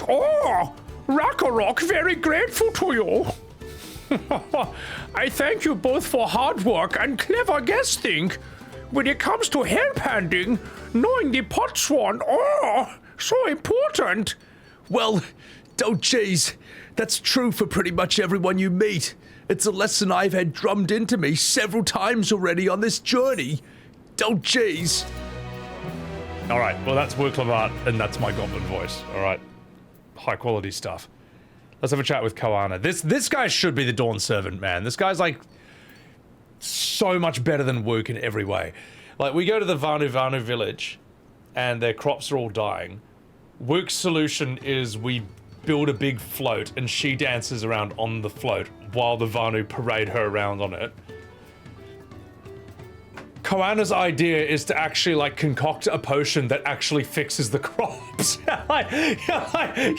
Oh, Ragnarok, very grateful to you. I thank you both for hard work and clever guesting. When it comes to help-handing, knowing the pot swan, so important. Well, don't cheese. That's true for pretty much everyone you meet. It's a lesson I've had drummed into me several times already on this journey. Don't cheese. Alright, well that's Wuk Lamat, and that's my goblin voice. Alright. High quality stuff. Let's have a chat with Koana. This guy should be the Dawnservant, man. This guy's like so much better than Wuk in every way. Like, we go to the Vanu village, and their crops are all dying. Wuk's solution is we build a big float, and she dances around on the float while the Vanu parade her around on it. Koana's idea is to actually, like, concoct a potion that actually fixes the crops. like,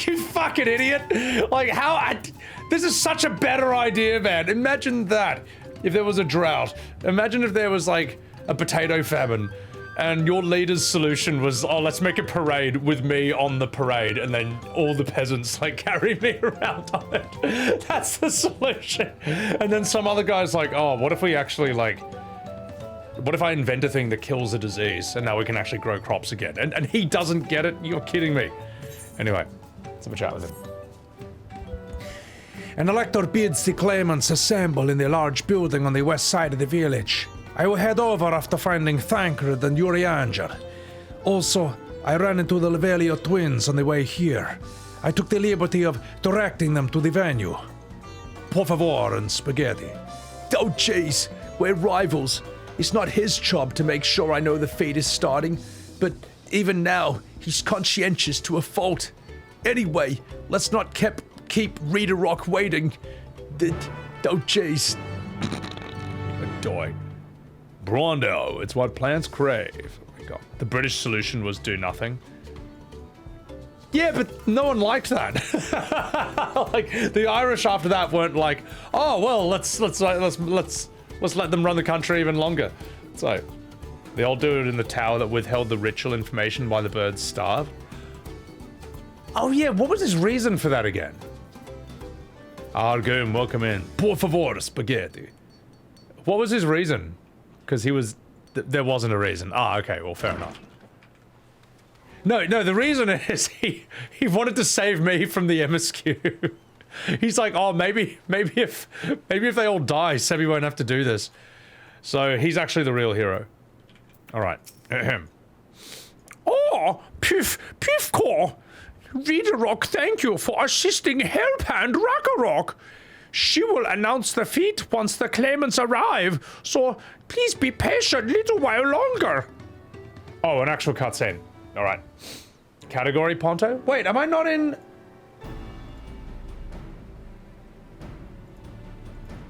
you fucking idiot. Like, this is such a better idea, man. Imagine that. If there was a drought. Imagine if there was, like, a potato famine. And your leader's solution was, oh, let's make a parade with me on the parade, and then all the peasants, like, carry me around on it. That's the solution. And then some other guy's like, oh, what if we actually, like... What if I invent a thing that kills a disease, and now we can actually grow crops again? And he doesn't get it? You're kidding me. Anyway, let's have a chat with him. An elector bids the claimants assemble in the large building on the west side of the village. I will head over after finding Thancred and Urianger. Also, I ran into the Levelio twins on the way here. I took the liberty of directing them to the venue. Por favor and spaghetti. Don't cheese. We're rivals. It's not his job to make sure I know the fate is starting, but even now, he's conscientious to a fault. Anyway, let's not keep Rita Rock waiting. Don't chase. Adoy. Brondo, it's what plants crave. Oh my god. The British solution was do nothing. Yeah, but no one liked that. Like, the Irish after that weren't like, oh well, let's let them run the country even longer. So, they all do it in the tower that withheld the ritual information while the birds starved. Oh yeah, what was his reason for that again? Argoon, welcome in. Por favor, spaghetti. What was his reason? Because he was... there wasn't a reason. Ah, okay, well, fair enough. No, the reason is he wanted to save me from the MSQ. He's like, oh, maybe if they all die, Sebby won't have to do this. So he's actually the real hero. All right. Oh, Pifko. Riderok, thank you for assisting Helphand Ragnarok. She will announce the feat once the claimants arrive, so please be patient a little while longer. Oh, an actual cutscene. All right. Category, Ponto? Wait, am I not in...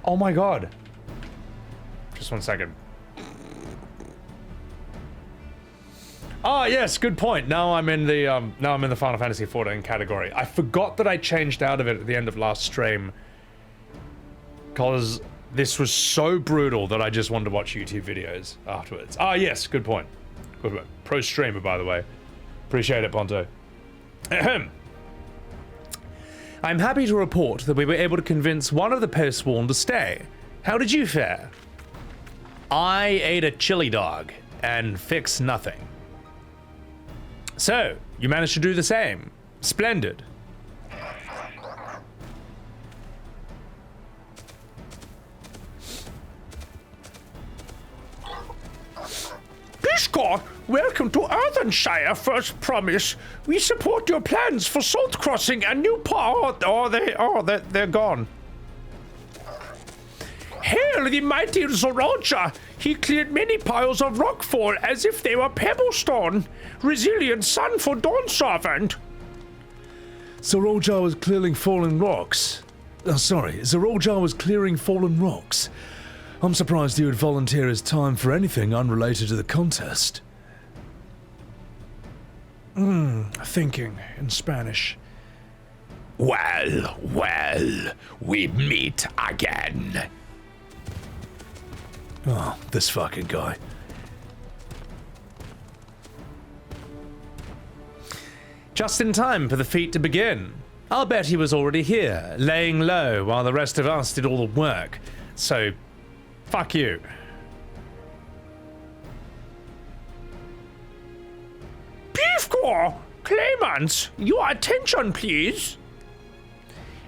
Oh my god. Just 1 second. Ah, yes, good point. Now I'm in the Final Fantasy XIV category. I forgot that I changed out of it at the end of last stream, because this was so brutal that I just wanted to watch YouTube videos afterwards. Ah, yes, good point. Good point. Pro streamer, by the way. Appreciate it, Ponto. Ahem. I'm happy to report that we were able to convince one of the post-sworn to stay. How did you fare? I ate a chili dog and fixed nothing. So, you managed to do the same. Splendid. Bishkor, welcome to Earthenshire, First Promise. We support your plans for Salt Crossing and new they're gone. Hail the mighty Zoroja! He cleared many piles of rockfall as if they were pebblestone. Resilient son for Dawnservant. Zoroja was clearing fallen rocks. Zoroja was clearing fallen rocks. I'm surprised he would volunteer his time for anything unrelated to the contest. Thinking in Spanish. Well, we meet again. Oh, this fucking guy. Just in time for the feat to begin. I'll bet he was already here, laying low while the rest of us did all the work. So, fuck you. Beefcore! Claimants, your attention please.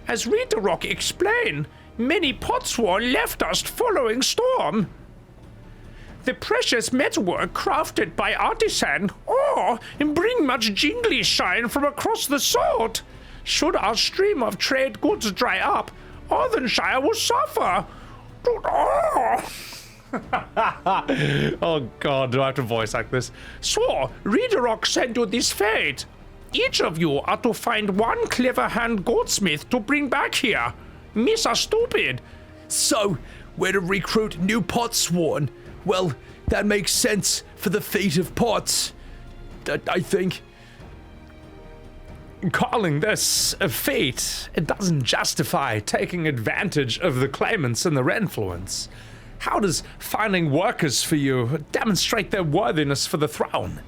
As Readerrock explained, many potsworn left us following storm. The precious metalwork crafted by artisan, bring much jingly shine from across the salt. Should our stream of trade goods dry up, Ardenshire will suffer. Oh god, do I have to voice act this? So, Readerrock sent you this fate. Each of you are to find one clever hand goldsmith to bring back here. Miss are stupid. So, we're to recruit new potsworn. Well, that makes sense for the fate of pots. I think. Calling this a fate, it doesn't justify taking advantage of the claimants and their influence. How does finding workers for you demonstrate their worthiness for the throne?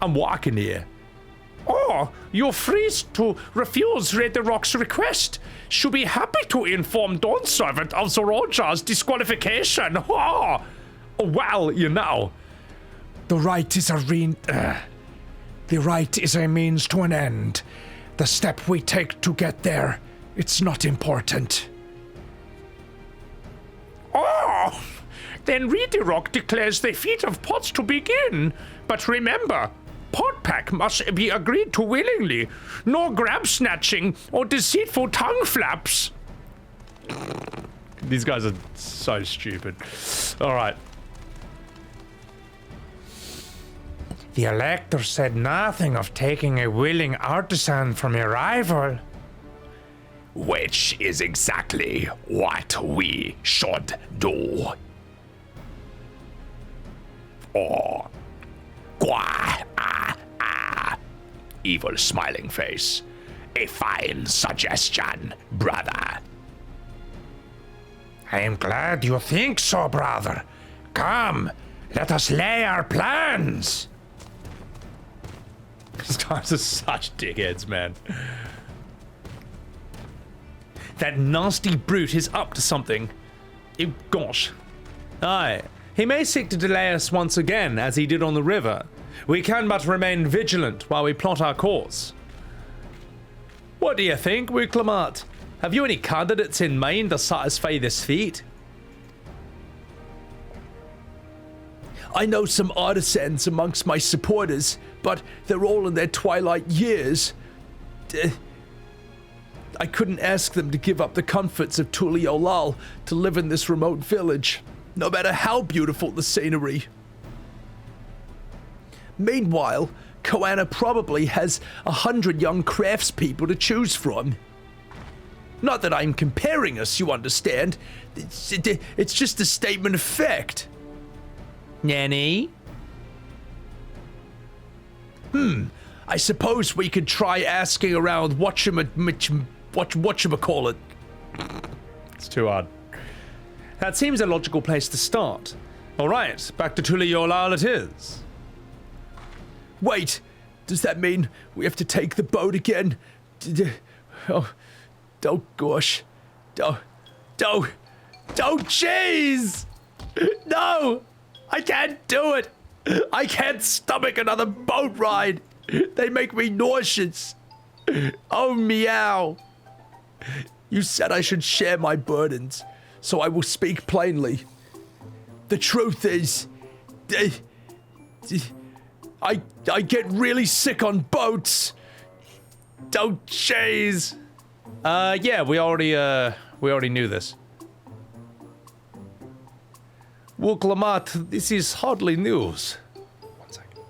I'm walking here. You're free to refuse Readerrock's request. She'll be happy to inform Dawnservant of Zoroja's disqualification. Well, you know. The right is a means to an end. The step we take to get there, it's not important. Then Readerrock declares the feat of pots to begin. But remember, pot pack must be agreed to willingly. No grab snatching or deceitful tongue flaps. These guys are so stupid. All right. The Elector said nothing of taking a willing artisan from a rival. Which is exactly what we should do. Evil smiling face. A fine suggestion, brother. I am glad you think so, brother. Come, let us lay our plans. These guys are such dickheads, man. That nasty brute is up to something. Gosh. Aye. He may seek to delay us once again, as he did on the river. We can but remain vigilant while we plot our course. What do you think, Wuk Lamat? Have you any candidates in mind to satisfy this feat? I know some artisans amongst my supporters, but they're all in their twilight years. I couldn't ask them to give up the comforts of Tuliolal to live in this remote village, no matter how beautiful the scenery. Meanwhile, Koana probably has 100 young craftspeople to choose from. Not that I'm comparing us, you understand. It's just a statement of fact. Nanny? I suppose we could try asking around whatchamacallit. It's too hard. That seems a logical place to start. All right, back to Tuliolal it is. Wait, does that mean we have to take the boat again? Oh gosh. Oh, jeez! No! I can't do it! I can't stomach another boat ride! They make me nauseous! Oh, meow! You said I should share my burdens, so I will speak plainly. The truth is, I get really sick on boats. Don't chase. Yeah, we already knew this. Wuk Lamat, this is hardly news. 1 second.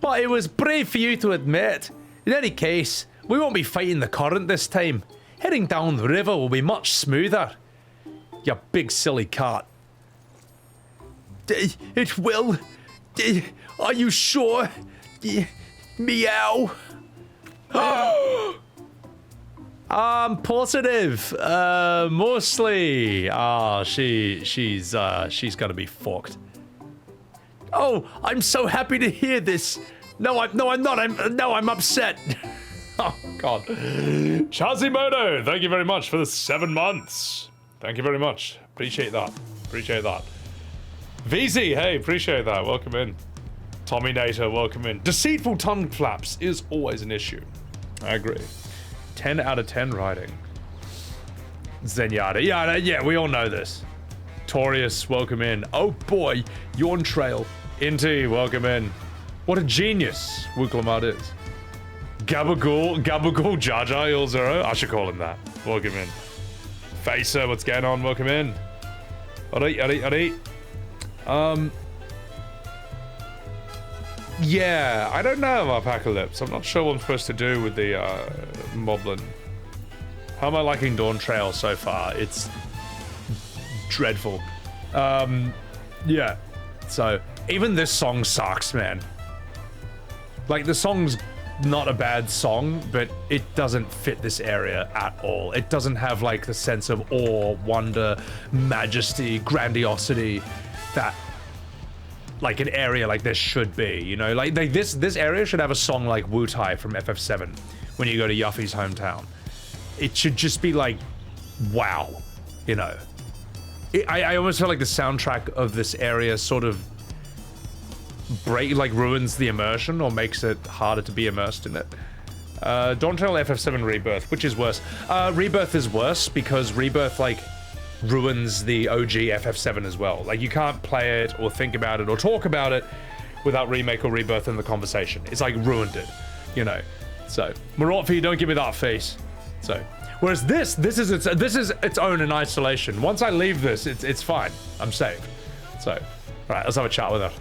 But it was brave for you to admit. In any case, we won't be fighting the current this time. Heading down the river will be much smoother. You big silly cat. It will. Are you sure? Meow. I'm positive. Mostly. She's gonna be fucked. Oh, I'm so happy to hear this. No, I'm not. I'm upset. Oh, God. Chazimoto, thank you very much for the 7 months. Thank you very much. Appreciate that. Appreciate that. VZ, hey, appreciate that. Welcome in. Tommy Nater, welcome in. Deceitful tongue flaps is always an issue. I agree. 10 out of 10 writing. Zenyatta. Yeah, we all know this. Torius, welcome in. Oh boy, Dawntrail. Inti, welcome in. What a genius Wuk Lamat is. Bakool Jaja, all zero. I should call him that. Welcome in. Facer, what's going on? Welcome in. Alright. Yeah, I don't know about Apocalypse. I'm not sure what I'm supposed to do with the Moblin. How am I liking Dawntrail so far? It's dreadful. Yeah. So, even this song sucks, man. Like, the song's not a bad song, but it doesn't fit this area at all. It doesn't have, like, the sense of awe, wonder, majesty, grandiosity that, like, an area like this should be, you know? Like, this area should have a song like Wu Tai from FF7 when you go to Yuffie's hometown. It should just be like, wow, you know? I almost feel like the soundtrack of this area sort of ruins the immersion or makes it harder to be immersed in it. Dawntrail FF7 Rebirth, which is worse? Rebirth is worse because Rebirth, like, ruins the OG FF7 as well. Like, you can't play it or think about it or talk about it without Remake or Rebirth in the conversation. It's like ruined it, you know? So, Marotfi, don't give me that face. So, whereas this is its own in isolation. Once I leave this, it's fine. I'm safe. So, all right, let's have a chat with her.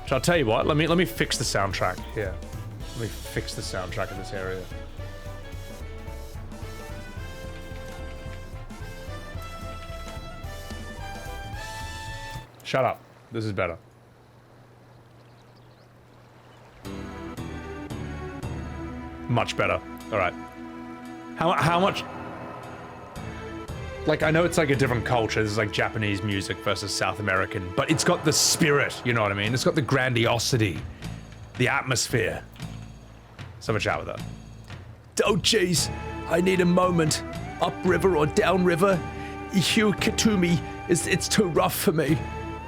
Shall I tell you what? Let me fix the soundtrack here. Let me fix the soundtrack in this area. Shut up. This is better. Much better. All right. How much? Like, I know it's like a different culture. This is like Japanese music versus South American, but it's got the spirit, you know what I mean? It's got the grandiosity, the atmosphere. So much out with that. Oh, jeez. I need a moment. Upriver or downriver? Ihu Katumi, it's too rough for me.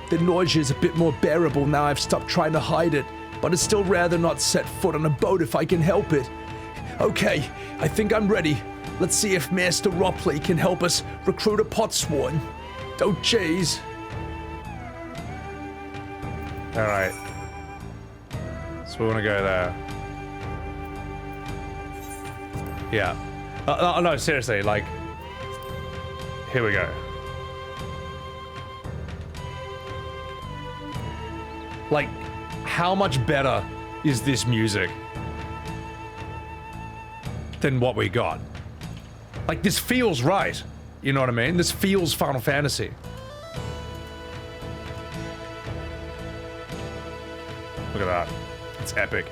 The nausea is a bit more bearable now I've stopped trying to hide it, but I'd still rather not set foot on a boat if I can help it. Okay, I think I'm ready. Let's see if Master Ropley can help us recruit a potsworn. Oh, jeez. All right. So we want to go there. Yeah. No, seriously, like, here we go. Like, how much better is this music than what we got? Like, this feels right. You know what I mean? This feels Final Fantasy. Look at that. It's epic.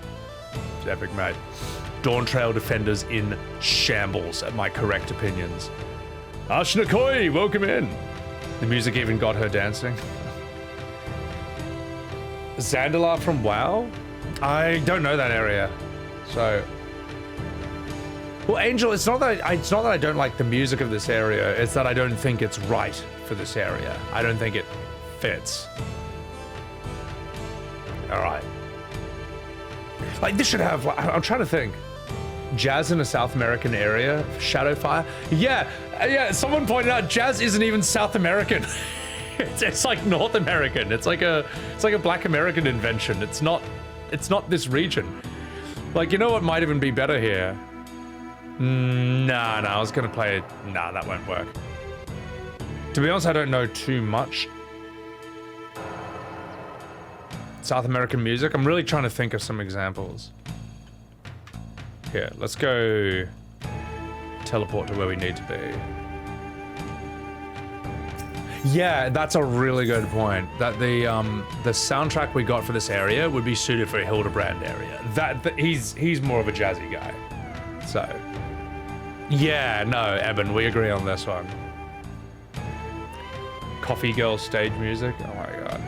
It's epic, mate. Dawntrail defenders in shambles, at my correct opinions. Ashnakoi, welcome in. The music even got her dancing. Zandalar from WoW? I don't know that area, so... Well, Angel, it's not that I don't like the music of this area, it's that I don't think it's right for this area. I don't think it fits. Alright. Like, this should have, like, I'm trying to think. Jazz in a South American area? Shadowfire? Yeah, someone pointed out jazz isn't even South American. It's like North American. It's like a Black American invention. It's not this region. Like, you know what might even be better here? Nah, I was gonna play it. Nah, that won't work. To be honest, I don't know too much South American music. I'm really trying to think of some examples. Here, let's go teleport to where we need to be. Yeah, that's a really good point. That the soundtrack we got for this area would be suited for a Hildebrand area. He's more of a jazzy guy. So, yeah, no, Eben, we agree on this one. Coffee Girl stage music. Oh my god.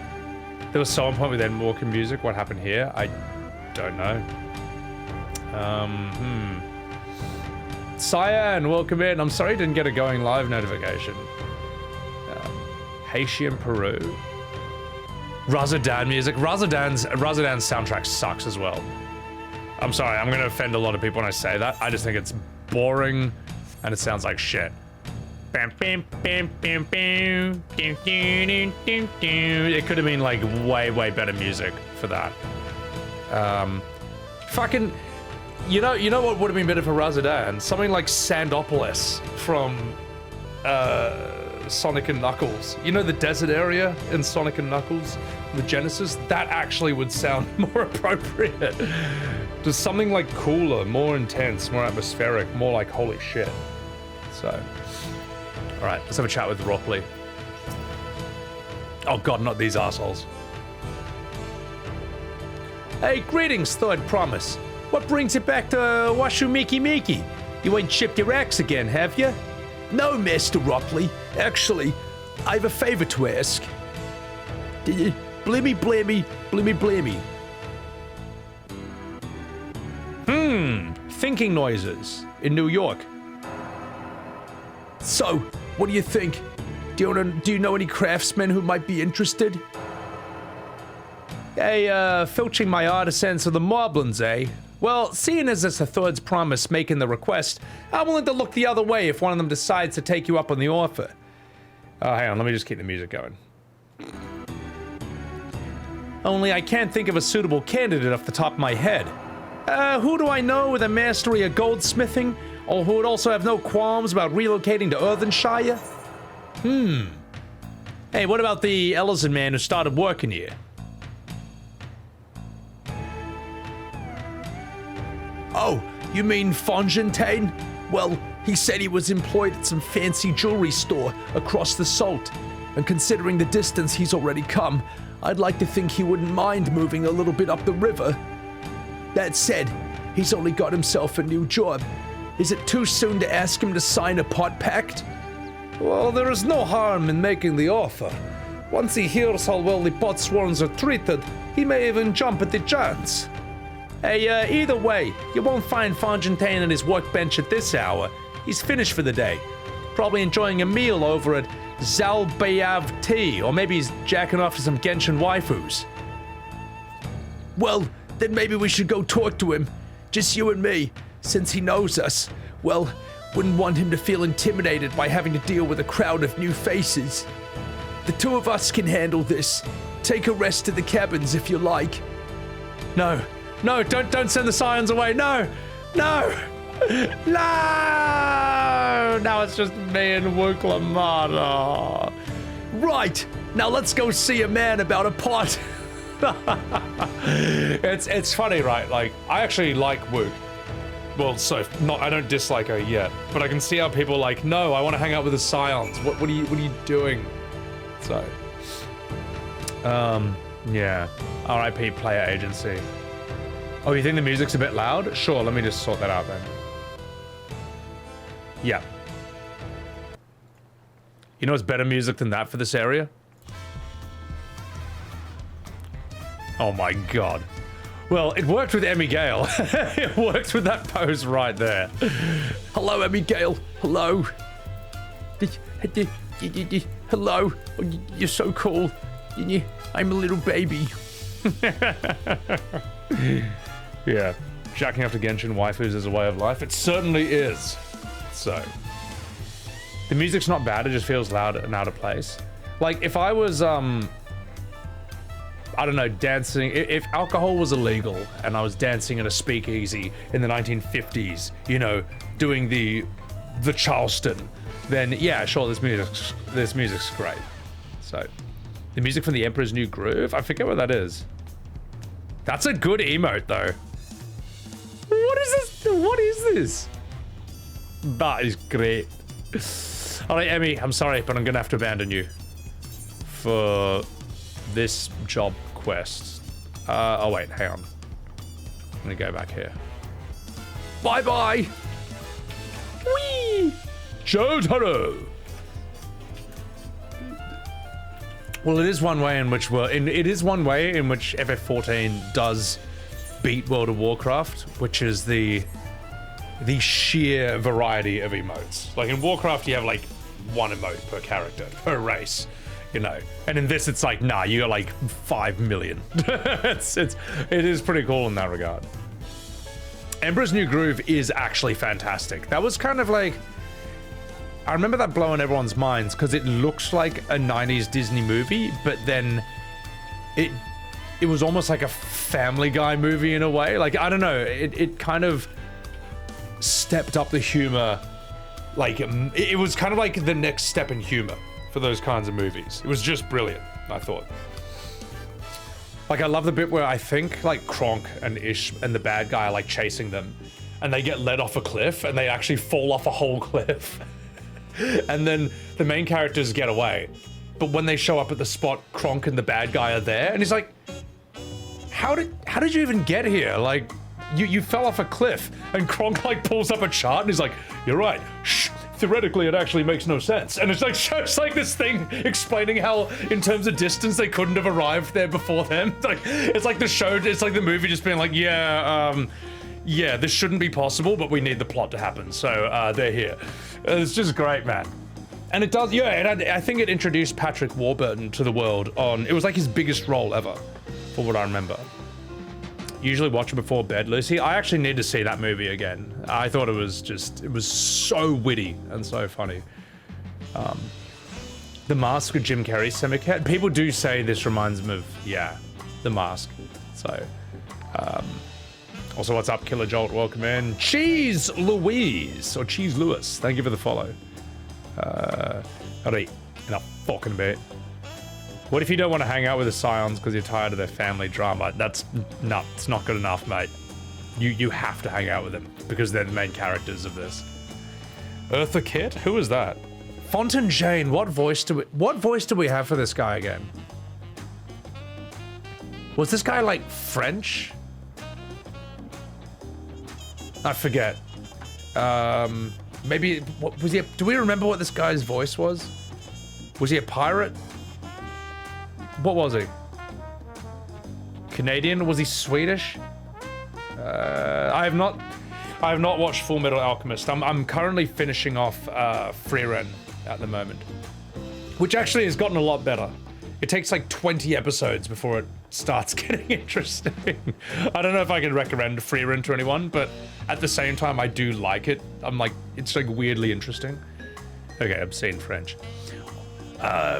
There was so on point with Endwalker music. What happened here? I don't know. Cyan, welcome in. I'm sorry I didn't get a going live notification. Haitian Peru. Razadan music. Razadan's soundtrack sucks as well. I'm sorry, I'm gonna offend a lot of people when I say that. I just think it's boring and it sounds like shit. It could have been like way better music for that. Fucking, you know what would have been better for Razadan? Something like Sandopolis from Sonic and Knuckles. You know the desert area in Sonic and Knuckles, the Genesis? That actually would sound more appropriate. Just something like cooler, more intense, more atmospheric, more like holy shit. So, all right, let's have a chat with Rockley. Oh god, not these assholes. Hey, greetings, Third Promise. What brings you back to Washu Miki? You ain't chipped your axe again, have you? No, Master Rockley. Actually, I have a favor to ask. Blimmy. Thinking noises in New York. So, what do you think? Do you know any craftsmen who might be interested? Hey, filching my artisans of the Moblins, eh? Well, seeing as it's the Third's Promise making the request, I'm willing to look the other way if one of them decides to take you up on the offer. Oh, hang on, let me just keep the music going. Only I can't think of a suitable candidate off the top of my head. Who do I know with a mastery of goldsmithing, or who would also have no qualms about relocating to Earthenshire? Hey, what about the Ellison man who started working here? Oh, you mean Fontaine? Well, he said he was employed at some fancy jewelry store across the Salt. And considering the distance he's already come, I'd like to think he wouldn't mind moving a little bit up the river. That said, he's only got himself a new job. Is it too soon to ask him to sign a pot pact? Well, there is no harm in making the offer. Once he hears how well the pot swarms are treated, he may even jump at the chance. Hey, either way, you won't find Fontaine at his workbench at this hour. He's finished for the day. Probably enjoying a meal over at Zalbayav Tea, or maybe he's jacking off to some Genshin waifus. Well, then maybe we should go talk to him. Just you and me, since he knows us. Well, wouldn't want him to feel intimidated by having to deal with a crowd of new faces. The two of us can handle this. Take a rest at the cabins if you like. No, don't send the Scions away. No. Now it's just me and Wuk Lamat. Right, now let's go see a man about a pot. It's funny, right? Like, I actually like Wuk. Well, I don't dislike her yet, but I can see how people are like, no, I want to hang out with the Scions. What are you doing? So, yeah. R.I.P. player agency. Oh, you think the music's a bit loud? Sure, let me just sort that out then. Yeah. You know what's better music than that for this area? Oh my god. Well, it worked with Emmy Gale. It worked with that pose right there. Hello, Emmy Gale. Hello. Hello. You're so cool. I'm a little baby. Yeah. Jacking up to Genshin waifus is a way of life. It certainly is. So. The music's not bad, it just feels loud and out of place. Like, if I was, I don't know, dancing, if alcohol was illegal and I was dancing in a speakeasy in the 1950s, you know, doing the Charleston, then yeah, sure, this music's great. So, the music from the Emperor's New Groove, I forget what that is. That's a good emote though. What is this? What is this? That is great. All right, Emmy, I'm sorry, but I'm gonna have to abandon you for this job quest. Oh wait, hang on. I'm gonna go back here. Bye-bye. Whee! Jotaro! Well, it is one way in which it is one way in which FF14 does beat World of Warcraft, which is the sheer variety of emotes. Like in Warcraft, you have like one emote per character, per race, you know. And in this, it's like, nah, you got like 5 million. It is pretty cool in that regard. Emperor's New Groove is actually fantastic. That was kind of like, I remember that blowing everyone's minds because it looks like a 90s Disney movie, but then it was almost like a Family Guy movie in a way. Like, I don't know, it kind of stepped up the humor. Like, it was kind of like the next step in humor for those kinds of movies. It was just brilliant, I thought. Like, I love the bit where I think, like, Gronk and Ish and the bad guy are, like, chasing them, and they get led off a cliff, and they actually fall off a whole cliff. And then the main characters get away. But when they show up at the spot, Gronk and the bad guy are there, and he's like, how did you even get here? Like, you fell off a cliff. And Gronk, like, pulls up a chart, and he's like, you're right. Shh. Theoretically, it actually makes no sense. And it's like, shows like this thing explaining how, in terms of distance, they couldn't have arrived there before them. It's like the show, it's like the movie just being like, yeah, this shouldn't be possible, but we need the plot to happen. So they're here. It's just great, man. And it does, yeah, and I think it introduced Patrick Warburton to the world it was like his biggest role ever, for what I remember. Usually watch it before bed, Lucy. I actually need to see that movie again. I thought it was so witty and so funny. The Mask with Jim Carrey, Semicat. People do say this reminds them of, yeah, The Mask. So, also, what's up, Killer Jolt? Welcome in. Cheese Louise, or Cheese Lewis. Thank you for the follow. Gotta eat in a fucking bit. What if you don't want to hang out with the Scions because you're tired of their family drama? It's not good enough, mate. You have to hang out with them because they're the main characters of this. Eartha Kitt? Who is that? Fontaine Jane. What voice do we have for this guy again? Was this guy like French? I forget. Maybe what was he? Do we remember what this guy's voice was? Was he a pirate? What was he? Canadian? Was he Swedish? I have not watched Full Metal Alchemist. I'm currently finishing off Freeren at the moment, which actually has gotten a lot better. It takes like 20 episodes before it starts getting interesting. I don't know if I can recommend Freeren to anyone, but at the same time, I do like it. I'm like, it's like weirdly interesting. Okay, I'm saying French.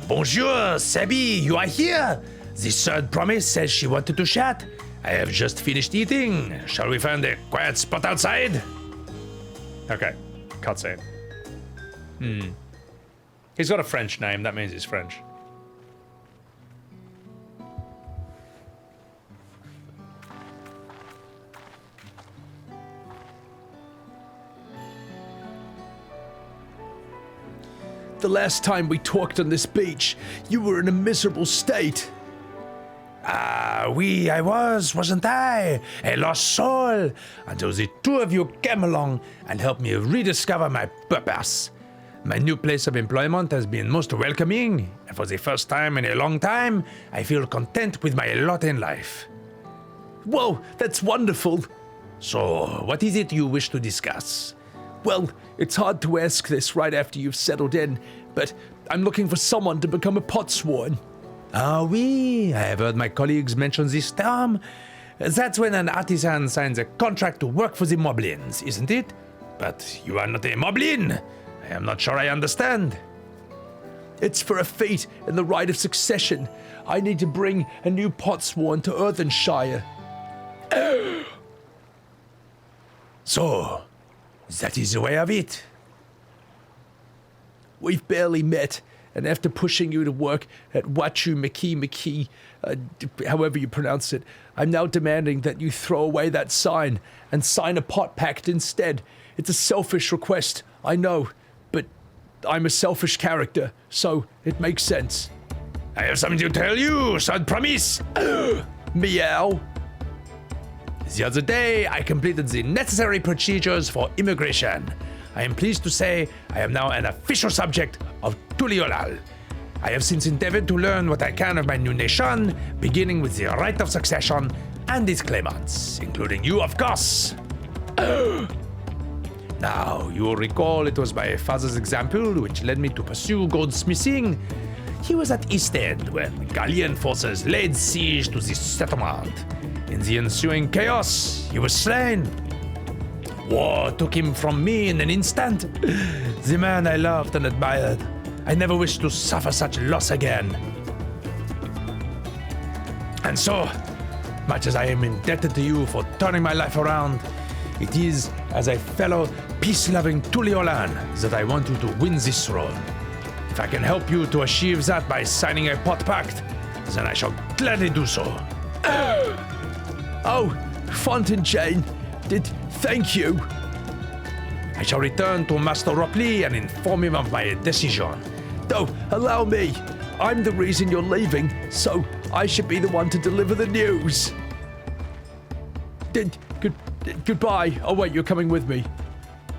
Bonjour, Sebby, you are here. The third promise says she wanted to chat. I have just finished eating. Shall we find a quiet spot outside? Okay, cutscene. He's got a French name, that means he's French. The last time we talked on this beach, you were in a miserable state. Oui, I wasn't I? A lost soul, until the two of you came along and helped me rediscover my purpose. My new place of employment has been most welcoming, and for the first time in a long time, I feel content with my lot in life. Whoa, that's wonderful. So, what is it you wish to discuss? Well, it's hard to ask this right after you've settled in, but I'm looking for someone to become a potsworn. Oui, I have heard my colleagues mention this term. That's when an artisan signs a contract to work for the moblins, isn't it? But you are not a moblin. I am not sure I understand. It's for a feat in the rite of succession. I need to bring a new potsworn to Earthenshire. So, that is the way of it. We've barely met, and after pushing you to work at Wachu McKee, however you pronounce it, I'm now demanding that you throw away that sign and sign a pot pact instead. It's a selfish request, I know, but I'm a selfish character, so it makes sense. I have something to tell you, third promise. Meow. The other day, I completed the necessary procedures for immigration. I am pleased to say I am now an official subject of Tuliolal. I have since endeavored to learn what I can of my new nation, beginning with the right of succession and its claimants, including you, of course. Now, you will recall it was my father's example which led me to pursue goldsmithing. He was at East End when Gallian forces laid siege to this settlement. In the ensuing chaos, he was slain. War took him from me in an instant. The man I loved and admired. I never wish to suffer such loss again. And so, much as I am indebted to you for turning my life around, it is as a fellow peace-loving Tuliolan that I want you to win this role. If I can help you to achieve that by signing a pot pact, then I shall gladly do so. Oh, Fountain Jane, thank you. I shall return to Master Ropley and inform him of my decision. Oh, allow me. I'm the reason you're leaving, so I should be the one to deliver the news. Goodbye. Oh wait, you're coming with me.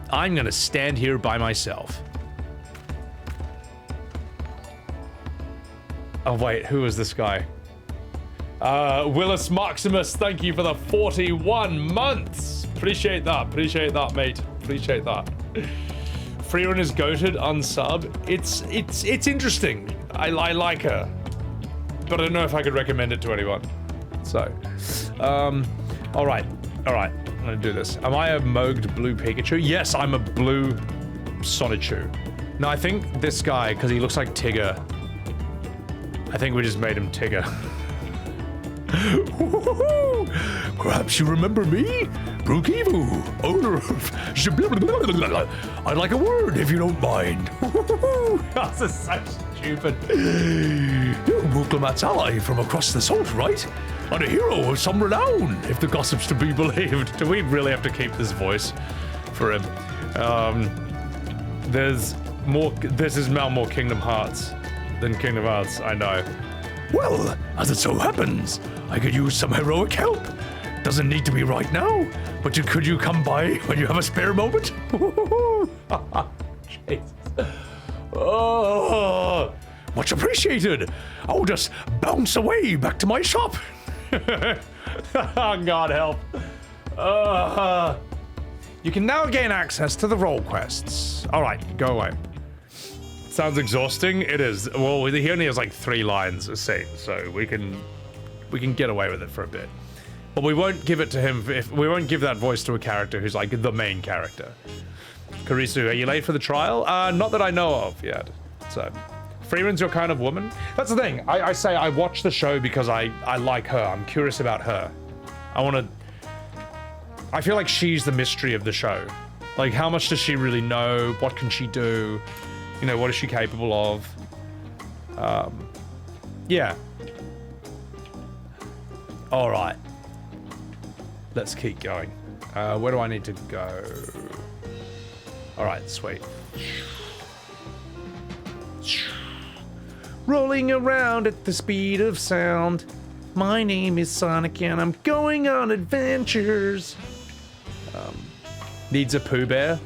I'm gonna stand here by myself. Oh wait, who is this guy? Willis Maximus, thank you for the 41 months. Appreciate that, mate. Appreciate that. Freerin is goated, unsub. It's interesting. I like her, but I don't know if I could recommend it to anyone. So, all right. I'm gonna do this. Am I a mogged blue Pikachu? Yes, I'm a blue Sonichu. No, I think this guy, because he looks like Tigger. I think we just made him Tigger. Perhaps you remember me? Brookivu, owner of... I'd like a word, if you don't mind. This is so stupid. You're Wuk Lamat's ally from across the salt, right? And a hero of some renown, if the gossip's to be believed. Do we really have to keep this voice for him? This is now more Kingdom Hearts than Kingdom Hearts, I know. Well, as it so happens, I could use some heroic help. Doesn't need to be right now, but could you come by when you have a spare moment? Jesus. Oh, much appreciated. I'll just bounce away back to my shop. God help. You can now gain access to the role quests. All right, go away. Sounds exhausting. It is. Well, he only has like 3 lines a scene, so we can get away with it for a bit. But we won't give it to him we won't give that voice to a character who's like the main character. Karisu, are you late for the trial? Not that I know of yet. So, Freeman's your kind of woman. That's the thing. I say I watch the show because I like her. I'm curious about her. I feel like she's the mystery of the show. Like, how much does she really know? What can she do? You know, what is she capable of? Yeah. All right. Let's keep going. Where do I need to go? All right, sweet. Rolling around at the speed of sound. My name is Sonic and I'm going on adventures. Needs a Pooh Bear.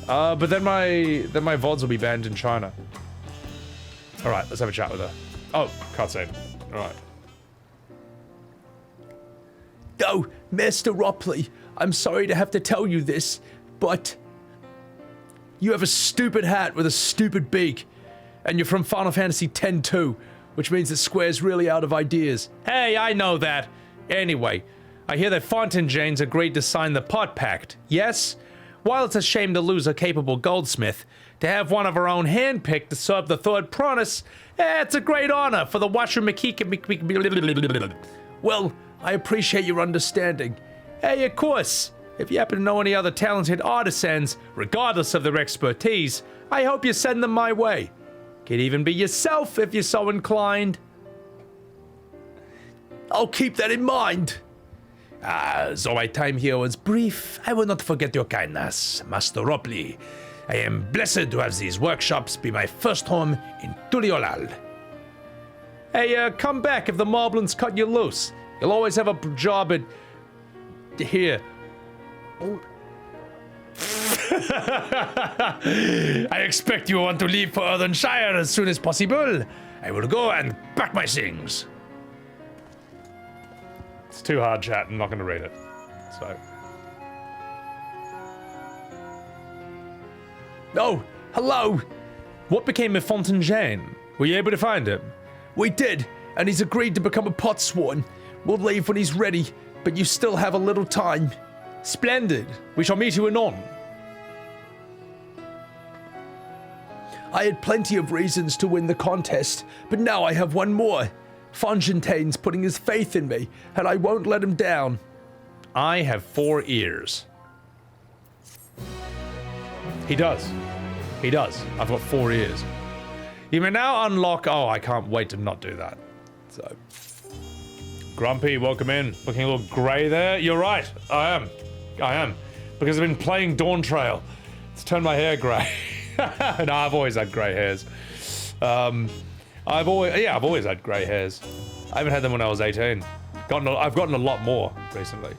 But then my VODs will be banned in China. All right, let's have a chat with her. Oh, cutscene. All right. Oh, Master Ropley, I'm sorry to have to tell you this, but you have a stupid hat with a stupid beak, and you're from Final Fantasy X too, which means that Square's really out of ideas. Hey, I know that. Anyway, I hear that Fountain Jane's agreed to sign the pot pact, yes? While it's a shame to lose a capable goldsmith, to have one of her own handpicked to serve the third promise, it's a great honor for the Washer McKeek. Well, I appreciate your understanding. Hey, of course. If you happen to know any other talented artisans, regardless of their expertise, I hope you send them my way. Could even be yourself if you're so inclined. I'll keep that in mind. Though my time here was brief, I will not forget your kindness, Master Ropley. I am blessed to have these workshops be my first home in Tuliolal. Hey, come back if the Moblins cut you loose. You'll always have a job at... here. I expect you want to leave for Earthenshire as soon as possible. I will go and pack my things. It's too hard, chat. I'm not going to read it. So. Oh, hello. What became of Fontaine? Were you able to find him? We did, and he's agreed to become a potsworn. We'll leave when he's ready, but you still have a little time. Splendid. We shall meet you anon. I had plenty of reasons to win the contest, but now I have one more. Fontaine's putting his faith in me, and I won't let him down. I have 4 ears. He does. He does. I've got 4 ears. You may now unlock... Oh, I can't wait to not do that. So... Grumpy, welcome in. Looking a little grey there. You're right. I am. Because I've been playing Dawntrail. It's turned my hair grey. No, I've always had grey hairs. I've always had grey hairs. I haven't had them when I was 18. I've gotten a lot more recently.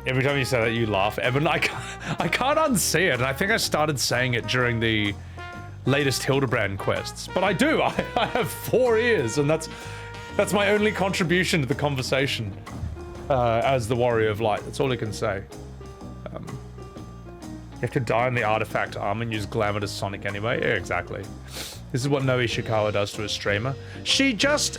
Every time you say that, you laugh. Evan, I can't unsee it, and I think I started saying it during the latest Hildebrand quests. But I do. I have 4 ears, and that's my only contribution to the conversation as the Warrior of Light. That's all I can say. You have to die in the artifact arm and use glamour to Sonic anyway. Yeah, exactly. This is what Noe Ishikawa does to a streamer. She just,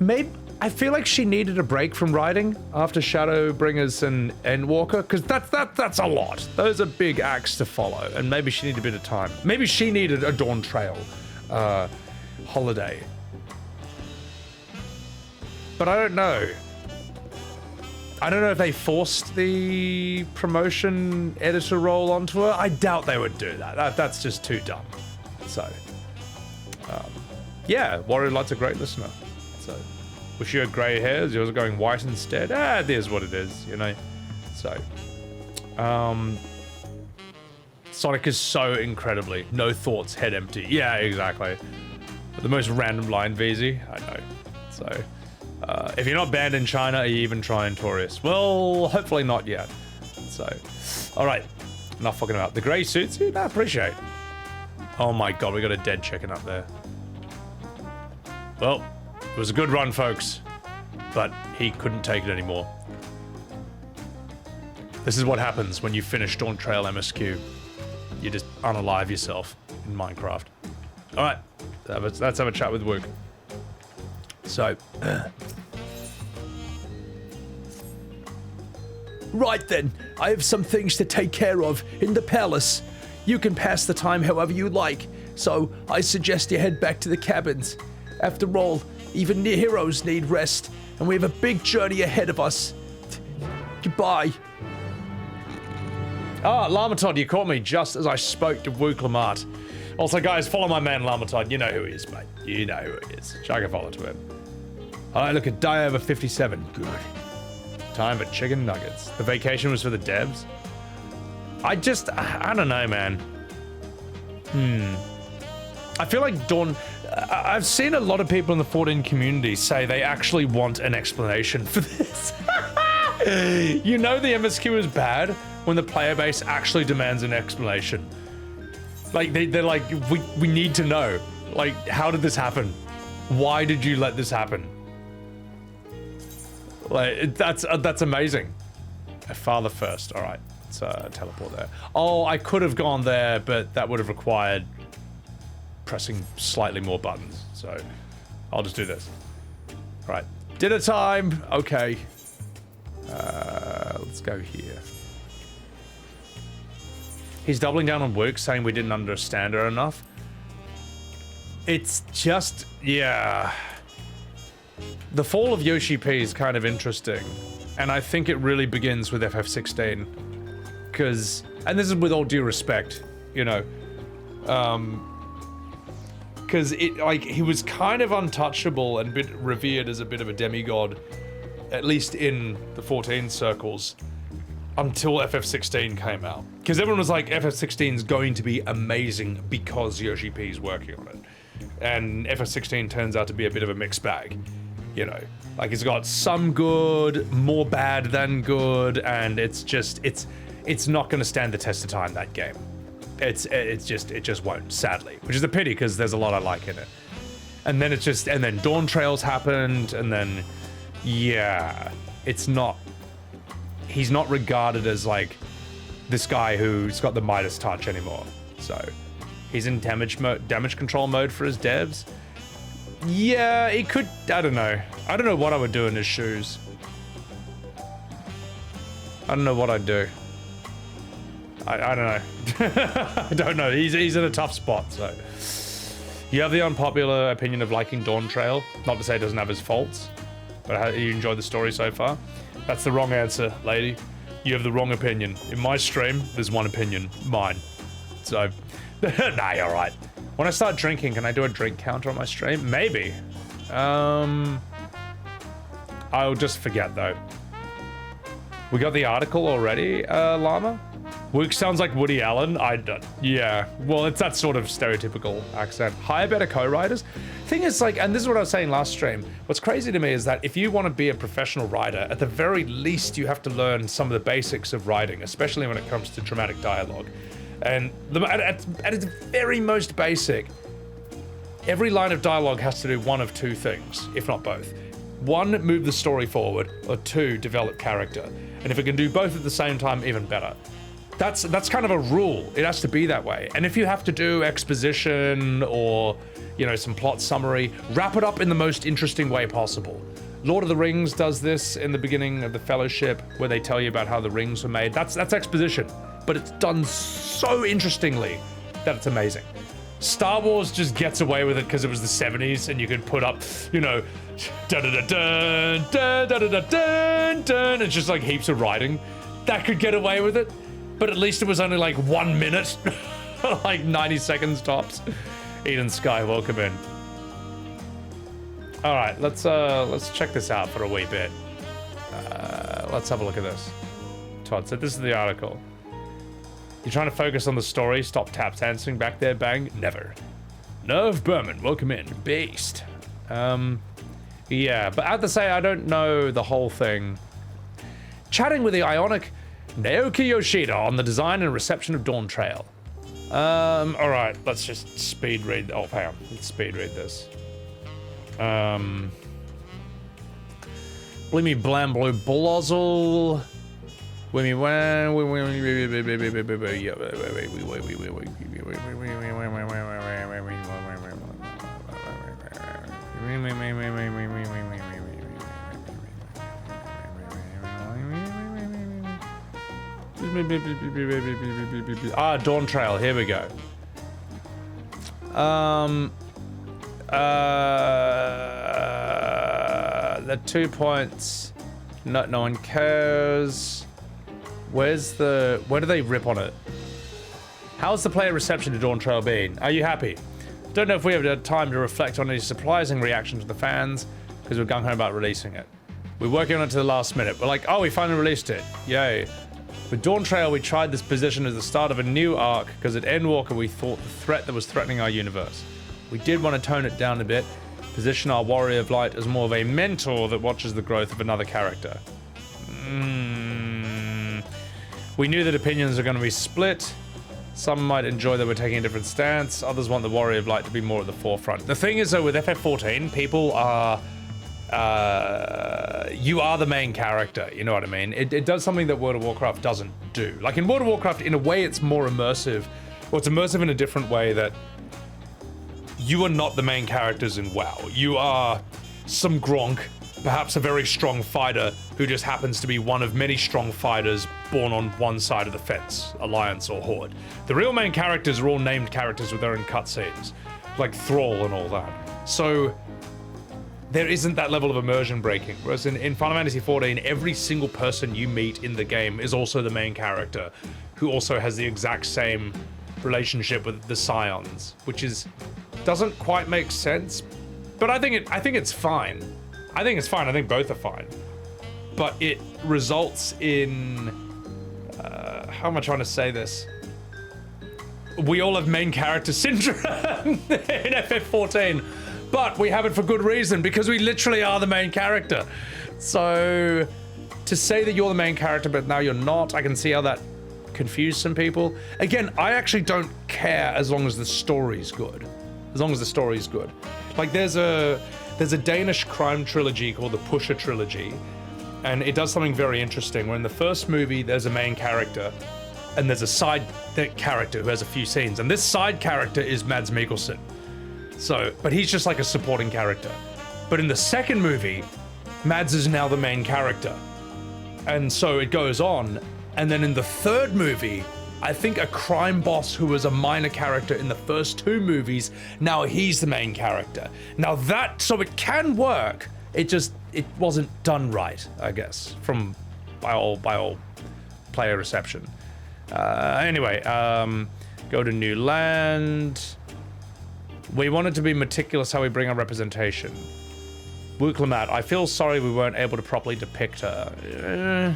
maybe, I feel like she needed a break from writing after Shadowbringers and Endwalker, because that's a lot. Those are big acts to follow, and maybe she needed a bit of time. Maybe she needed a Dawntrail holiday. But I don't know. I don't know if they forced the promotion editor role onto her. I doubt they would do that. That's just too dumb. So, yeah, Warrior Light's a great listener. So, wish you had grey hairs. Yours are going white instead. It is what it is, you know. So, Sonic is so incredibly no thoughts, head empty. Yeah, exactly. The most random line, VZ. I know. So. If you're not banned in China, are you even trying, Taurus? Well, hopefully not yet. So, alright. Enough fucking about. The grey suits? I appreciate. Oh my god, we got a dead chicken up there. Well, it was a good run, folks. But he couldn't take it anymore. This is what happens when you finish Dawntrail MSQ. You just unalive yourself in Minecraft. Alright, let's have a chat with Wuk. So... Right then, I have some things to take care of in the palace. You can pass the time however you like, so I suggest you head back to the cabins. After all, even the heroes need rest, and we have a big journey ahead of us. Goodbye. Lamatod, you caught me just as I spoke to Wuk Lamat. Also, guys, follow my man Lamatod. You know who he is, mate. You know who he is. Chuck a follow to him. Alright, look at die over 57. Good. Time for chicken nuggets. The vacation was for the devs? I don't know, man. I feel like I've seen a lot of people in the 14 community say they actually want an explanation for this. You know the MSQ is bad when the player base actually demands an explanation. Like, they're like, we need to know. Like, how did this happen? Why did you let this happen? Like, that's amazing. Father first. All right, let's teleport there. Oh, I could have gone there, but that would have required pressing slightly more buttons. So I'll just do this. All right, dinner time. Okay. Let's go here. He's doubling down on work, saying we didn't understand her enough. It's just, yeah. The fall of Yoshi P is kind of interesting, and I think it really begins with FF16, because, and this is with all due respect, you know, because he was kind of untouchable and revered as a bit of a demigod, at least in the 14 circles, until FF16 came out. Because everyone was like, FF16 is going to be amazing because Yoshi P is working on it. And FF16 turns out to be a bit of a mixed bag. You know, like it's got some good, more bad than good, and it's just, it's not going to stand the test of time, that game. it just won't, sadly, which is a pity because there's a lot I like in it. And then Dawntrails happened, and then yeah, he's not regarded as like this guy who's got the Midas touch anymore. So he's in damage control mode for his devs. Yeah, he could. I don't know what I would do in his shoes. I don't know what I'd do. I don't know. I don't know. He's in a tough spot. So you have the unpopular opinion of liking Dawntrail. Not to say it doesn't have his faults, but you enjoyed the story so far. That's the wrong answer, lady. You have the wrong opinion. In my stream, there's one opinion, mine. So, nah, you're right. When I start drinking, can I do a drink counter on my stream? Maybe. I'll just forget though. We got the article already, Llama? Wuk sounds like Woody Allen. Yeah. Well, it's that sort of stereotypical accent. Hire better co-writers. Thing is, like, and this is what I was saying last stream. What's crazy to me is that if you want to be a professional writer, at the very least, you have to learn some of the basics of writing, especially when it comes to dramatic dialogue. And at its very most basic, every line of dialogue has to do one of two things, if not both. One, move the story forward, or two, develop character. And if it can do both at the same time, even better. That's kind of a rule. It has to be that way. And if you have to do exposition or, you know, some plot summary, wrap it up in the most interesting way possible. Lord of the Rings does this in the beginning of the Fellowship, where they tell you about how the rings were made. That's exposition, but it's done so interestingly that it's amazing. Star Wars just gets away with it because it was the 70s, and you could put up, you know, da-da-da-dun, da-da-da-dun, dun. It's just like heaps of writing. That could get away with it. But at least it was only like 1 minute, like 90 seconds tops. Eden Sky, welcome in. All right, let's check this out for a wee bit. Let's have a look at this. Todd said this is the article. You're trying to focus on the story. Stop tap dancing back there, bang. Never. Nerve Berman, welcome in. Beast. Yeah, but I have to say I don't know the whole thing. Chatting with the Ionic Naoki Yoshida on the design and reception of Dawntrail. All right, let's just speed read. Oh, hang on. Let's speed read this. Blimmy blam blue blozzle. Wimmy wan. Dawntrail, here we go. The 2 points. No one cares. Where do they rip on it? How's the player reception to Dawntrail been? Are you happy? Don't know if we have had time to reflect on any surprising reaction to the fans, because we're gung-ho about releasing it. We're working on it to the last minute. We're like, oh, we finally released it. Yay. With Dawntrail, we tried this position as the start of a new arc, because at Endwalker we thought the threat that was threatening our universe. We did want to tone it down a bit, position our Warrior of Light as more of a mentor that watches the growth of another character. We knew that opinions are going to be split. Some might enjoy that we're taking a different stance, others want the Warrior of Light to be more at the forefront. The thing is though, with FF14, people are... you are the main character, you know what I mean? It does something that World of Warcraft doesn't do. Like in World of Warcraft, in a way it's more immersive. Well, it's immersive in a different way that you are not the main characters in WoW. You are some Gronk, perhaps a very strong fighter who just happens to be one of many strong fighters born on one side of the fence, Alliance or Horde. The real main characters are all named characters with their own cutscenes, like Thrall and all that. So there isn't that level of immersion breaking. Whereas in Final Fantasy XIV, every single person you meet in the game is also the main character, who also has the exact same relationship with the Scions, which doesn't quite make sense. But I think it's fine. I think it's fine. I think both are fine. But it results in how am I trying to say this? We all have main character syndrome in FF14. But we have it for good reason, because we literally are the main character. So to say that you're the main character, but now you're not, I can see how that confuse some people. Again, I actually don't care as long as the story's good. As long as the story's good. Like there's a Danish crime trilogy called the Pusher trilogy, and it does something very interesting. Where in the first movie there's a main character, and there's a side character who has a few scenes, and this side character is Mads Mikkelsen. So, but he's just like a supporting character. But in the second movie, Mads is now the main character. And so it goes on, and then in the third movie, I think a crime boss who was a minor character in the first two movies, now he's the main character. Now that, so it can work, it wasn't done right, I guess, by all player reception. Anyway, go to new land. We wanted to be meticulous how we bring our representation. Wuk Lamat, I feel sorry we weren't able to properly depict her.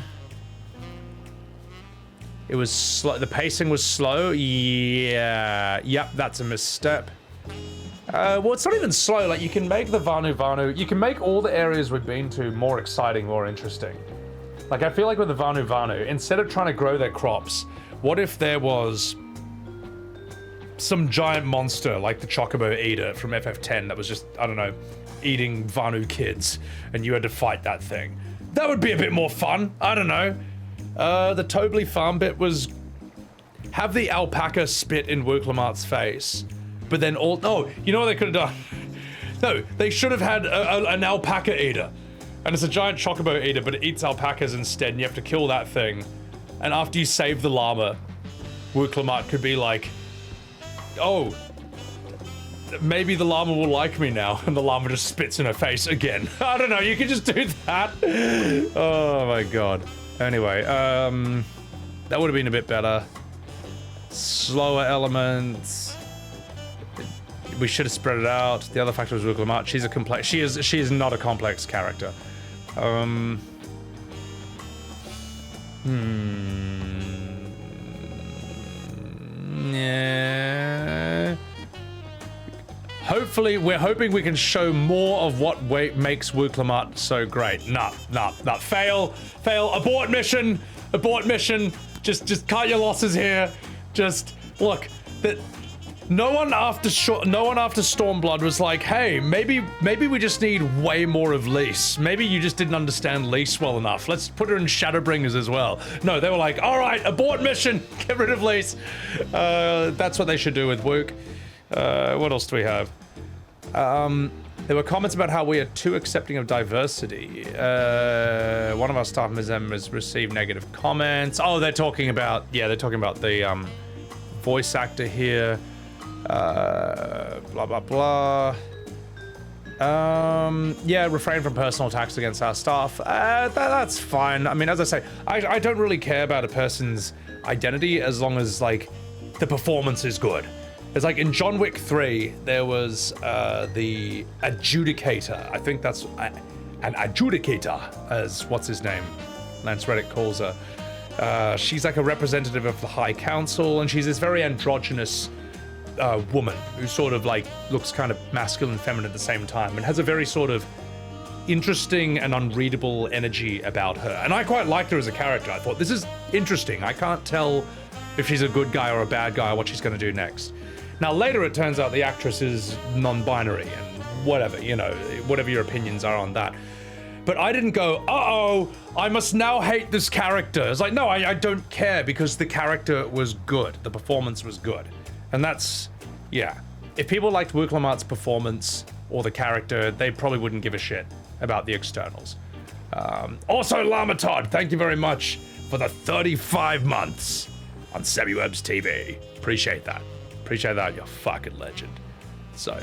It was slow. The pacing was slow. Yeah. Yep, that's a misstep. Well, it's not even slow. Like, you can make the Vanu, you can make all the areas we've been to more exciting, more interesting. Like, I feel like with the Vanu, instead of trying to grow their crops, what if there was some giant monster like the Chocobo Eater from FF10 that was just, I don't know, eating Vanu kids, and you had to fight that thing? That would be a bit more fun. I don't know. The Tobley farm bit was have the alpaca spit in Wuk Lamat's face, but then you know what they could have done? No, they should have had an alpaca eater, and it's a giant chocobo eater, but it eats alpacas instead, and you have to kill that thing. And after you save the llama, Wuk Lamat could be like, oh, maybe the llama will like me now, and the llama just spits in her face again. I don't know, you could just do that. Oh my god. Anyway, that would have been a bit better. Slower elements. We should have spread it out. The other factor was Wuk Lamat. She's a complex. She is not a complex character. Yeah. Hopefully, we're hoping we can show more of what makes Wuk Lamat so great. Nah. Fail. Abort mission. Just cut your losses here. Just look. That no one after Stormblood was like, hey, maybe we just need way more of Lise. Maybe you just didn't understand Lise well enough. Let's put her in Shadowbringers as well. No, they were like, all right, abort mission. Get rid of Lise. That's what they should do with Wuk. What else do we have? There were comments about how we are too accepting of diversity. One of our staff members received negative comments. Oh, they're talking about the voice actor here. Blah blah blah. Yeah, refrain from personal attacks against our staff. That's fine. I mean, as I say, I don't really care about a person's identity as long as like the performance is good. It's like in John Wick 3, there was the adjudicator. I think that's an adjudicator, as what's his name? Lance Reddick calls her. She's like a representative of the High Council, and she's this very androgynous woman who sort of like looks kind of masculine and feminine at the same time, and has a very sort of interesting and unreadable energy about her. And I quite liked her as a character. I thought, this is interesting. I can't tell if she's a good guy or a bad guy or what she's going to do next. Now, later it turns out the actress is non-binary and whatever, you know, whatever your opinions are on that. But I didn't go, uh-oh, I must now hate this character. It's like, no, I don't care because the character was good. The performance was good. And that's, yeah. If people liked Wuk Lamat's performance or the character, they probably wouldn't give a shit about the externals. Also, Lamatod, thank you very much for the 35 months on Sebbywebz TV. Appreciate that. Appreciate that, you're a fucking legend. So,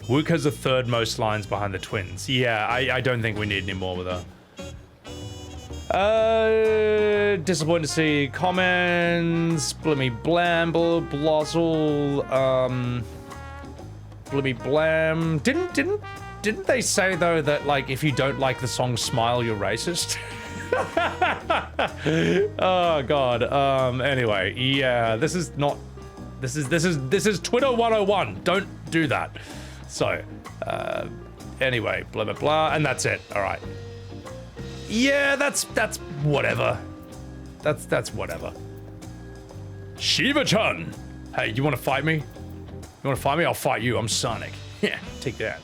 Wuk has the third most lines behind the twins. Yeah, I don't think we need any more with her. Disappointed to see comments. Blimmy Blamble, Blozzle, Blimmy Blam. Didn't they say though that like if you don't like the song Smile, you're racist? Oh god. Anyway, yeah, this is Twitter 101. Don't do that. So, anyway, blah blah blah, and that's it. All right. Yeah, that's whatever. that's whatever. Shiva-chan! Hey, you want to fight me? You want to fight me? I'll fight you. I'm Sonic. Yeah, take that.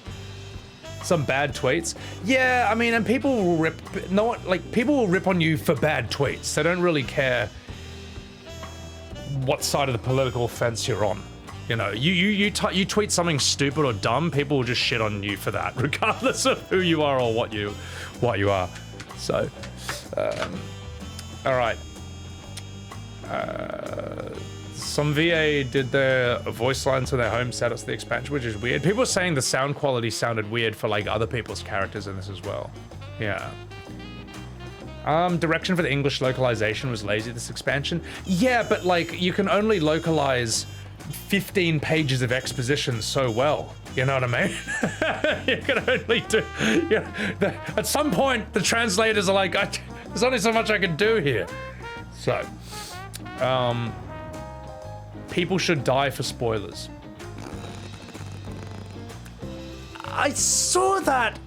Some bad tweets. Yeah, I mean, and people will rip. People will rip on you for bad tweets. They don't really care what side of the political fence you're on. You know, you tweet something stupid or dumb, people will just shit on you for that, regardless of who you are or what you are. So, all right. Some VA did their voice lines for their home setups of the expansion, which is weird. People were saying the sound quality sounded weird for like other people's characters in this as well. Yeah. Direction for the English localization was lazy this expansion. Yeah, but like you can only localize 15 pages of exposition so well. You know what I mean? You can only do. At some point, the translators are like, there's only so much I can do here. So, people should die for spoilers. I saw that.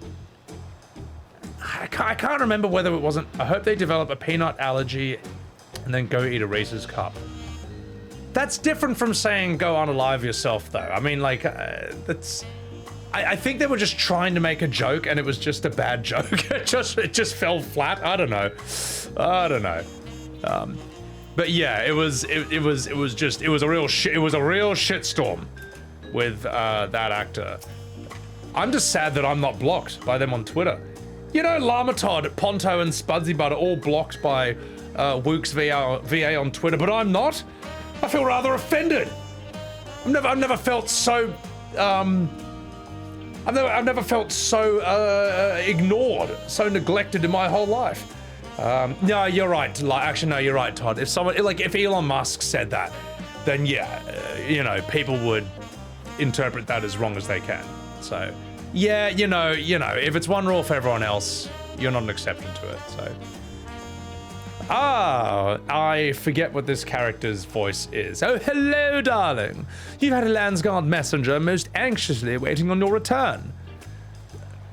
I can't remember whether it wasn't. I hope they develop a peanut allergy and then go eat a Reese's cup. That's different from saying go unalive yourself, though. I mean, like, that's. I think they were just trying to make a joke, and it was just a bad joke. It just fell flat. I don't know. But yeah, it was a real shitstorm with that actor. I'm just sad that I'm not blocked by them on Twitter. You know, Lamatod, Ponto, and Spudsybud are all blocked by Wuk's VA on Twitter, but I'm not. I feel rather offended. I've never felt so. I've never felt so ignored, so neglected in my whole life. No, you're right. Actually, no, you're right, Todd. If Elon Musk said that, then yeah, people would interpret that as wrong as they can. So, yeah, you know, if it's one rule for everyone else, you're not an exception to it. So, I forget what this character's voice is. Oh, hello, darling. You've had a Landsguard messenger most anxiously waiting on your return.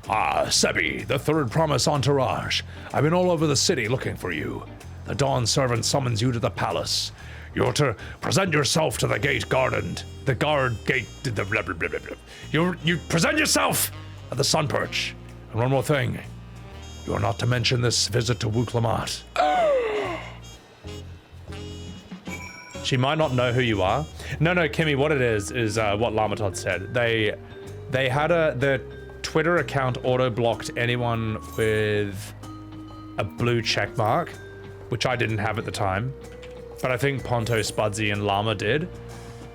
Sebby, the third promise entourage. I've been all over the city looking for you. The Dawnservant summons you to the palace. You're to present yourself to the gate guarded. The guard gate. Blah, blah, blah, blah, blah. You present yourself at the Sun Perch. And one more thing. You're not to mention this visit to Wuk Lamat. She might not know who you are. No, Kimmy, what it is what Lamatod said. They had the Twitter account auto-blocked anyone with a blue check mark, which I didn't have at the time, but I think Ponto, Spudsy, and Llama did.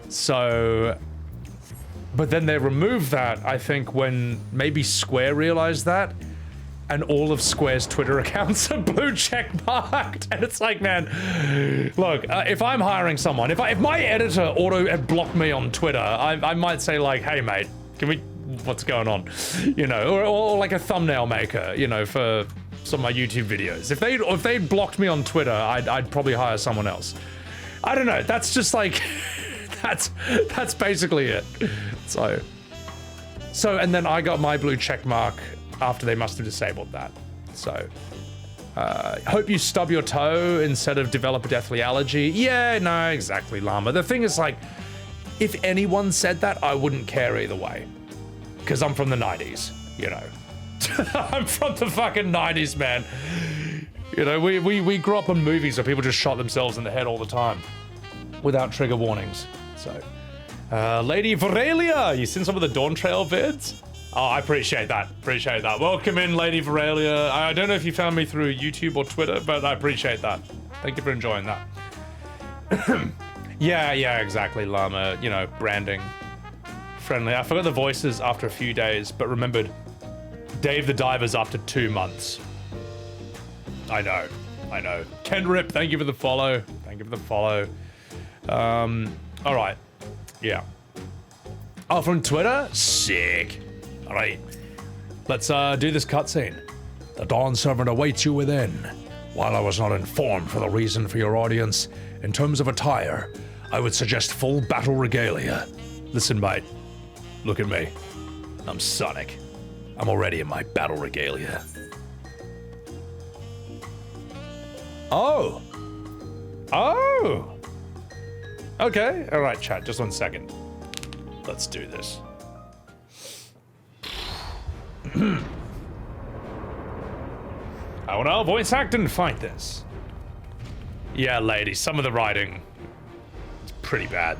So, but then they removed that, I think, when maybe Square realized that, and all of Square's Twitter accounts are blue check marked. And it's like, man, look, if I'm hiring someone, if my editor auto had blocked me on Twitter, I might say like, hey mate, what's going on? You know, or like a thumbnail maker, you know, for some of my YouTube videos. If they blocked me on Twitter, I'd probably hire someone else. I don't know, that's just like, that's basically it. So, and then I got my blue check mark after they must have disabled that. So, hope you stub your toe instead of develop a deathly allergy. Yeah, no, exactly, Llama. The thing is, like, if anyone said that, I wouldn't care either way. Because I'm from the 90s, you know. I'm from the fucking 90s, man. You know, we grew up on movies where people just shot themselves in the head all the time without trigger warnings. So, Lady Veralia, you seen some of the Dawntrail vids? Oh, I appreciate that. Welcome in, Lady Veralia. I don't know if you found me through YouTube or Twitter, but I appreciate that. Thank you for enjoying that. Yeah, exactly, Llama. You know, branding. Friendly. I forgot the voices after a few days, but remembered Dave the Diver's after 2 months. I know. Ken Rip, thank you for the follow. All right. Yeah. Oh, from Twitter? Sick. All right. Let's do this cutscene. The Dawnservant awaits you within. While I was not informed for the reason for your audience, in terms of attire, I would suggest full battle regalia. Listen, mate. Look at me. I'm Sonic. I'm already in my battle regalia. Oh, Oh! Okay, alright, chat, just 1 second. Let's do this. I will now voice act and fight this. Yeah, lady, some of the writing is pretty bad.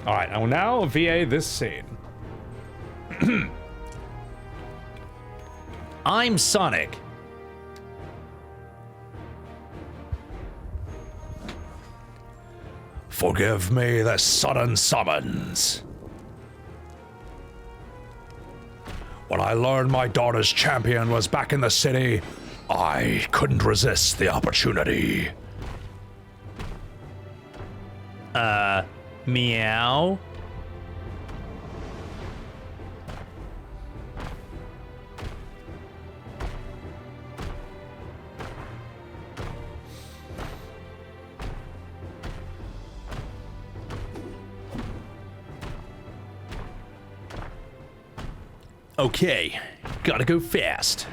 Alright, I will now VA this scene. I'm Sonic. Forgive me the sudden summons. When I learned my daughter's champion was back in the city, I couldn't resist the opportunity. Meow? Okay, gotta go fast.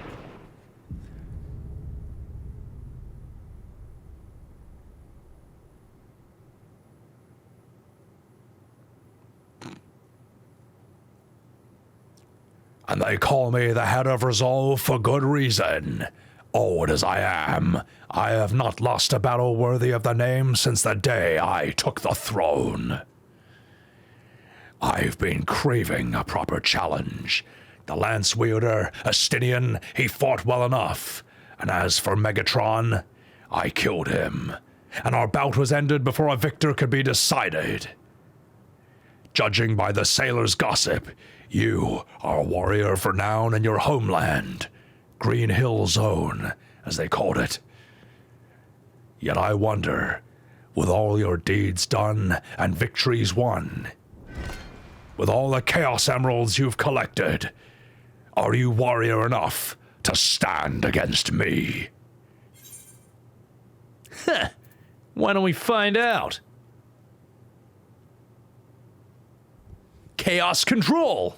And they call me the head of Resolve for good reason. Old as I am, I have not lost a battle worthy of the name since the day I took the throne. I've been craving a proper challenge. The lance wielder, Estinien, he fought well enough. And as for Megatron, I killed him. And our bout was ended before a victor could be decided. Judging by the sailors' gossip, you are a warrior renowned in your homeland, Green Hill Zone, as they called it. Yet I wonder, with all your deeds done and victories won, with all the Chaos Emeralds you've collected, are you warrior enough to stand against me? Heh. Why don't we find out? Chaos Control!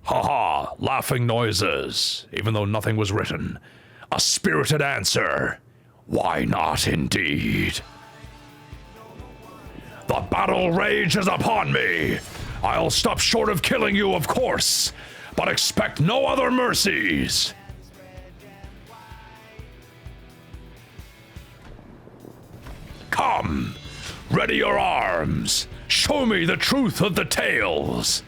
Haha, laughing noises, even though nothing was written. A spirited answer. Why not indeed? The battle rage is upon me. I'll stop short of killing you, of course, but expect no other mercies. Come, ready your arms. Show me the truth of the tales.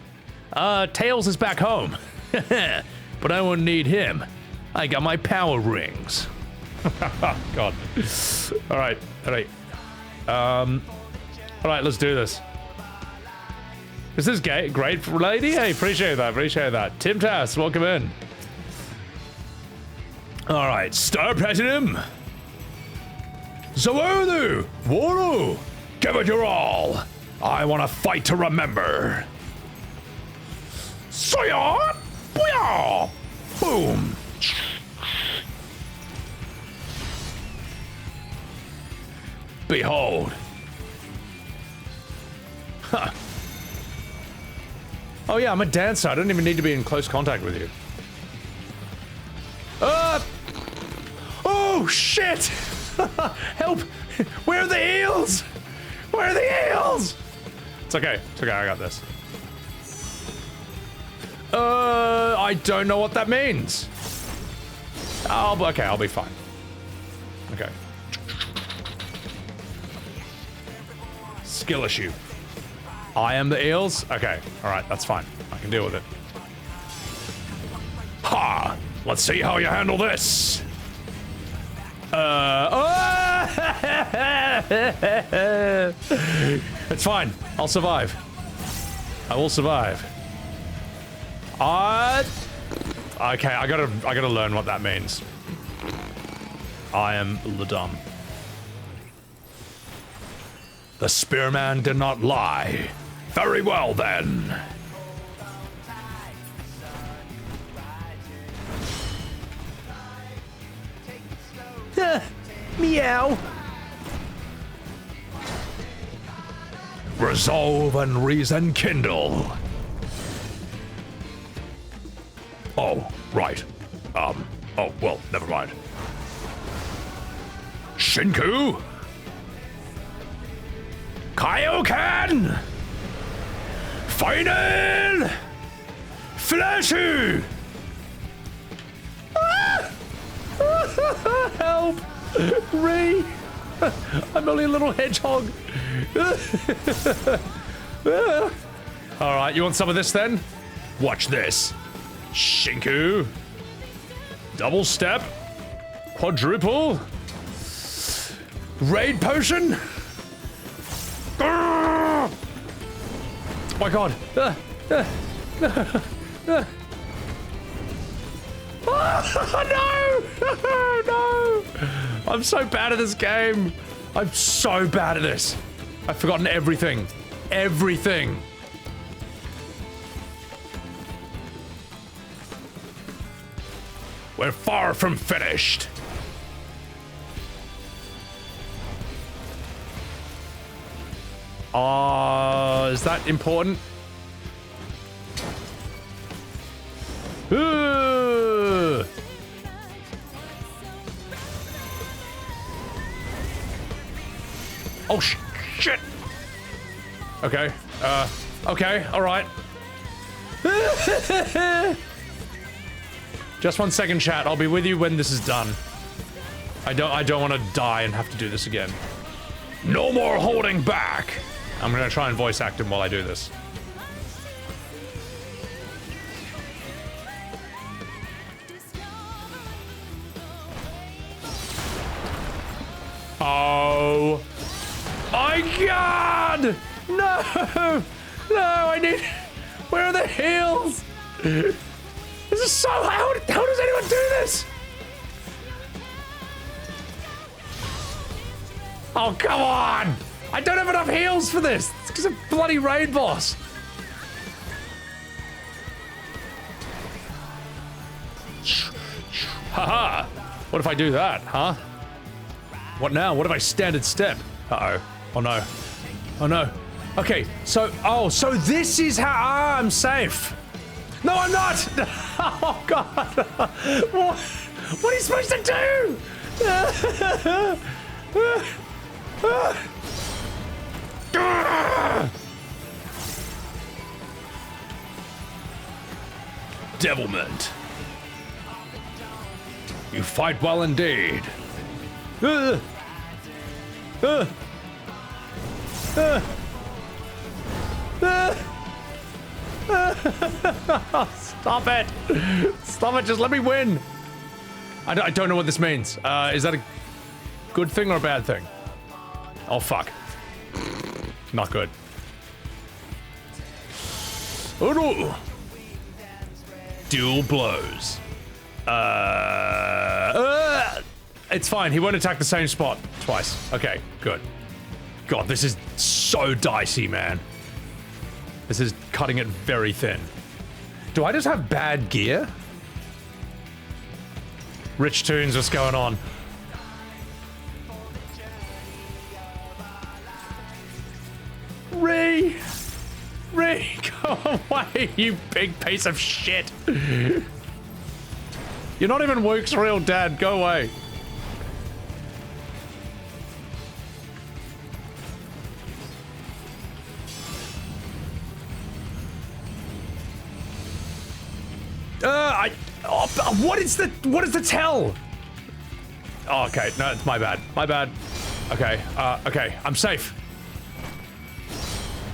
Tails is back home. But I won't need him. I got my power rings. God. Alright. Alright, let's do this. Is this great lady? Hey, appreciate that. Tim Tass, welcome in. Alright, Star Platinum. Zawadu, Woro, give it your all. I want to fight to remember. Soya, booyah, boom. Behold. Huh. Oh yeah, I'm a dancer. I don't even need to be in close contact with you. Oh shit! Help! Where are the eels? Where are the eels? It's okay, I got this. I don't know what that means. Okay, I'll be fine. Okay. Skill issue. I am the eels? Okay, alright, that's fine. I can deal with it. Ha! Let's see how you handle this. It's fine. I'll survive. I will survive. Okay, I gotta learn what that means. I am Ladum. The spearman did not lie. Very well then. Meow. Resolve and reason kindle. Oh, right. Oh, well, never mind. Shinku! Kaioken! Final! Flashy! Help! Ray! I'm only a little hedgehog. Alright, you want some of this then? Watch this. Shinku. Double step. Quadruple. Raid potion. Oh my god. Oh, no! No! I'm so bad at this game. I'm so bad at this. I've forgotten everything. Everything. We're far from finished. Is that important? Oh, shit. Okay. Okay. All right. Just 1 second, chat. I'll be with you when this is done. I don't want to die and have to do this again. No more holding back. I'm gonna try and voice act him while I do this. Oh my god! No! No, I need... Where are the heals? This is so... How does anyone do this? Oh, come on! I don't have enough heals for this! It's because of bloody raid boss! Haha! What if I do that, huh? What now? What if I standard step? Uh-oh. Oh no. Oh no. Okay, so... Oh, so this is how... Ah, I'm safe! No, I'm not! Oh, God! What are you supposed to do? Devilment. You fight well indeed. Stop it! Stop it, just let me win! I don't know what this means. Is that a good thing or a bad thing? Oh, fuck. Not good. Oh no! Dual blows. It's fine, he won't attack the same spot twice. Okay, good. God, this is so dicey, man. This is cutting it very thin. Do I just have bad gear? Rich Tunes, what's going on? Ray! Ray, go away, you big piece of shit! You're not even Wuk's real dad, go away. What is the tell? Oh, okay, no, it's my bad. My bad. Okay, okay, I'm safe.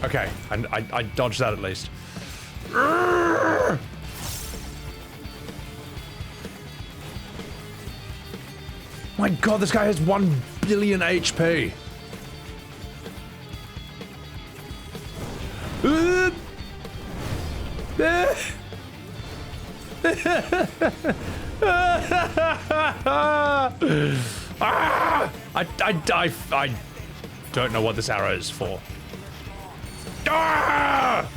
Okay, I dodged that at least. My god, this guy has 1 billion HP. I don't know what this arrow is for. Ah!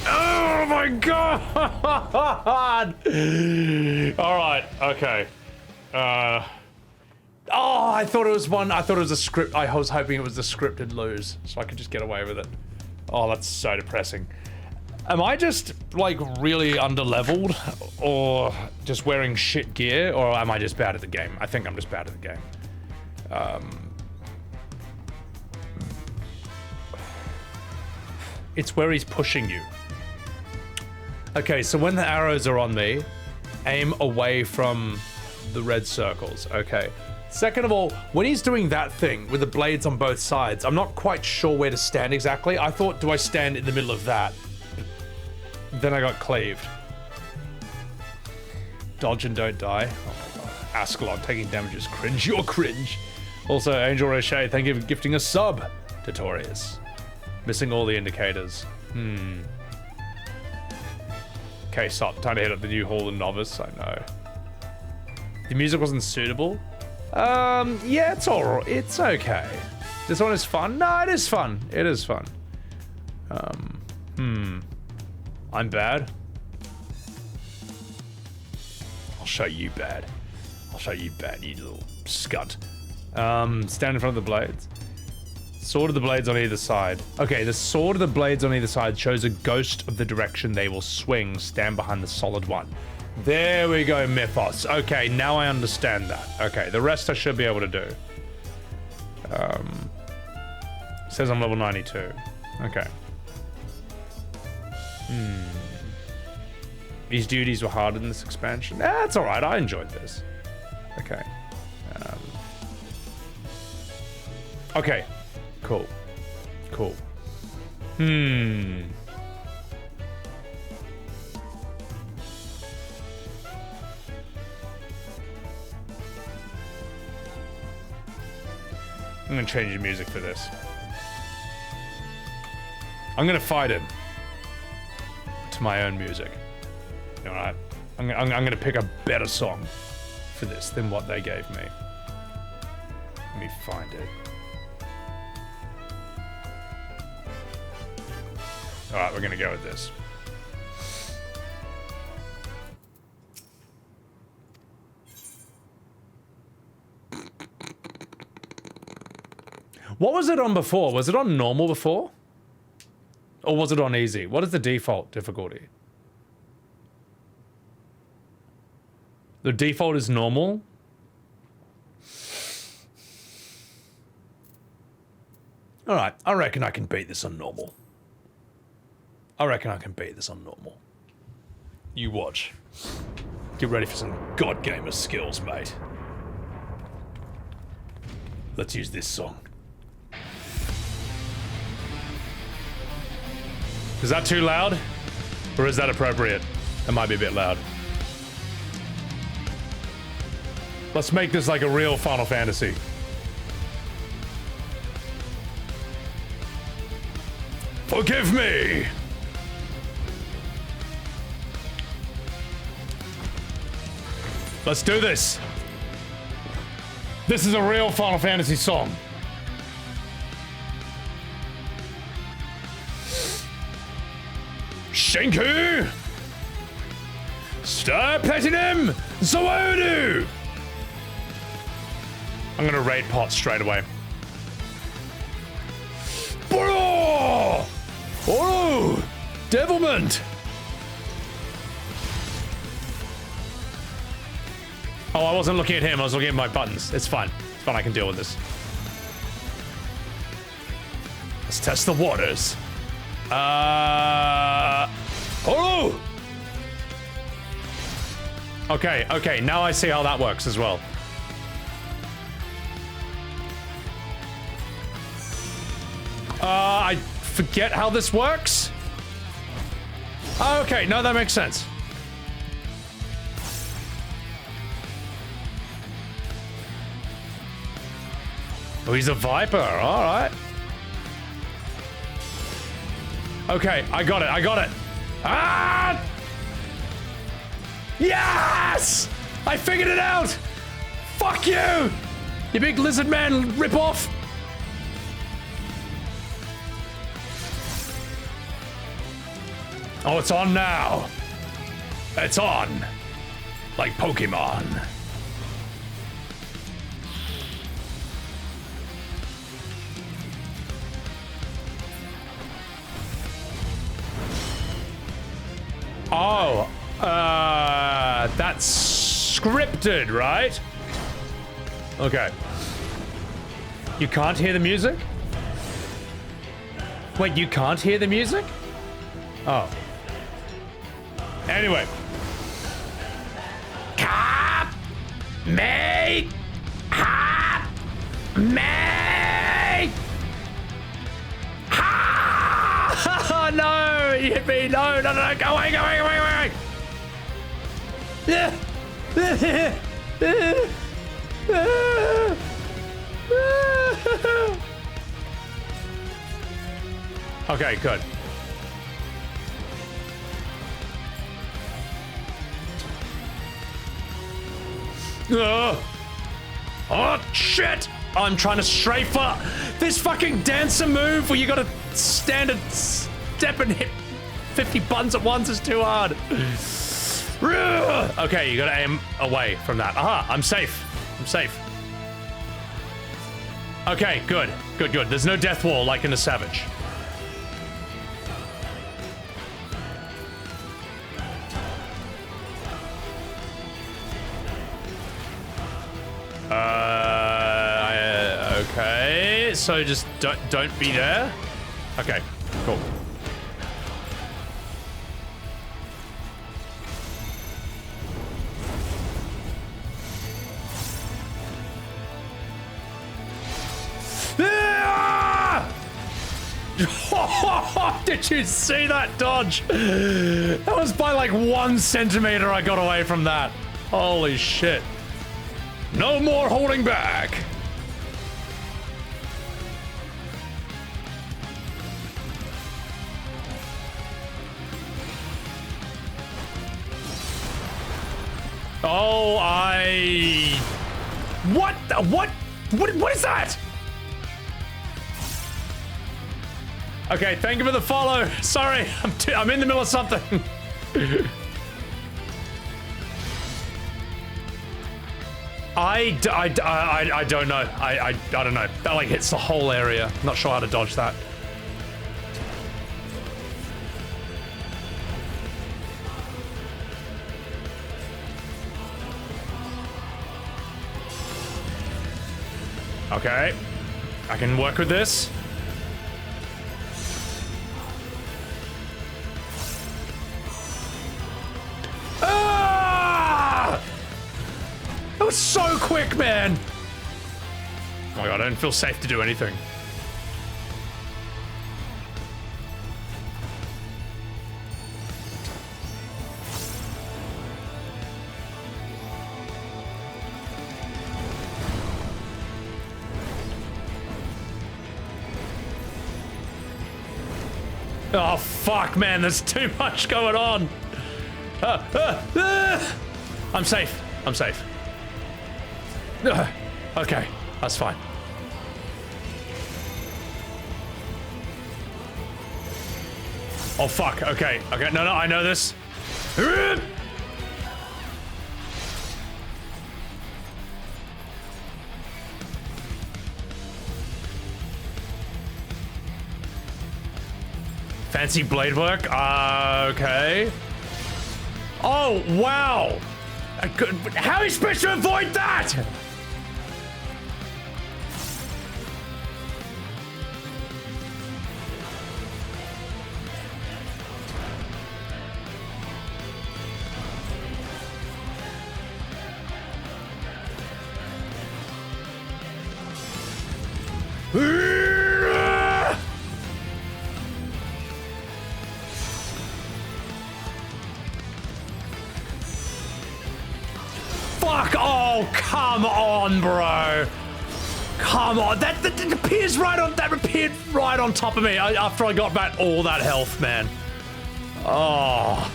Oh my god! All right, okay. Oh, I thought it was one. I thought it was a script. I was hoping it was the scripted lose, so I could just get away with it. Oh, that's so depressing. Am I just, like, really underleveled? Or just wearing shit gear? Or am I just bad at the game? I think I'm just bad at the game. It's where he's pushing you. Okay, so when the arrows are on me, aim away from the red circles. Okay. Second of all, when he's doing that thing with the blades on both sides, I'm not quite sure where to stand exactly. I thought, do I stand in the middle of that? Then I got cleaved. Dodge and don't die. Oh my god. Ascalon taking damage is cringe. You're cringe. Also, Angel Roche, thank you for gifting a sub to Torius. Missing all the indicators. Okay, stop. Time to hit up the new Hall and Novice. I know. The music wasn't suitable. Yeah, it's alright. It's okay. This one is fun. No, it is fun. It is fun. I'm bad. I'll show you bad. I'll show you bad, you little scunt. Stand in front of the blades. Sword of the blades on either side. Okay, the sword of the blades on either side shows a ghost of the direction they will swing. Stand behind the solid one. There we go, Mythos. Okay, now I understand that. Okay, the rest I should be able to do. Says I'm level 92. Okay. These duties were harder than this expansion. That's alright, I enjoyed this. Okay. Okay. Cool. Cool. I'm gonna change the music for this. I'm gonna fight him to my own music. You know what? I'm gonna pick a better song for this than what they gave me. Let me find it. All right, we're gonna go with this. What was it on before? Was it on normal before? Or was it on easy? What is the default difficulty? The default is normal? Alright, I reckon I can beat this on normal. I reckon I can beat this on normal. You watch. Get ready for some God Gamer skills, mate. Let's use this song. Is that too loud? Or is that appropriate? It might be a bit loud. Let's make this like a real Final Fantasy. Forgive me! Let's do this. This is a real Final Fantasy song. Shinku! Star Platinum! Zawadu! I'm gonna raid pot straight away. Bro! Oh! Devilment! Oh, I wasn't looking at him, I was looking at my buttons. It's fine. It's fine, I can deal with this. Let's test the waters. Oh! Okay, okay, now I see how that works as well. I forget how this works. Okay, no, that makes sense. Oh, he's a viper, alright. Okay, I got it, I got it. Ah! Yes! I figured it out! Fuck you! You big lizard man ripoff! Oh, it's on now. It's on. Like Pokemon. interrupted, right? Okay. You can't hear the music? Wait, you can't hear the music? Oh. Anyway. Cop! Me! Cop! Me! Ha! No! You hit me! No! No! No! Go away! Go away! Go away! Go away! Okay, good. Oh, shit! I'm trying to strafe up this fucking dancer move where you gotta stand and step and hit 50 buttons at once is too hard. Okay, you gotta aim away from that. Aha, I'm safe. I'm safe. Okay, good. Good, good. There's no death wall like in the Savage. Okay, so just don't be there. Okay, cool. Did you see that dodge? That was by like 1 centimeter I got away from that. Holy shit. No more holding back. Oh, what is that? Okay, thank you for the follow. Sorry, I'm in the middle of something. I don't know. I don't know. That like hits the whole area. Not sure how to dodge that. Okay, I can work with this. That was so quick, man. Oh my god, I don't feel safe to do anything. Oh fuck, man, there's too much going on. I'm safe. I'm safe. Okay, that's fine. Oh fuck, okay, okay, no, I know this. Fancy blade work, okay. Oh, wow. How are you supposed to avoid that? Fuck! Oh, come on, bro. Come on. That appears right on. That appeared right on top of me after I got back all that health, man. Oh.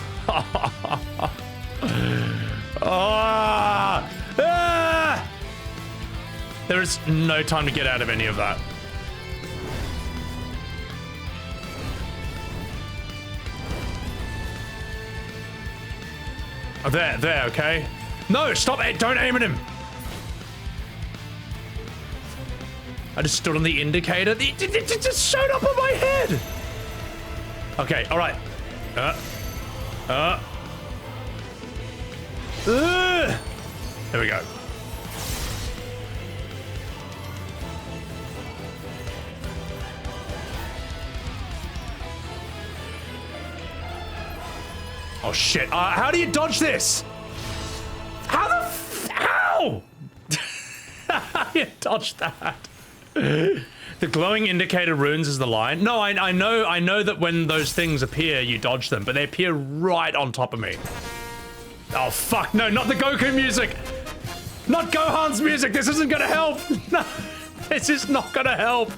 Oh. Ah. There is no time to get out of any of that. Oh, there, okay. No, stop it, don't aim at him. I just stood on the indicator. It just showed up on my head. Okay, all right. There we go. Oh shit, how do you dodge this? How? How do you dodge that? The glowing indicator runes is the line. No, I know that when those things appear, you dodge them, but they appear right on top of me. Oh fuck, no, not the Goku music! Not Gohan's music, this isn't gonna help! No, this is not gonna help!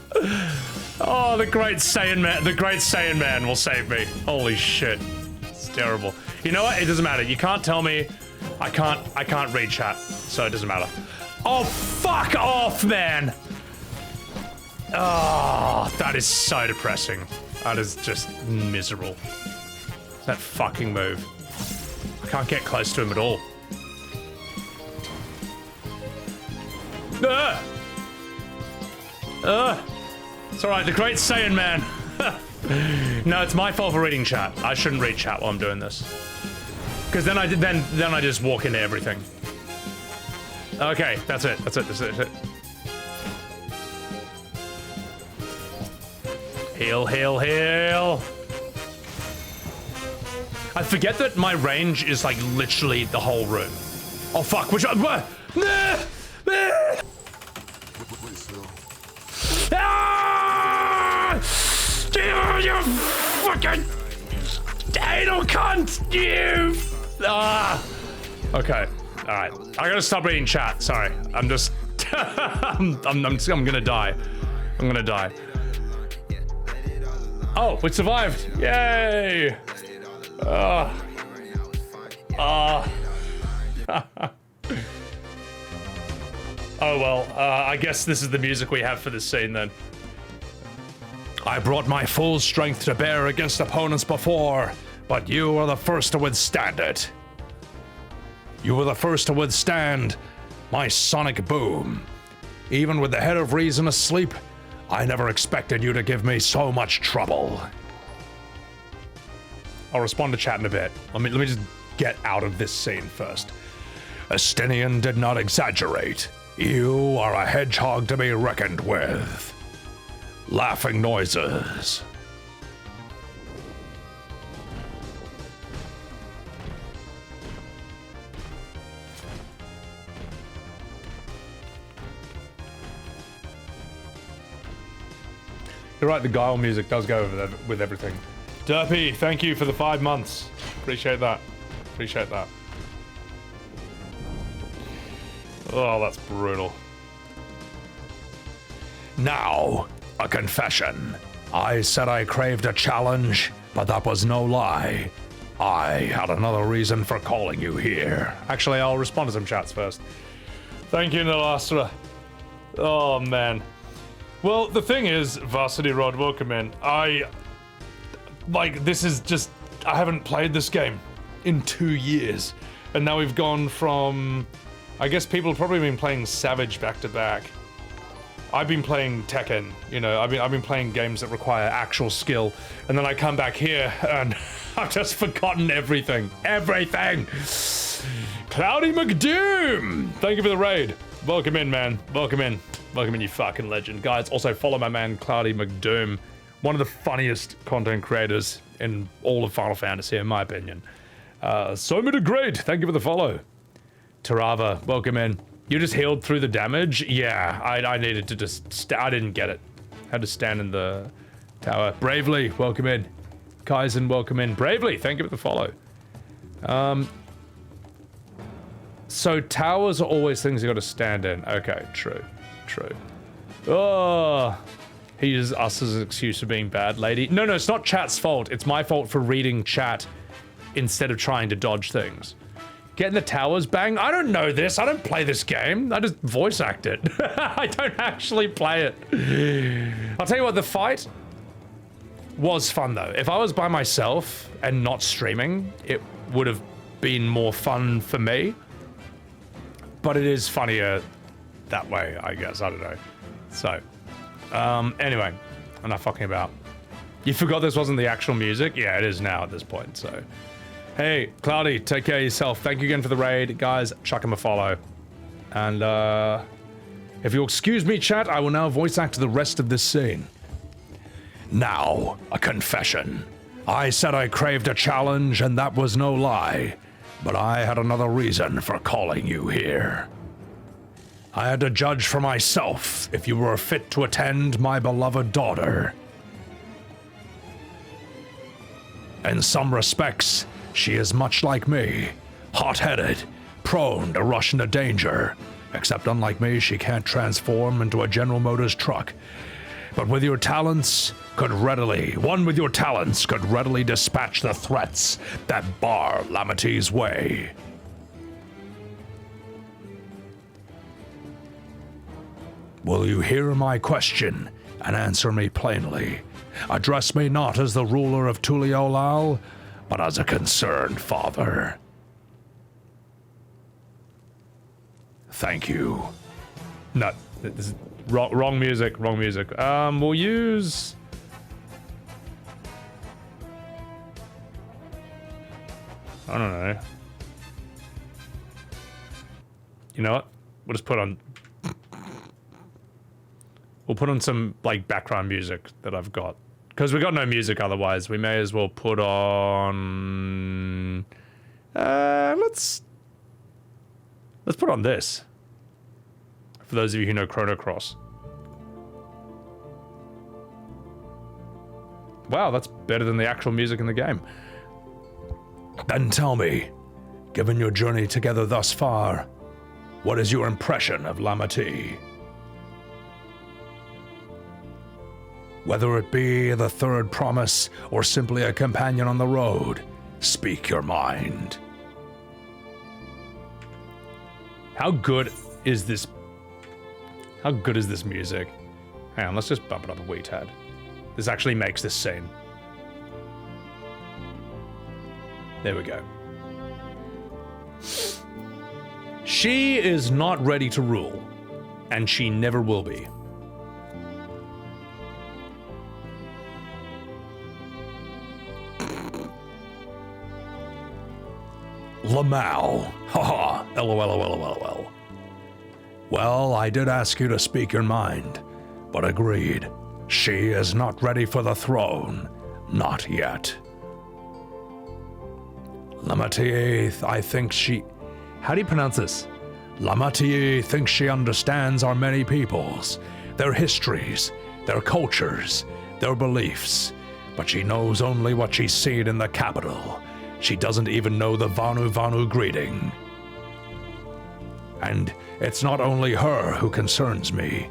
Oh, the great Saiyan man will save me. Holy shit. It's terrible. You know what, it doesn't matter, you can't tell me, I can't read chat, so it doesn't matter. Oh, fuck off, man! Oh, that is so depressing. That is just miserable. That fucking move. I can't get close to him at all. It's alright, the great Saiyan man. No, it's my fault for reading chat. I shouldn't read chat while I'm doing this. Because then I just walk into everything. Okay, that's it. Heal, heal, heal. I forget that my range is like literally the whole room. Oh fuck, which one? You fucking anal cunt! You! Okay, alright. I gotta stop reading chat, sorry. I'm just... I'm gonna die. I'm gonna die. Oh, we survived! Yay! Oh well, I guess this is the music we have for this scene then. I brought my full strength to bear against opponents before, but you are the first to withstand it. You were the first to withstand my sonic boom. Even with the head of reason asleep, I never expected you to give me so much trouble. I'll respond to chat in a bit. Let me just get out of this scene first. Estinien did not exaggerate. You are a hedgehog to be reckoned with. Laughing noises. You're right, the Guile music does go with everything. Derpy, thank you for the 5 months. Appreciate that. Appreciate that. Oh, that's brutal. Now, a confession. I said I craved a challenge, but that was no lie. I had another reason for calling you here. Actually, I'll respond to some chats first. Thank you, Nalastra. Oh, man. Well, the thing is, Varsity Rod, welcome in. This is just... I haven't played this game in 2 years. And now we've gone from... I guess people have probably been playing Savage back to back. I've been playing Tekken, you know, I've been playing games that require actual skill, and then I come back here and I've just forgotten everything. Everything! Cloudy McDoom! Thank you for the raid. Welcome in, man. Welcome in. Welcome in, you fucking legend. Guys, also follow my man, Cloudy McDoom. One of the funniest content creators in all of Final Fantasy, in my opinion. So great. Thank you for the follow. Tarava, welcome in. You just healed through the damage? Yeah, I needed to just... I didn't get it. Had to stand in the tower. Bravely, welcome in. Kaizen, welcome in. Bravely, thank you for the follow. So towers are always things you gotta stand in. Okay, true. True. Oh, he uses us as an excuse for being bad, lady. No, it's not chat's fault. It's my fault for reading chat instead of trying to dodge things. Getting the towers bang? I don't know this. I don't play this game. I just voice act it. I don't actually play it. I'll tell you what, the fight was fun though. If I was by myself and not streaming, it would have been more fun for me. But it is funnier that way, I guess. I don't know. So, anyway, enough fucking about. You forgot this wasn't the actual music? Yeah, it is now at this point, so. Hey, Cloudy, take care of yourself. Thank you again for the raid. Guys, chuck him a follow. And if you'll excuse me, chat, I will now voice act the rest of this scene. Now, a confession. I said I craved a challenge, and that was no lie. But I had another reason for calling you here. I had to judge for myself if you were fit to attend my beloved daughter. In some respects, she is much like me. Hot-headed, prone to rush into danger. Except unlike me, she can't transform into a General Motors truck. But with your talents, one with your talents could readily dispatch the threats that bar Lamatie's way. Will you hear my question and answer me plainly? Address me not as the ruler of Tuliolal, but as a concerned father. Thank you. No, this is wrong music, wrong music. We'll use... I don't know. You know what? We'll just put on... We'll put on some, like, background music that I've got. Because we got no music otherwise. We may as well put on... Let's put on this. For those of you who know Chrono Cross. Wow, that's better than the actual music in the game. Then tell me, given your journey together thus far, what is your impression of Lamatie? Whether it be the third promise or simply a companion on the road, speak your mind. How good is this? How good is this music? Hang on, let's just bump it up a wee tad. This actually makes this scene. There we go. She is not ready to rule, and she never will be. Lamau. Haha. LOL. Well, I did ask you to speak your mind, but agreed. She is not ready for the throne. Not yet. Lamatie, I think she... How do you pronounce this? Lamatie thinks she understands our many peoples, their histories, their cultures, their beliefs, but she knows only what she's seen in the capital. She doesn't even know the Vanu greeting. And it's not only her who concerns me.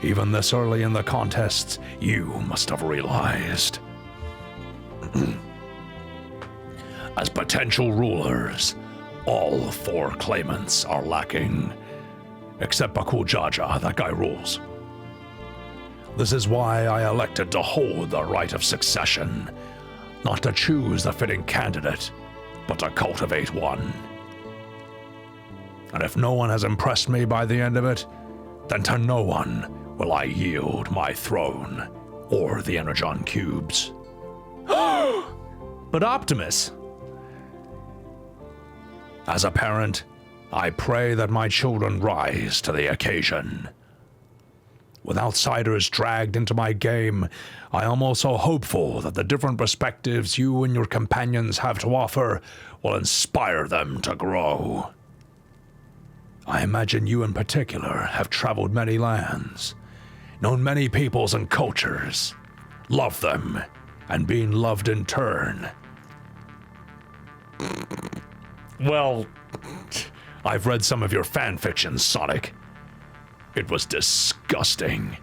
Even this early in the contest, you must have realized. As potential rulers, all 4 claimants are lacking. Except Bakool Jaja, that guy rules. This is why I elected to hold the right of succession. Not to choose the fitting candidate, but to cultivate one. And if no one has impressed me by the end of it, then to no one will I yield my throne or the Energon cubes. But Optimus... As a parent, I pray that my children rise to the occasion. With outsiders dragged into my game, I am also hopeful that the different perspectives you and your companions have to offer will inspire them to grow. I imagine you in particular have traveled many lands, known many peoples and cultures, loved them, and been loved in turn. Well... I've read some of your fanfiction, Sonic. It was disgusting.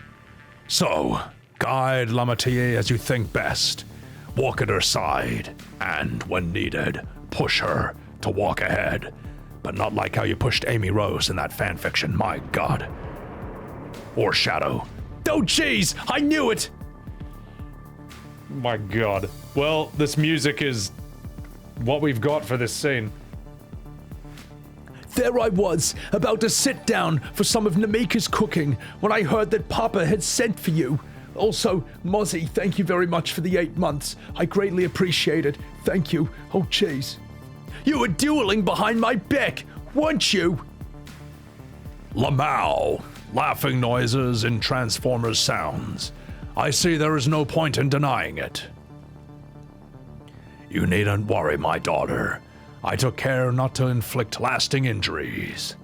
So, guide Lamatie as you think best. Walk at her side, and, when needed, push her to walk ahead. But not like how you pushed Amy Rose in that fanfiction, my god. Or Shadow. Oh jeez, I knew it! My god. Well, this music is what we've got for this scene. There I was, about to sit down for some of Namika's cooking when I heard that Papa had sent for you. Also, Mozzie, thank you very much for the 8 months. I greatly appreciate it. Thank you. Oh, jeez. You were dueling behind my back, weren't you? Lamau, laughing noises and Transformers sounds. I see there is no point in denying it. You needn't worry, my daughter. I took care not to inflict lasting injuries.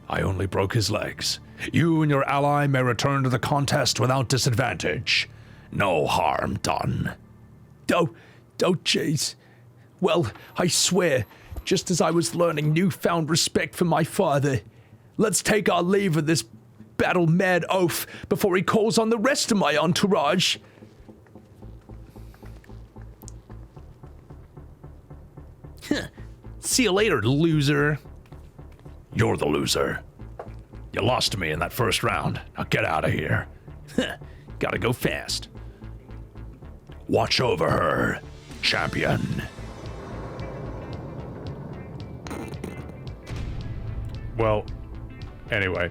I only broke his legs. You and your ally may return to the contest without disadvantage. No harm done. Oh, jeez. Well, I swear, just as I was learning newfound respect for my father, let's take our leave of this battle-mad oaf before he calls on the rest of my entourage. See you later, loser. You're the loser. You lost to me in that first round. Now get out of here. Gotta go fast. Watch over her, champion. Well, anyway.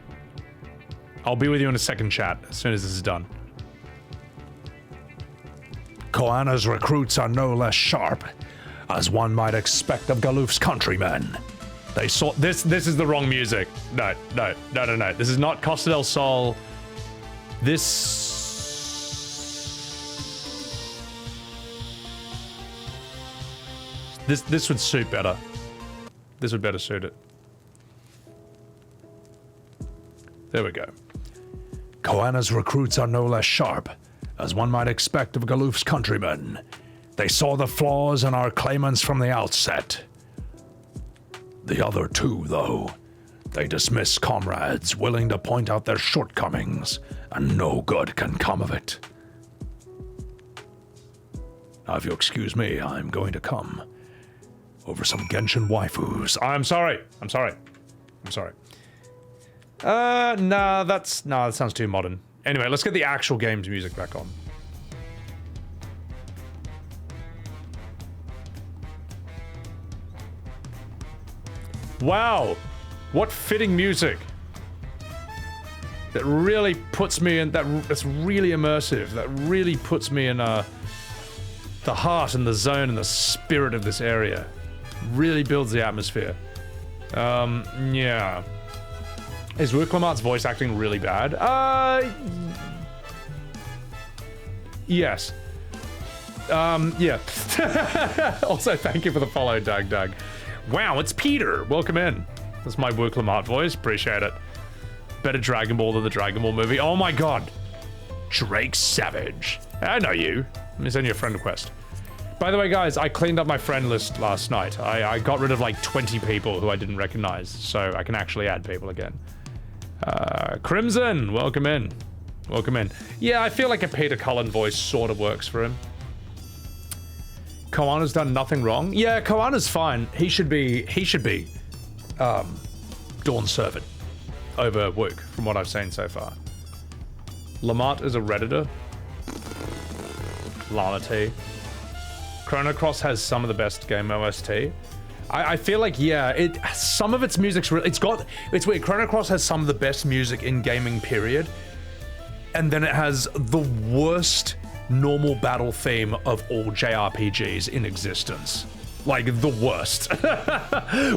I'll be with you in a second, chat, as soon as this is done. Koana's recruits are no less sharp, as one might expect of Galoof's countrymen. They saw this is the wrong music. No. This is not Costa del Sol. This would suit better. This would better suit it. There we go. Koana's recruits are no less sharp, as one might expect of Galoof's countrymen. They saw the flaws in our claimants from the outset. The other two, though, they dismiss comrades willing to point out their shortcomings, and no good can come of it. Now, if you'll excuse me, I'm going to come over some Genshin waifus. I'm sorry. Nah, that sounds too modern. Anyway, let's get the actual game's music back on. Wow, what fitting music. That really puts me in, that's really immersive. That really puts me in the heart and the zone and the spirit of this area. Really builds the atmosphere. Yeah. Is Wuk Lamat's voice acting really bad? Yes. Yeah. Also, thank you for the follow, Doug. Wow, it's Peter. Welcome in. That's my Wuk Lamat voice. Appreciate it. Better Dragon Ball than the Dragon Ball movie. Oh my god. Drake Savage. I know you. Let me send you a friend request. By the way, guys, I cleaned up my friend list last night. I got rid of like 20 people who I didn't recognize, so I can actually add people again. Crimson, welcome in. Welcome in. Yeah, I feel like a Peter Cullen voice sort of works for him. Koana's done nothing wrong. Yeah, Koana's fine. He should be Dawnservant over Wuk, from what I've seen so far. Lamat is a Redditor. Lana T. Chrono Cross has some of the best game OST. I feel like, yeah, some of its music's really, it's weird. Chrono Cross has some of the best music in gaming, period. And then it has the worst normal battle theme of all JRPGs in existence. Like, the worst.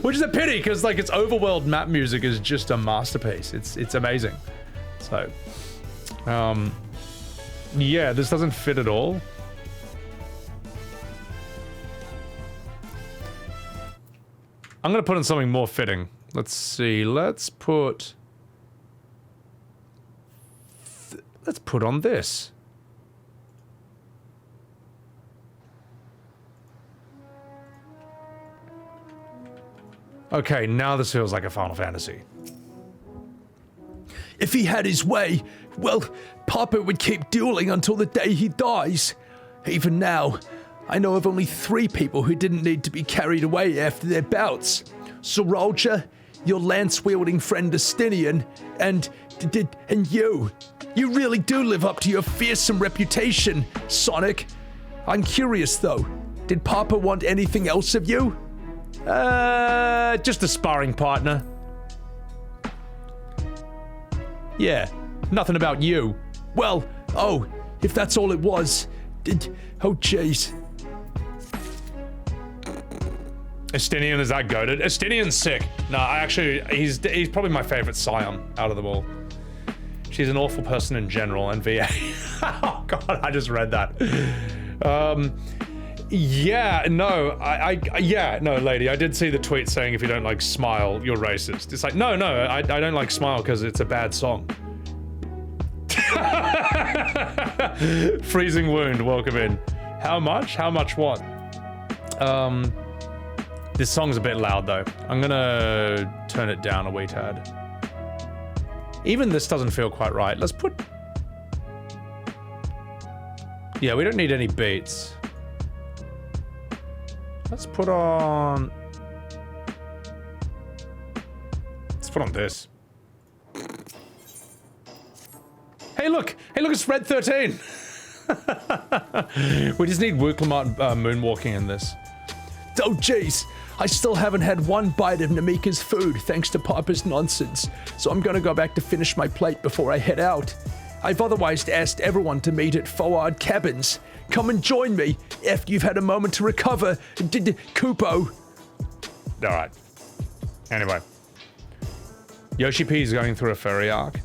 Which is a pity, because, like, its overworld map music is just a masterpiece. It's amazing. So, yeah, this doesn't fit at all. I'm gonna put in something more fitting. Let's see, let's put on this. Okay, now this feels like a Final Fantasy. If he had his way, well, Papa would keep dueling until the day he dies. Even now, I know of only 3 people who didn't need to be carried away after their bouts. Sorolja, your lance-wielding friend Estinien, and you. You really do live up to your fearsome reputation, Sonic. I'm curious, though. Did Papa want anything else of you? Just a sparring partner. Yeah, nothing about you. Well, oh, if that's all it was, oh jeez. Estinien, is that goated? Estinien's sick. No, he's probably my favorite Scion out of them all. She's an awful person in general, and VA. Oh god, I just read that. Yeah, no, no, lady, I did see the tweet saying if you don't like Smile, you're racist. It's like, no, I don't like Smile because it's a bad song. Freezing Wound, welcome in. How much? How much what? This song's a bit loud though. I'm gonna turn it down a wee tad. Even this doesn't feel quite right. Let's put... Yeah, we don't need any beats. Let's put on... Let's put on this. Hey look, it's Red 13. We just need Wuk Lamat moonwalking in this. Oh jeez, I still haven't had one bite of Namika's food thanks to Piper's nonsense, so I'm gonna go back to finish my plate before I head out. I've otherwise asked everyone to meet at Forward Cabins. Come and join me after you've had a moment to recover, Kupo. Alright. Anyway. Yoshi P's going through a furry arc.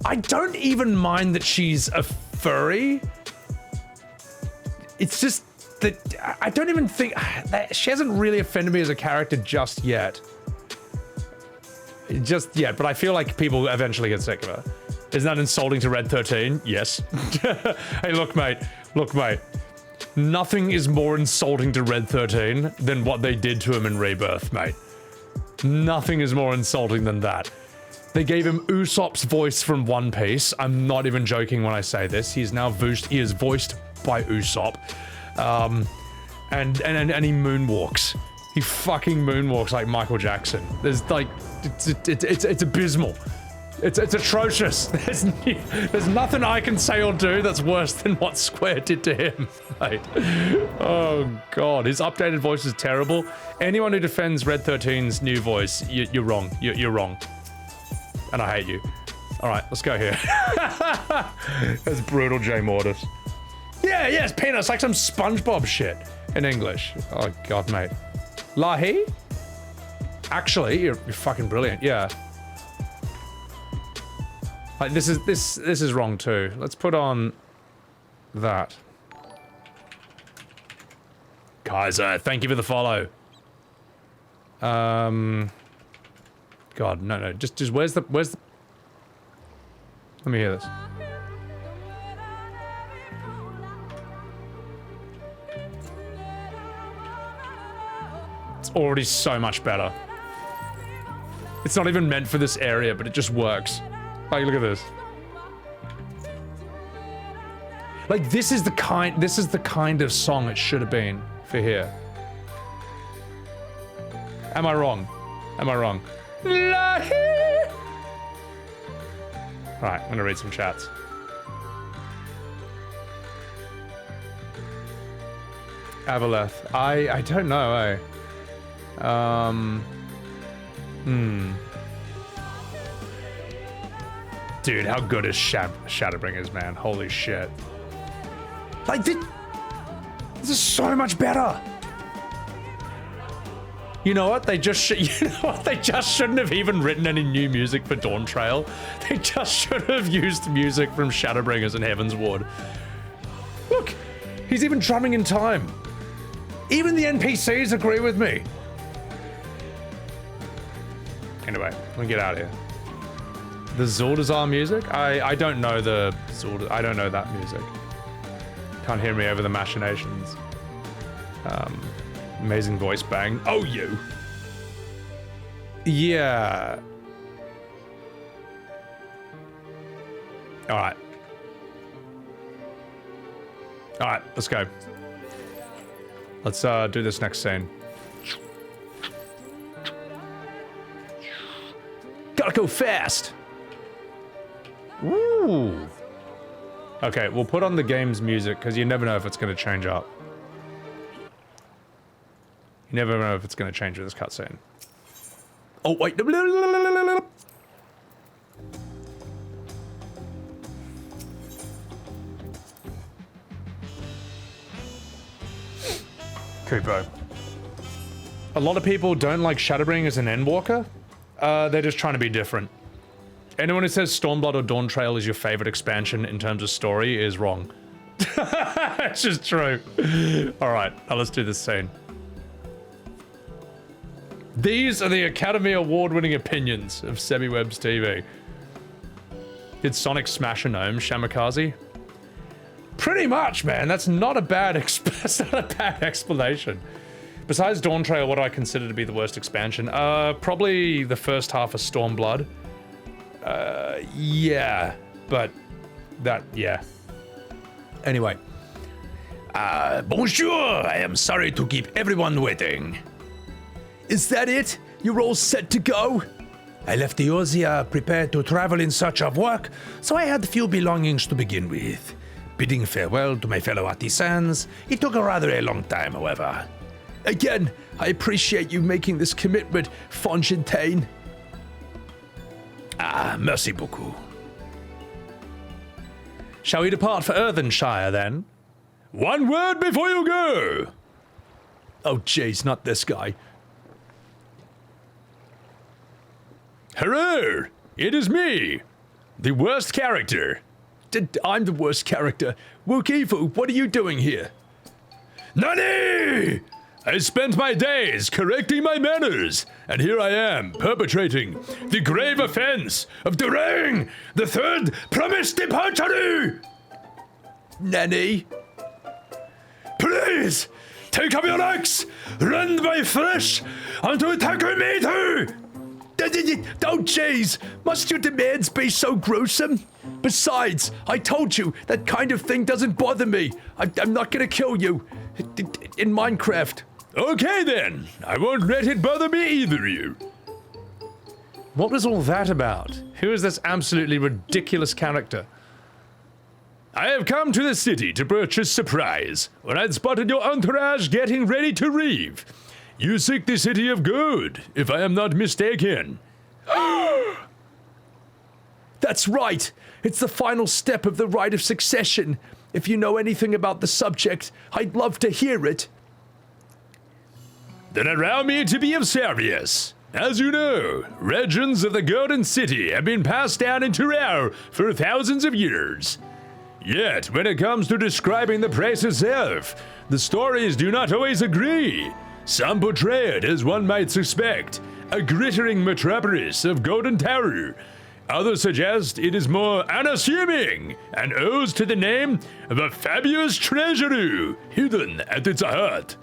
I don't even mind that she's a furry. It's just that I don't even think that she hasn't really offended me as a character just yet. Just yet, but I feel like people eventually get sick of her. Isn't that insulting to Red 13? Yes. Hey, look, mate. Look, mate. Nothing is more insulting to Red 13 than what they did to him in Rebirth, mate. Nothing is more insulting than that. They gave him Usopp's voice from One Piece. I'm not even joking when I say this. He is voiced by Usopp. And he moonwalks. He fucking moonwalks like Michael Jackson. There's like, it's abysmal. It's atrocious. There's nothing I can say or do that's worse than what Square did to him, mate. Oh god, his updated voice is terrible. Anyone who defends Red 13's new voice, you're wrong. You're wrong. And I hate you. All right, let's go here. That's brutal, J Mortis. Yeah, it's peanuts, like some SpongeBob shit in English. Oh god, mate. Lahi? Actually, you're fucking brilliant. Yeah. Like this is wrong too. Let's put on that. Kaiser, thank you for the follow. God, no. Just where's the... Let me hear this. It's already so much better. It's not even meant for this area, but it just works. Like, look at this. Like, this is the kind of song it should have been for here. Am I wrong? Am I wrong? Alright, I'm gonna read some chats. Avaleth. I don't know, eh? Dude, how good is Shadowbringers, man? Holy shit. Like, this is so much better. You know what? They just shouldn't have even written any new music for Dawntrail. They just should have used music from Shadowbringers and Heaven's Ward. Look, he's even drumming in time. Even the NPCs agree with me. Anyway, let me get out of here. The Zuldazar music? I don't know the Zuldazar. I don't know that music. Can't hear me over the machinations. Amazing voice bang. Oh, you. Yeah. All right. All right, let's go. Let's do this next scene. Gotta go fast. Ooh. Okay, we'll put on the game's music because you never know if it's going to change up. You never know if it's going to change with this cutscene. Oh, wait. Kupo. A lot of people don't like Shadowbring as an Endwalker. They're just trying to be different. Anyone who says Stormblood or Dawntrail is your favorite expansion in terms of story is wrong. It's just true. Alright, now let's do this scene. These are the Academy Award-winning opinions of Sebbywebz TV. Did Sonic smash a gnome, Shamikaze? Pretty much, man. That's not a bad explanation. Besides Dawntrail, what do I consider to be the worst expansion? Probably the first half of Stormblood. Yeah. But that, yeah. Anyway. Bonjour! I am sorry to keep everyone waiting. Is that it? You're all set to go? I left Eorzea prepared to travel in search of work, so I had few belongings to begin with. Bidding farewell to my fellow artisans, it took a rather long time, however. Again, I appreciate you making this commitment, Fontaine. Merci beaucoup. Shall we depart for Earthenshire, then? One word before you go! Oh, jeez, not this guy. Hello! It is me! The worst character. I'm the worst character. Wukifu, what are you doing here? Nani! I spent my days correcting my manners, and here I am, perpetrating the grave offense of delaying the third promised departure! Nanny? Please, take up your axe, rend my flesh, and to attack me too! Oh, jeez! Must your demands be so gruesome? Besides, I told you, that kind of thing doesn't bother me. I'm not gonna kill you. In Minecraft. Okay then, I won't let it bother me either, you. What was all that about? Who is this absolutely ridiculous character? I have come to the city to purchase supplies when I'd spotted your entourage getting ready to leave. You seek the city of gold, if I am not mistaken. That's right! It's the final step of the rite of succession. If you know anything about the subject, I'd love to hear it. Then allow me to be of service. As you know, legends of the Golden City have been passed down into our for thousands of years. Yet, when it comes to describing the place itself, the stories do not always agree. Some portray it as one might suspect, a glittering metropolis of Golden Tower. Others suggest it is more unassuming and owes to the name of a fabulous treasure hidden at its heart.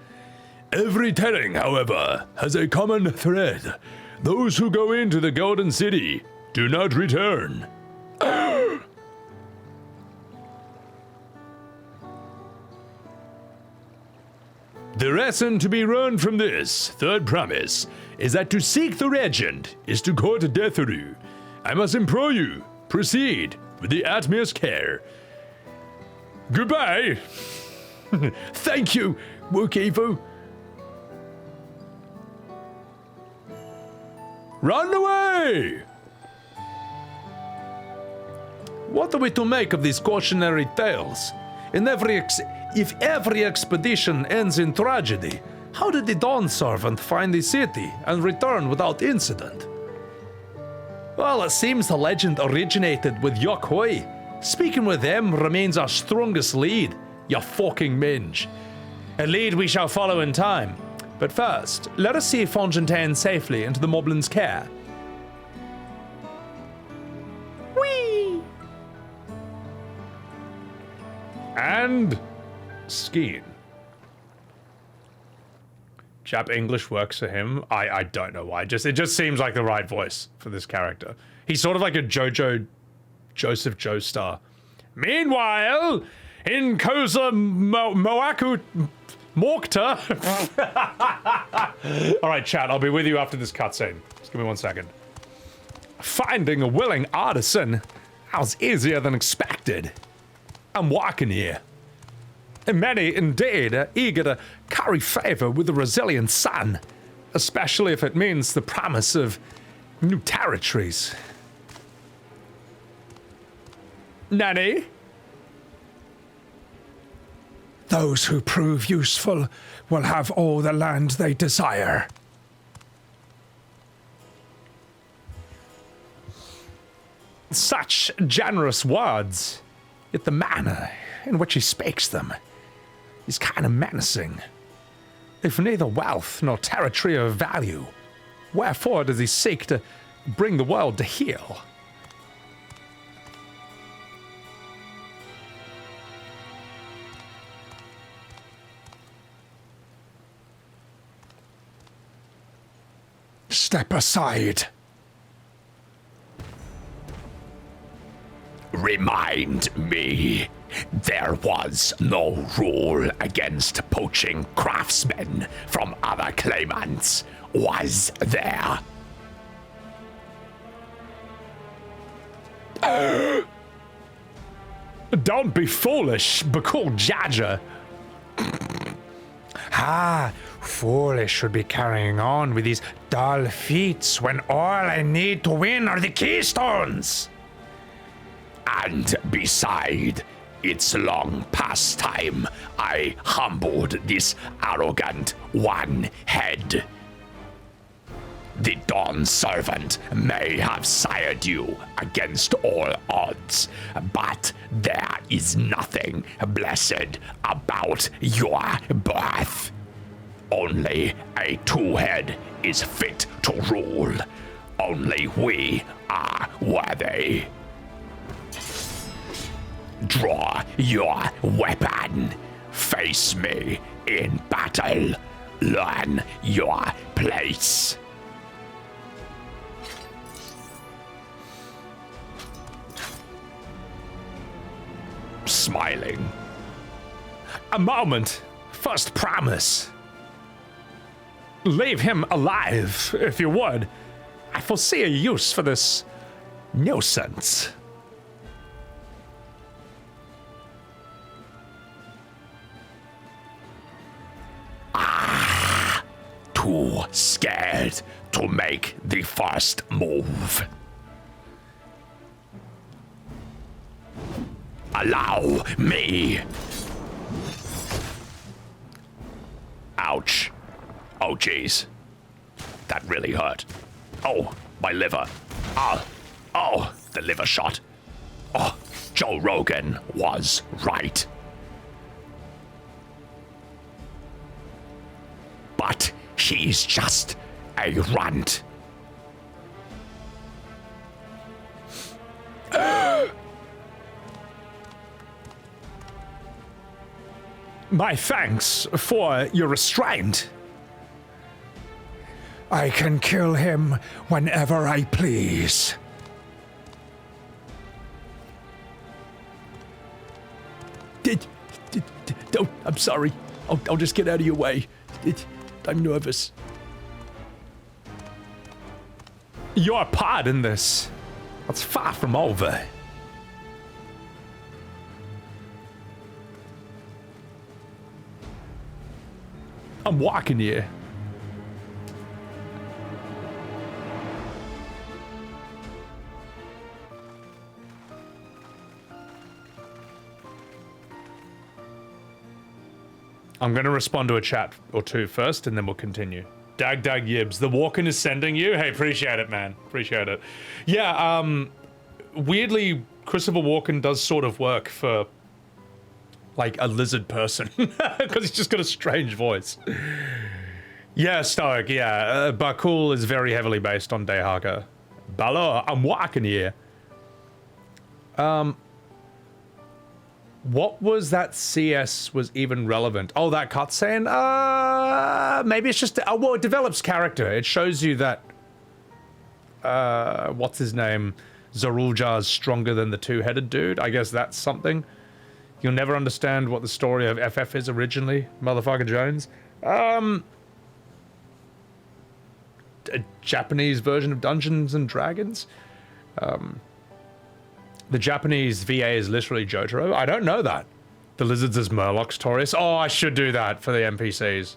Every telling, however, has a common thread. Those who go into the Golden City do not return. The lesson to be learned from this third promise is that to seek the legend is to court Deathru. I must implore you, proceed with the utmost care. Goodbye! Thank you, Wukifu. Run away! What are we to make of these cautionary tales? If every expedition ends in tragedy, how did the Dawnservant find the city and return without incident? Well, it seems the legend originated with Yok Hoi. Speaking with them remains our strongest lead, you fucking minge. A lead we shall follow in time. But first, let us see Fontaine safely into the Moblin's care. Whee! And Skeen. Chap English works for him. I don't know why. It just seems like the right voice for this character. He's sort of like a Joseph Joestar. Meanwhile, in Koza Moaku Morkta. Alright, chat, I'll be with you after this cutscene. Just give me 1 second. Finding a willing artisan was easier than expected. I'm walking here. And many, indeed, are eager to curry favor with the resilient sun, especially if it means the promise of new territories. Nanny? Those who prove useful will have all the land they desire. Such generous words, yet the manner in which he speaks them is kind of menacing. If neither wealth nor territory of value, wherefore does he seek to bring the world to heel? Step aside. Remind me, there was no rule against poaching craftsmen from other claimants, was there? Don't be foolish, Bakool Jaja. Foolish should be carrying on with these dull feats when all I need to win are the keystones. And beside, it's long past time I humbled this arrogant one-head. The Dawnservant may have sired you against all odds, but there is nothing blessed about your birth. Only a two-head is fit to rule. Only we are worthy. Draw your weapon. Face me in battle. Learn your place. Smiling. A moment. First promise. Leave him alive, if you would. I foresee a use for this nuisance. Too scared to make the first move. Allow me. Ouch. Oh, jeez. That really hurt. Oh, my liver. Oh, the liver shot. Oh, Joe Rogan was right. But he's just a runt. My thanks for your restraint. I can kill him whenever I please. Don't. I'm sorry. I'll just get out of your way. I'm nervous. Your part in this, that's far from over. I'm walking here. I'm going to respond to a chat or two first, and then we'll continue. Dag Yibs, the Walken is sending you. Hey, appreciate it, man. Appreciate it. Yeah, weirdly, Christopher Walken does sort of work for, like, a lizard person. Because he's just got a strange voice. Yeah, Stoic, yeah. Bakool is very heavily based on Dehaka. Balo, I'm walking here. What was that CS was even relevant? Oh, that cutscene? Maybe it's just... Oh, well, it develops character. It shows you that... what's his name? Zoruljar's stronger than the two-headed dude. I guess that's something. You'll never understand what the story of FF is originally, motherfucker Jones. A Japanese version of Dungeons and Dragons? The Japanese VA is literally Jotaro. I don't know that. The lizards is Murlocs, Taurus. Oh, I should do that for the NPCs.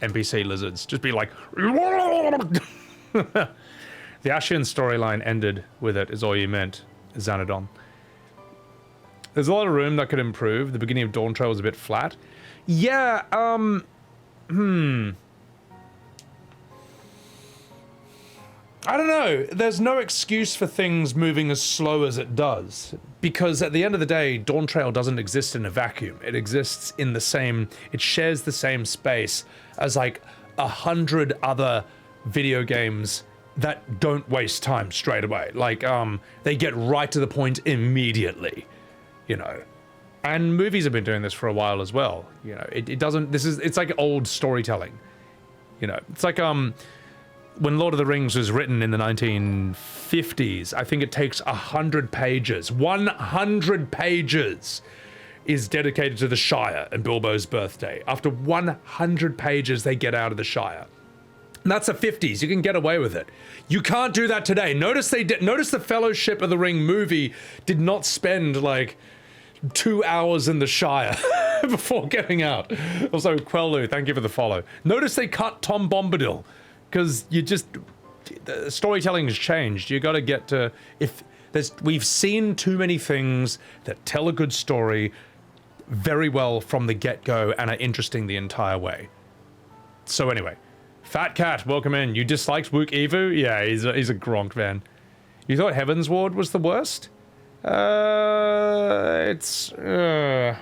NPC lizards. Just be like... The Ashian storyline ended with it, is all you meant, Xanadon. There's a lot of room that could improve. The beginning of Dawntrail was a bit flat. Yeah, I don't know. There's no excuse for things moving as slow as it does. Because at the end of the day, Dawntrail doesn't exist in a vacuum. It exists in the same... It shares the same space as like 100 other video games that don't waste time straight away. Like, they get right to the point immediately, you know. And movies have been doing this for a while as well. You know, it doesn't... It's like old storytelling. You know, it's like, when Lord of the Rings was written in the 1950s, I think it takes 100 pages. 100 pages is dedicated to the Shire and Bilbo's birthday. After 100 pages, they get out of the Shire. And that's the 50s. You can get away with it. You can't do that today. Notice the Fellowship of the Ring movie did not spend like 2 hours in the Shire before getting out. Also, Quellu, thank you for the follow. Notice they cut Tom Bombadil. Because the storytelling has changed. You got to get to, we've seen too many things that tell a good story very well from the get-go and are interesting the entire way. So anyway, Fat Cat, welcome in. You disliked Wuk Evu? Yeah, he's a Gronk man. You thought Heaven's Ward was the worst? I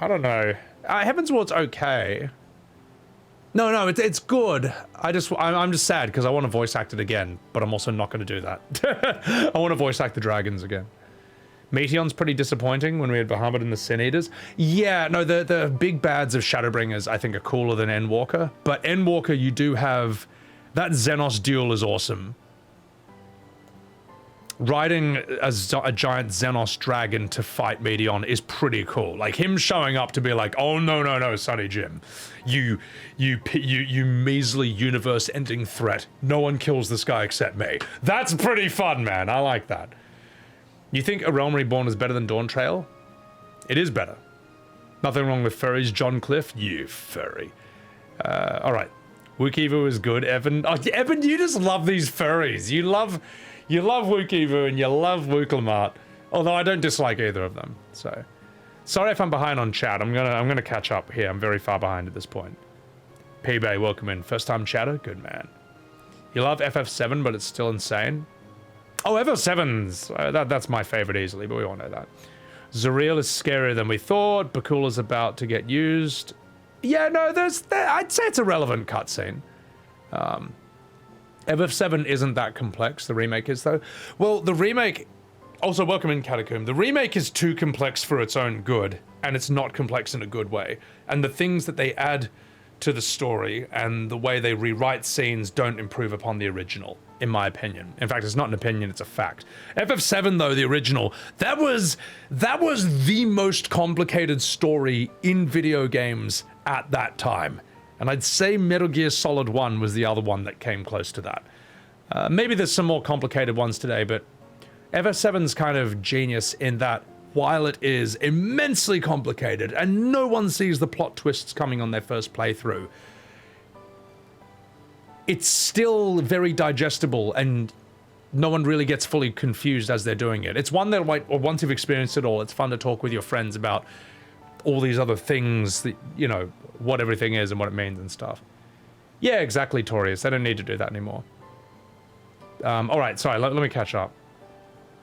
don't know. Heaven's Ward's okay. No, it's good. I'm just sad because I want to voice act it again, but I'm also not going to do that. I want to voice act the dragons again. Meteon's pretty disappointing when we had Bahamut and the Sin Eaters. Yeah, no, the big bads of Shadowbringers I think are cooler than Endwalker, but Endwalker you do have... That Xenos duel is awesome. Riding a giant Xenos dragon to fight Meteon is pretty cool. Like him showing up to be like, oh no, Sonny Jim, you measly universe-ending threat. No one kills this guy except me. That's pretty fun, man. I like that. You think A Realm Reborn is better than Dawntrail? It is better. Nothing wrong with furries, John Cliff. You furry. All right, Wuk Evu is good. Evan, Evan, you just love these furries. You love Wuk Evu and you love Wuk Lamat. Although I don't dislike either of them, so. Sorry if I'm behind on chat. I'm gonna catch up here. I'm very far behind at this point. P-Bay, welcome in. First time chatter? Good man. You love FF7, but it's still insane. Oh, FF7's, that's my favorite easily, but we all know that. Zuriel is scarier than we thought. Bakool is about to get used. Yeah, no, I'd say it's a relevant cutscene. FF7 isn't that complex, the remake is though. Well, the remake, also welcome in Catacomb, the remake is too complex for its own good, and it's not complex in a good way. And the things that they add to the story and the way they rewrite scenes don't improve upon the original, in my opinion. In fact, it's not an opinion, it's a fact. FF7 though, the original, that was the most complicated story in video games at that time. And I'd say Metal Gear Solid 1 was the other one that came close to that. Maybe there's some more complicated ones today, but FF7's kind of genius in that while it is immensely complicated and no one sees the plot twists coming on their first playthrough, it's still very digestible and no one really gets fully confused as they're doing it. It's one that, like, once you've experienced it all, it's fun to talk with your friends about all these other things that, you know, what everything is and what it means and stuff. Yeah, exactly, Torius. They don't need to do that anymore. All right, sorry, let me catch up.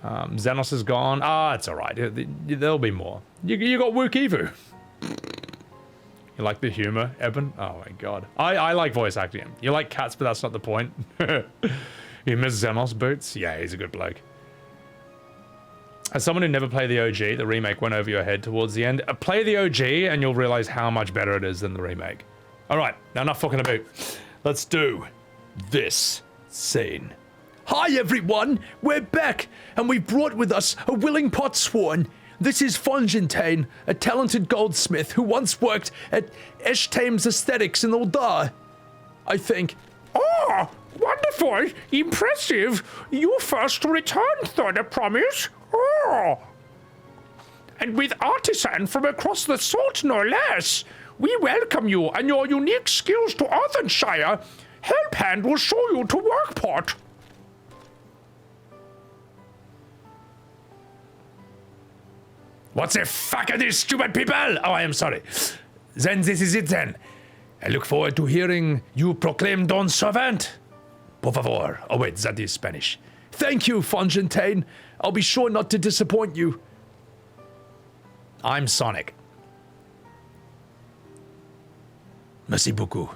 Xenos is gone. It's all right. There'll be more. You got Wuk Evu. You like the humor, Eben? Oh my god. I like voice acting him. You like cats, but that's not the point. You miss Xenos boots? Yeah, he's a good bloke. As someone who never played the OG, the remake went over your head towards the end. Play the OG and you'll realize how much better it is than the remake. All right, now enough fucking about. Let's do this scene. Hi everyone, we're back, and we've brought with us a willing potsworn. This is Fongentain, a talented goldsmith who once worked at Eshtame's Aesthetics in Uldar, I think. Oh, wonderful, impressive. You first returned, thought I promise. Oh. And with artisan from across the salt, no less. We welcome you and your unique skills to Arthenshire. Helphand will show you to Workport. What's the fuck are these stupid people? Oh, I am sorry. Then this is it then. I look forward to hearing you proclaim Dawnservant. Por favor. Oh wait, that is Spanish. Thank you, Fontaine. I'll be sure not to disappoint you. I'm Sonic. Merci beaucoup.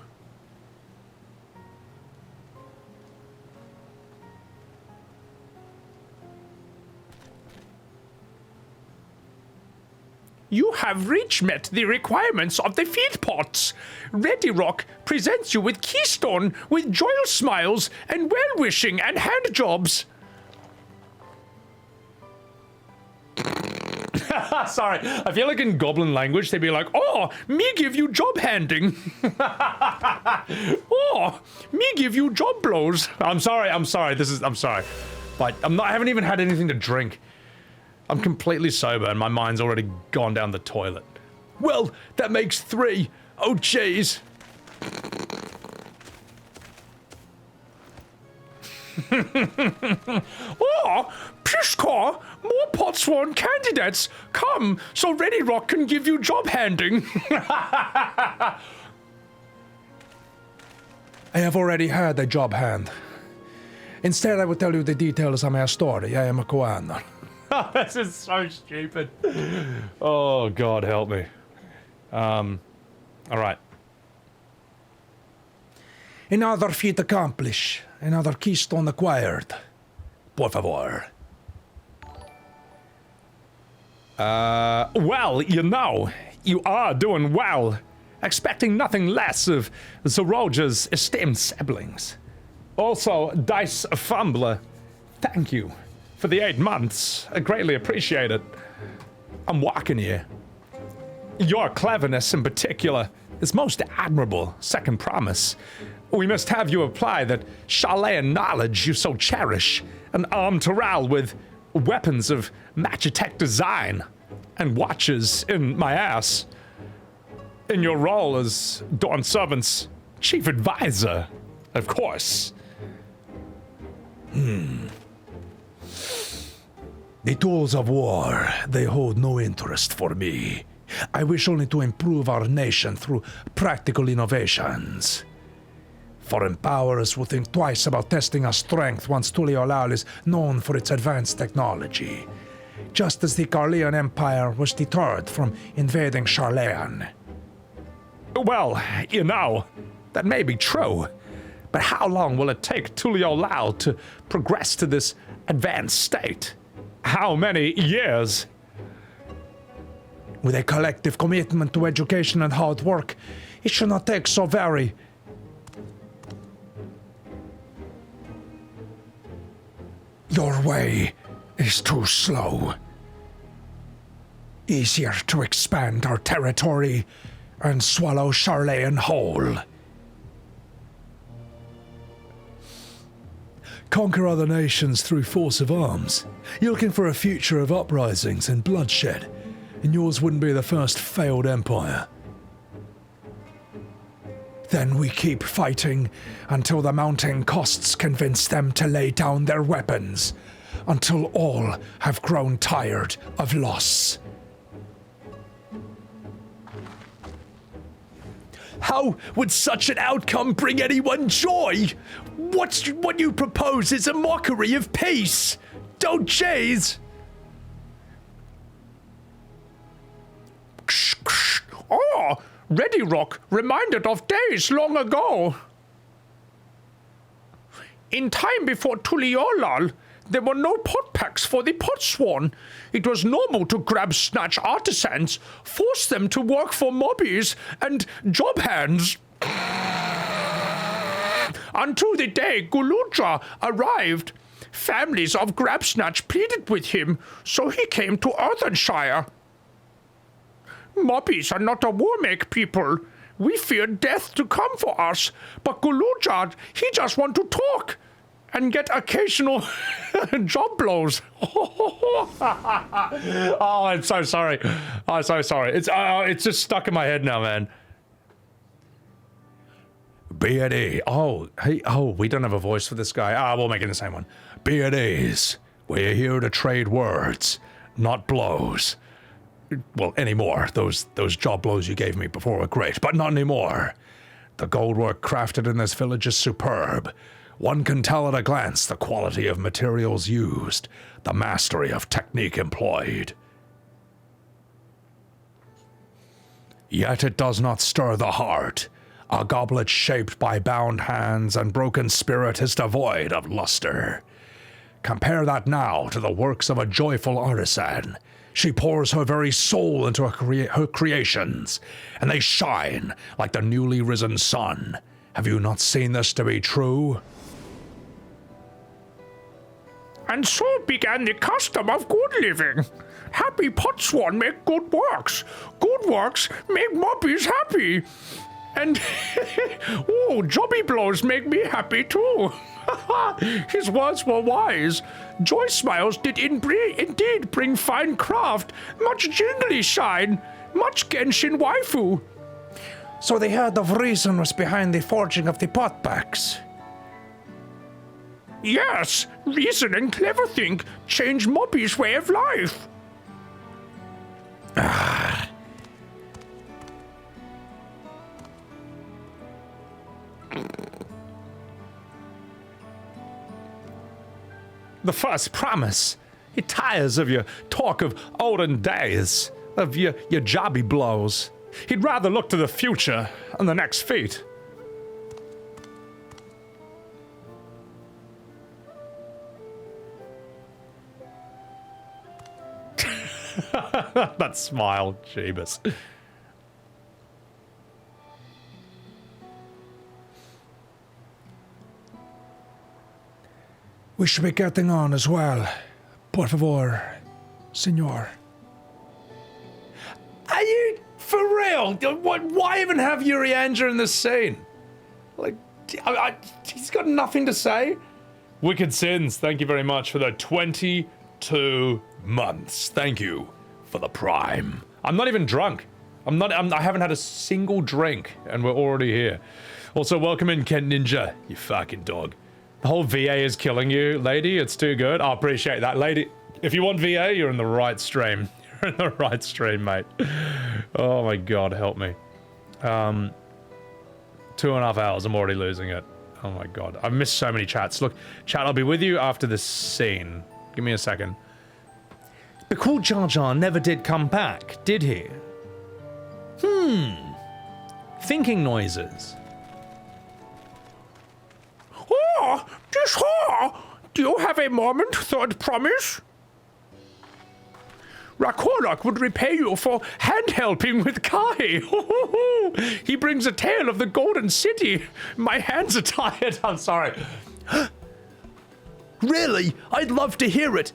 You have met the requirements of the feed pots. Ready Rock presents you with Keystone with joyous smiles and well-wishing and hand jobs. Sorry, I feel like in goblin language they'd be like, oh, me give you job handing. Oh, me give you job blows. I'm sorry, I'm sorry. But I haven't even had anything to drink. I'm completely sober and my mind's already gone down the toilet. Well, that makes 3. Oh, jeez. Oh, Pishkar, more Potsworn candidates. Come, so Ready Rock can give you job handing. I have already had a job hand. Instead, I will tell you the details of my story. I am a Koaner. This is so stupid. Oh, God help me. All right. Another feat accomplished. Another keystone acquired. Por favor. Well, you know, you are doing well. Expecting nothing less of Zeroja's esteemed siblings. Also, Dice Fumbler, thank you for the 8 months. I greatly appreciate it. I'm walking here. Your cleverness in particular is most admirable, second promise. We must have you apply that Charlayan knowledge you so cherish and arm Toral with weapons of Magitech design and watches in my ass. In your role as Dawnservant's chief advisor, of course. The tools of war, they hold no interest for me. I wish only to improve our nation through practical innovations. Foreign powers will think twice about testing our strength once Tuliolal is known for its advanced technology, just as the Carleon Empire was deterred from invading Charlayan. Well, you know, that may be true, but how long will it take Tuliolal to progress to this advanced state? How many years? With a collective commitment to education and hard work, it should not take so very. Your way is too slow. Easier to expand our territory and swallow Charlayan whole. Conquer other nations through force of arms. You're looking for a future of uprisings and bloodshed, and yours wouldn't be the first failed empire. Then we keep fighting until the mounting costs convince them to lay down their weapons, until all have grown tired of loss. How would such an outcome bring anyone joy? What you propose is a mockery of peace. Don't chase. Oh, Ready Rock reminded of days long ago. In time before Tuliolal, there were no pot packs for the Potsworn. It was normal to grab snatch artisans, force them to work for mobbies and job hands. Until the day Guluja arrived, families of Grabsnatch pleaded with him, so he came to Earthenshire. Mobbies are not a war-make people. We fear death to come for us, but Guluja, he just want to talk and get occasional job blows. Oh, I'm so sorry. I'm so sorry. It's just stuck in my head now, man. B&A. Oh, hey, we don't have a voice for this guy. We'll make it the same one. B&A's. We're here to trade words, not blows. Well, anymore. Those job blows you gave me before were great, but not anymore. The goldwork crafted in this village is superb. One can tell at a glance the quality of materials used, the mastery of technique employed. Yet it does not stir the heart. A goblet shaped by bound hands and broken spirit is devoid of luster. Compare that now to the works of a joyful artisan. She pours her very soul into her creations, and they shine like the newly risen sun. Have you not seen this to be true? And so began the custom of good living. Happy potswan make good works. Good works make mobbies happy. And, oh, jobby blows make me happy too. His words were wise. Joy smiles did indeed bring fine craft, much jingly shine, much Genshin waifu. So the head of reason was behind the forging of the potbacks. Yes, reason and clever think change mobbies' way of life. The first promise. He tires of your talk of olden days, of your jobby blows. He'd rather look to the future and the next feat. That smile, Jeebus. We should be getting on as well. Por favor, senor. Are you for real? Why even have Urianger in this scene? Like, he's got nothing to say. Wicked Sins, thank you very much for the 22 months. Thank you for the prime. I'm not even drunk. I haven't had a single drink, and we're already here. Also, welcome in, Kent Ninja, you fucking dog. The whole VA is killing you, lady. It's too good. I appreciate that, lady. If you want VA, you're in the right stream. You're in the right stream, mate. Oh my god, help me. 2.5 hours, I'm already losing it. Oh my god. I've missed so many chats. Look, chat, I'll be with you after this scene. Give me a second. Bakool Jaja never did come back, did he? Thinking noises. Oh, this whore! Do you have a moment, third promise? Rakorok would repay you for hand-helping with Kai. He brings a tale of the Golden City. My hands are tired. I'm sorry. Really? I'd love to hear it.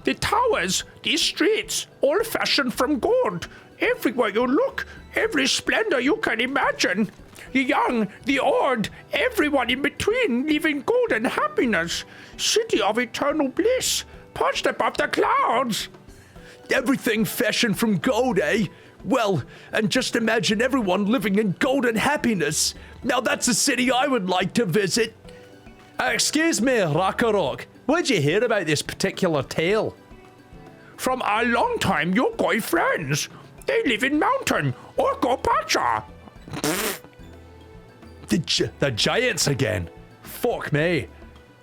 The towers, these streets, all fashioned from gold. Everywhere you look, every splendor you can imagine. The young, the old, everyone in between live in golden happiness. City of eternal bliss, perched above the clouds. Everything fashioned from gold, eh? Well, and just imagine everyone living in golden happiness. Now that's a city I would like to visit. Excuse me, Rakorok. Where'd you hear about this particular tale? From a long time Yokoi friends. They live in mountain, Orko Pacha. The giants again. Fuck me.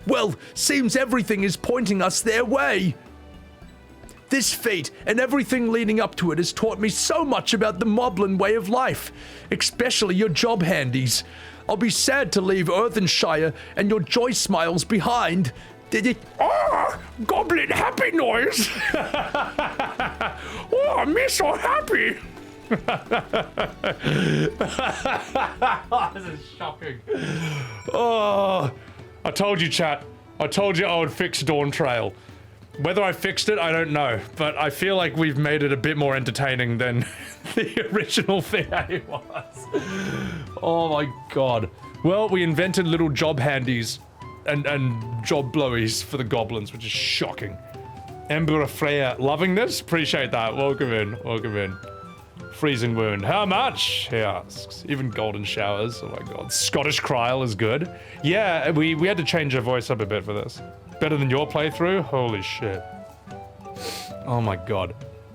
Well, seems everything is pointing us their way. This fate and everything leading up to it has taught me so much about the Moblin way of life, especially your job handies. I'll be sad to leave Earthenshire and your joy smiles behind. Did it? Oh, goblin happy noise. Oh, me so happy. This is shocking. Oh, I told you, chat. I told you I would fix Dawntrail. Whether I fixed it, I don't know, but I feel like we've made it a bit more entertaining than the original VA was. Oh my god. Well, we invented little job handies and job blowies for the goblins, which is shocking. Ember Freya, loving this? Appreciate that. Welcome in, welcome in. Freezing wound. How much? He asks. Even golden showers. Oh my god. Scottish Krile is good. Yeah, we had to change her voice up a bit for this. Better than your playthrough? Holy shit. Oh my god.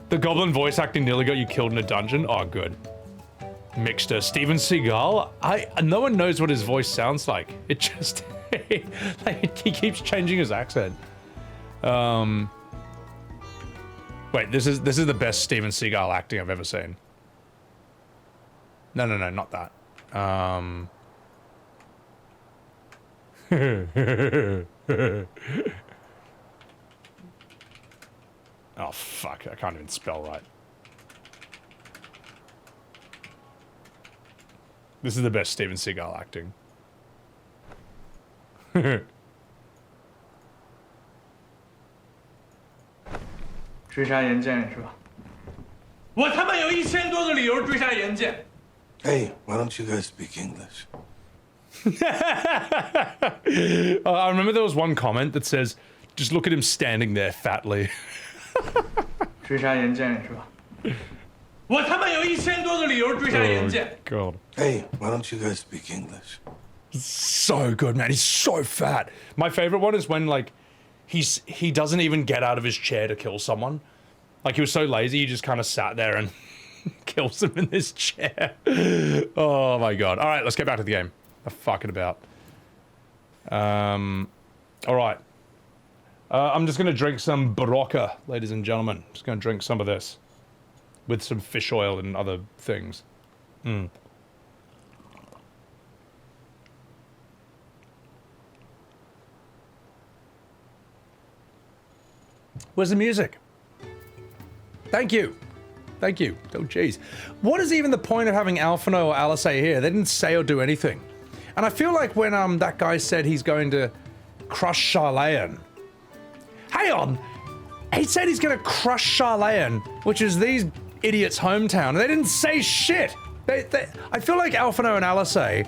The goblin voice acting nearly got you killed in a dungeon? Oh, good. Mixter. Steven Seagal? No one knows what his voice sounds like. It just... like, he keeps changing his accent. Wait, this is the best Steven Seagal acting I've ever seen. No, not that. Oh, fuck. I can't even spell right. This is the best Steven Seagal acting. 追杀岩剑是吧？我他妈有1000多个理由追杀岩剑。Hey, why don't you guys speak English? I remember there was one comment that says, just look at him standing there fatly. 追杀岩剑是吧？我他妈有1000多个理由追杀岩剑。God. Hey, why don't you guys speak English? So good, man. He's so fat. My favorite one is when, like, he doesn't even get out of his chair to kill someone. Like, he was so lazy, he just kind of sat there and kills him in this chair. Oh my god. All right, let's get back to the game. I'm fucking about. All right. I'm just gonna drink some Barocca, ladies and gentlemen. Just gonna drink some of this with some fish oil and other things. Where's the music? Thank you. Thank you. Oh, jeez. What is even the point of having Alphinaud or Alisaie here? They didn't say or do anything. And I feel like when that guy said he's going to crush Charlayan. Hang on! He said he's going to crush Charlayan, which is these idiots' hometown, and they didn't say shit! I feel like Alphinaud and Alisaie,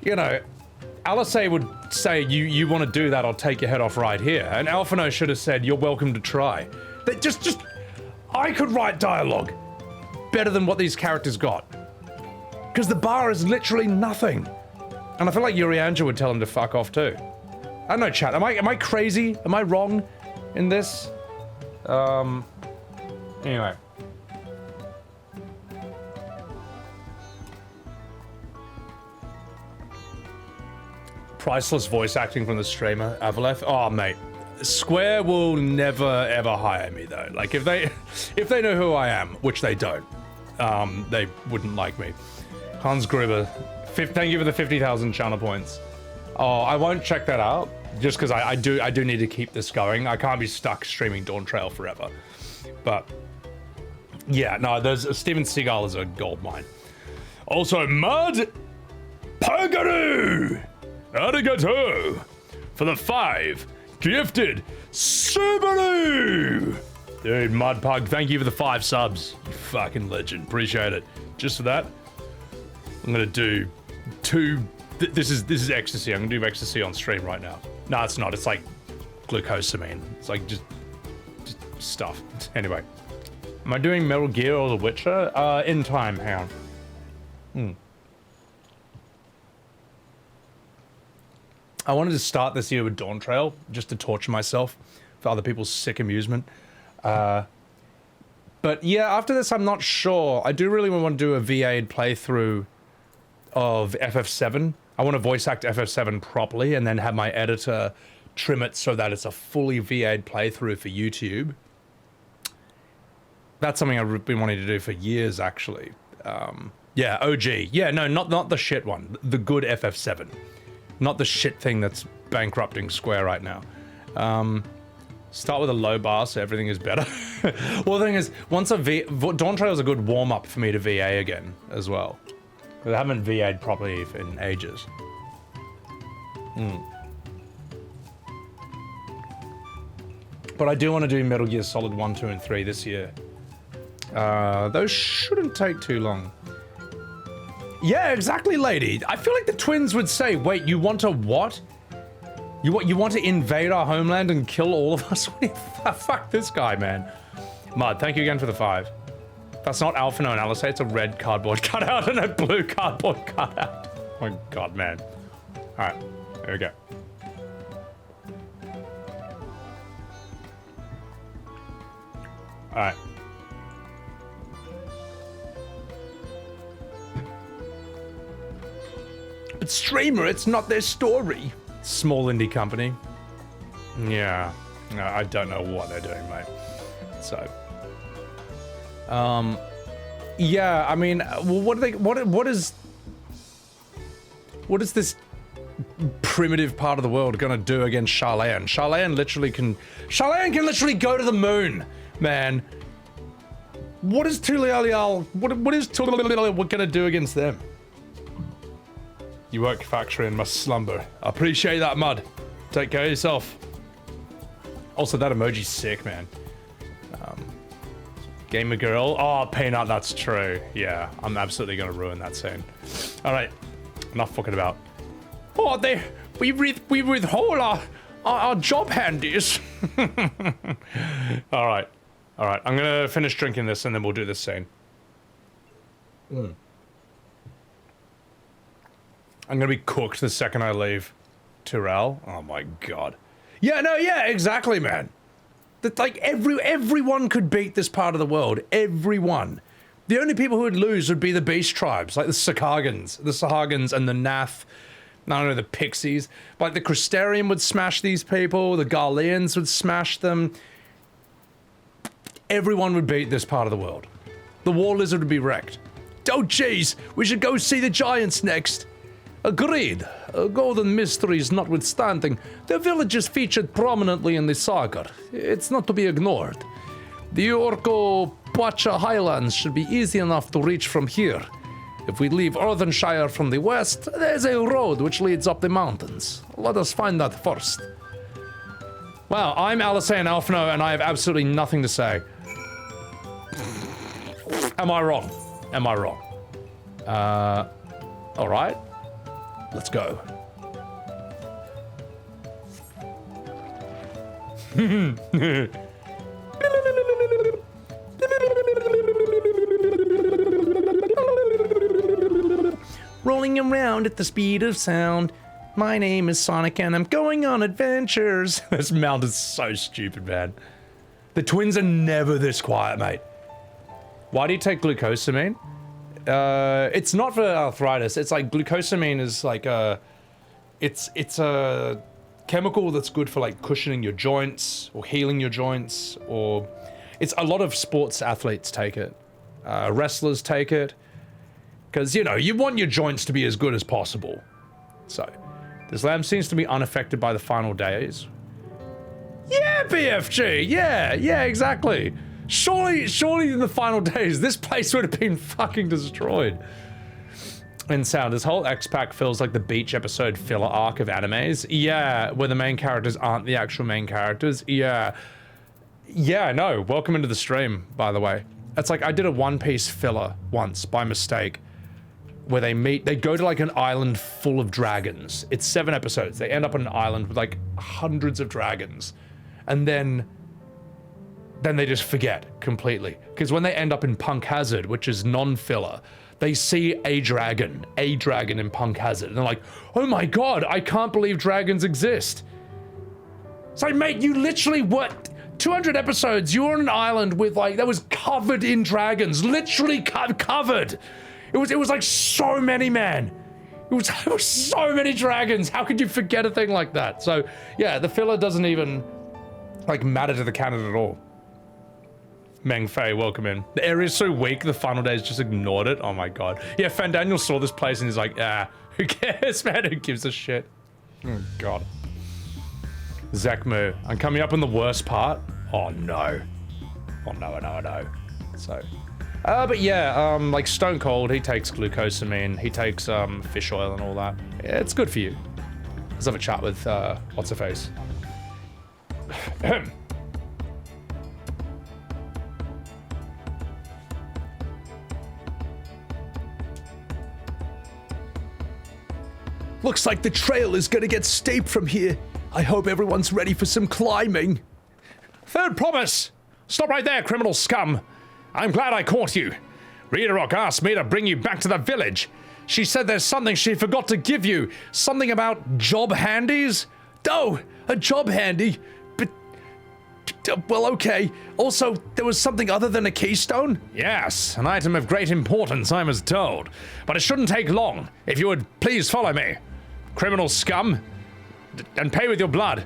you know, Alisaie would say, you want to do that, I'll take your head off right here. And Alphinaud should have said, you're welcome to try. That just, I could write dialogue better than what these characters got. Because the bar is literally nothing. And I feel like Urianger would tell him to fuck off too. I don't know, chat, am I crazy? Am I wrong in this? Anyway. Priceless voice acting from the streamer, Avaleth. Oh, mate. Square will never, ever hire me, though. Like, if they know who I am, which they don't, they wouldn't like me. Hans Gruber, thank you for the 50,000 channel points. Oh, I won't check that out, just because I do need to keep this going. I can't be stuck streaming Dawntrail forever. But, yeah, no, there's Steven Seagal is a gold mine. Also, Mud Pagaru! Arigato! For the 5 gifted Subaru! Dude, Mudpug, thank you for the 5 subs. You fucking legend. Appreciate it. Just for that, I'm gonna do 2. This is ecstasy. I'm gonna do ecstasy on stream right now. No, it's not. It's like glucosamine. It's like just stuff. Anyway, am I doing Metal Gear or The Witcher? In time, hang on. I wanted to start this year with Dawntrail, just to torture myself for other people's sick amusement. But yeah, after this, I'm not sure. I do really want to do a VA'd playthrough of FF7. I want to voice act FF7 properly and then have my editor trim it so that it's a fully VA'd playthrough for YouTube. That's something I've been wanting to do for years, actually. Yeah, OG. Yeah, no, not the shit one. The good FF7. Not the shit thing that's bankrupting Square right now. Start with a low bar so everything is better. Well, the thing is, Dawntrail is a good warm-up for me to VA again, as well. I haven't VA'd properly in ages. But I do want to do Metal Gear Solid 1, 2, and 3 this year. Those shouldn't take too long. Yeah, exactly, lady. I feel like the twins would say, wait, you want to what? You want to invade our homeland and kill all of us? Fuck this guy, man. Mud, thank you again for the 5. That's not Alphinaud and Alisaie, it's a red cardboard cutout and a blue cardboard cutout. Oh my god, man. Alright, there we go. Alright. But streamer, it's not their story. Small indie company. Yeah. No, I don't know what they're doing, mate. So. Yeah, I mean, well, what is this primitive part of the world gonna do against Sharlayan? Sharlayan can literally go to the moon, man. What is Tulialial, what is Tulialial gonna do against them? You work factory and must slumber. I appreciate that, Mud. Take care of yourself. Also, that emoji's sick, man. Gamer girl. Oh, Peanut, that's true. Yeah, I'm absolutely gonna ruin that scene. Alright, enough fucking about. Oh, we withhold our job handies. Alright, I'm gonna finish drinking this and then we'll do this scene. I'm gonna be cooked the second I leave Tyrell. Oh my god. Yeah, no, yeah, exactly, man. That like everyone could beat this part of the world. Everyone. The only people who would lose would be the beast tribes, like the Sahagans and the Nath. I don't know, the Pixies. Like the Crystarium would smash these people. The Garleans would smash them. Everyone would beat this part of the world. The War Lizard would be wrecked. Oh, jeez, we should go see the giants next. Agreed. Golden mysteries notwithstanding, the village is featured prominently in the saga. It's not to be ignored. The Orko-Pacha Highlands should be easy enough to reach from here. If we leave Earthenshire from the west, there's a road which leads up the mountains. Let us find that first. Wow, I'm Alisaie and Alphinaud, and I have absolutely nothing to say. Am I wrong? Am I wrong? Alright. Let's go. Rolling around at the speed of sound. My name is Sonic and I'm going on adventures. This mount is so stupid, man. The twins are never this quiet, mate. Why do you take glucosamine? It's not for arthritis. It's like glucosamine is like it's a chemical that's good for like cushioning your joints or healing your joints, or it's a lot of sports athletes take it. Wrestlers take it because, you know, you want your joints to be as good as possible. So this lamb seems to be unaffected by the final days. Yeah, BFG. Yeah, exactly. Surely in the final days, this place would have been fucking destroyed. In sound, this whole X-Pack feels like the beach episode filler arc of animes. Yeah, where the main characters aren't the actual main characters. Yeah, no, welcome into the stream, by the way. It's like, I did a One Piece filler once, by mistake, where they go to like an island full of dragons. It's 7 episodes. They end up on an island with like hundreds of dragons. And then they just forget completely. Because when they end up in Punk Hazard, which is non-filler, they see a dragon in Punk Hazard, and they're like, oh my god, I can't believe dragons exist. It's like, mate, you literally, what, 200 episodes, you were on an island with like, that was covered in dragons, literally covered. It was like so many, man. It was so many dragons. How could you forget a thing like that? So yeah, the filler doesn't even like matter to the canon at all. Meng Fei, welcome in. The area's so weak, the final days just ignored it. Oh my god. Yeah, Fan Daniel saw this place and he's like, who cares, man? Who gives a shit? Oh god. Zekmu, I'm coming up on the worst part. Oh no. Oh no. So, but yeah, like Stone Cold, he takes glucosamine, he takes fish oil and all that. Yeah, it's good for you. Let's have a chat with what's her face. Looks like the trail is gonna get steep from here. I hope everyone's ready for some climbing. Third promise! Stop right there, criminal scum! I'm glad I caught you. Riederok asked me to bring you back to the village. She said there's something she forgot to give you. Something about job handies? Oh, a job handy? But, well, okay. Also, there was something other than a keystone? Yes, an item of great importance, I was told. But it shouldn't take long. If you would please follow me. Criminal scum. And pay with your blood.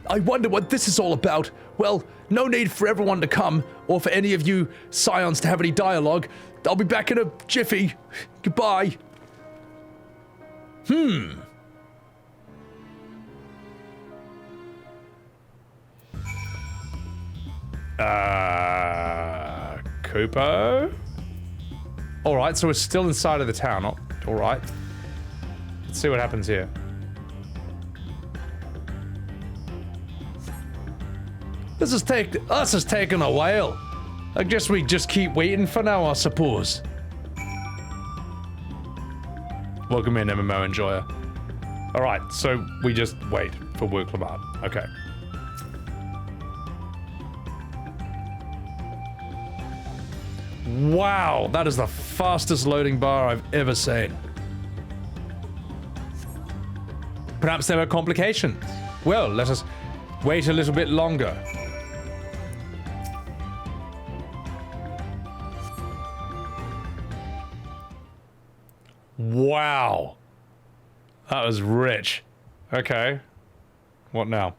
I wonder what this is all about. Well, no need for everyone to come, or for any of you Scions to have any dialogue. I'll be back in a jiffy. Goodbye. Kupo? Alright, so we're still inside of the town. Alright. Let's see what happens here. This has taken a while. I guess we just keep waiting for now, I suppose. Welcome in, MMO enjoyer. Alright, so we just wait for Wuk Lamat. Okay. Wow, that is the fastest loading bar I've ever seen. Perhaps there were complications. Well, let us wait a little bit longer. Wow. That was rich. Okay. What now?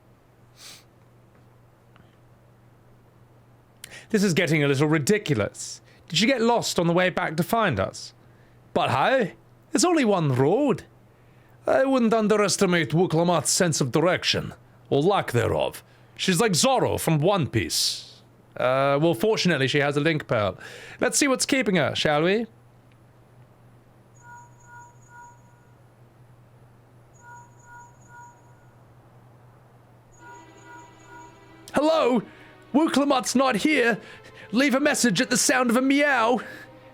This is getting a little ridiculous. Did you get lost on the way back to find us? But how? There's only one road. I wouldn't underestimate Wuk Lamat's sense of direction, or lack thereof. She's like Zorro from One Piece. Well, fortunately, she has a link pearl. Let's see what's keeping her, shall we? Hello? Wuk Lamat's not here. Leave a message at the sound of a meow.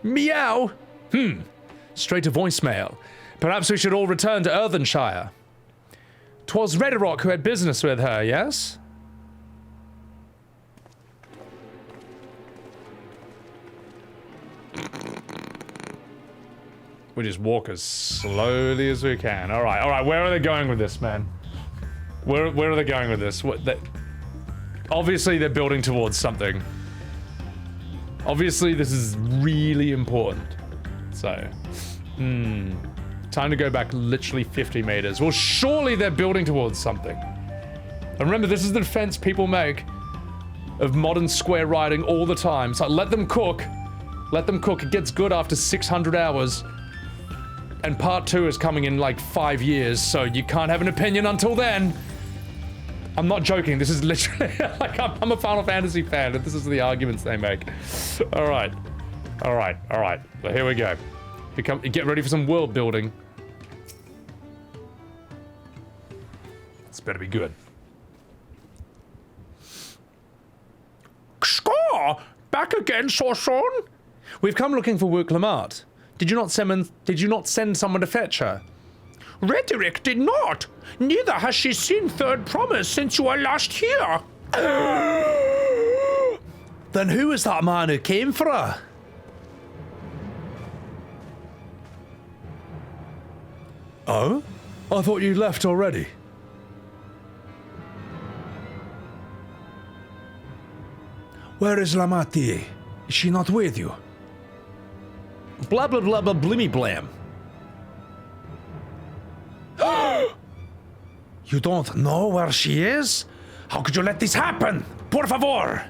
Meow. Straight to voicemail. Perhaps we should all return to Earthenshire. 'Twas Riederok who had business with her, yes? We just walk as slowly as we can. Alright, where are they going with this, man? Where are they going with this? Obviously they're building towards something. Obviously this is really important. So, time to go back literally 50 meters. Well, surely they're building towards something. And remember, this is the defense people make of modern square riding all the time. So let them cook. Let them cook. It gets good after 600 hours. And part 2 is coming in like 5 years, so you can't have an opinion until then. I'm not joking. This is literally like I'm a Final Fantasy fan, and this is the arguments they make. All right. Well, here we go. Get ready for some world building. This better be good. Score! Back again so soon? We've come looking for Wuk Lamat. Did you not send someone to fetch her? Rhetoric did not. Neither has she seen Third Promise since you were last here. Then who is that man who came for her? Oh? I thought you left already. Where is Lamati? Is she not with you? Blah blah blah blah blimmy blam. You don't know where she is? How could you let this happen? Por favor!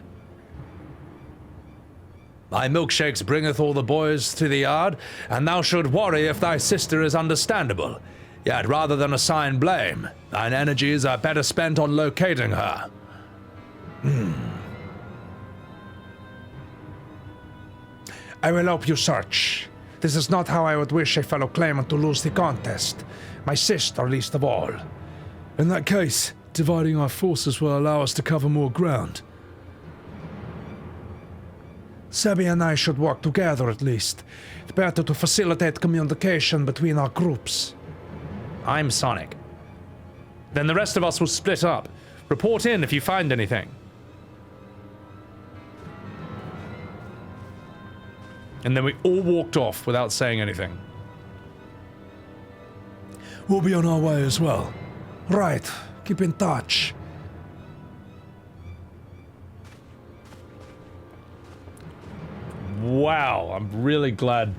Thy milkshakes bringeth all the boys to the yard, and thou should worry if thy sister is understandable. Yet rather than assign blame, thine energies are better spent on locating her. I will help you search. This is not how I would wish a fellow claimant to lose the contest. My sister least of all. In that case, dividing our forces will allow us to cover more ground. Sebby and I should work together at least. It's better to facilitate communication between our groups. I'm Sonic. Then the rest of us will split up. Report in if you find anything. And then we all walked off without saying anything. We'll be on our way as well. Right, keep in touch. Wow, I'm really glad.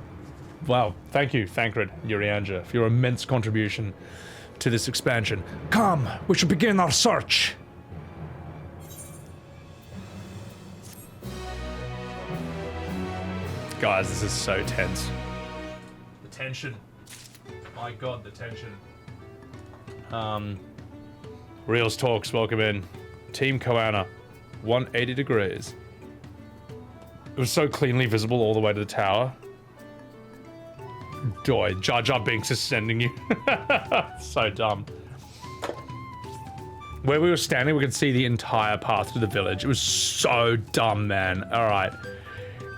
Wow, thank you, Thancred, Urianger, for your immense contribution to this expansion. Come, we should begin our search. Guys, this is so tense. The tension. My god, the tension. Reels Talks, welcome in. Team Koana, 180 degrees. It was so cleanly visible all the way to the tower. Joy, Jar Jar Binks is sending you. So dumb. Where we were standing, we could see the entire path to the village. It was so dumb, man. All right.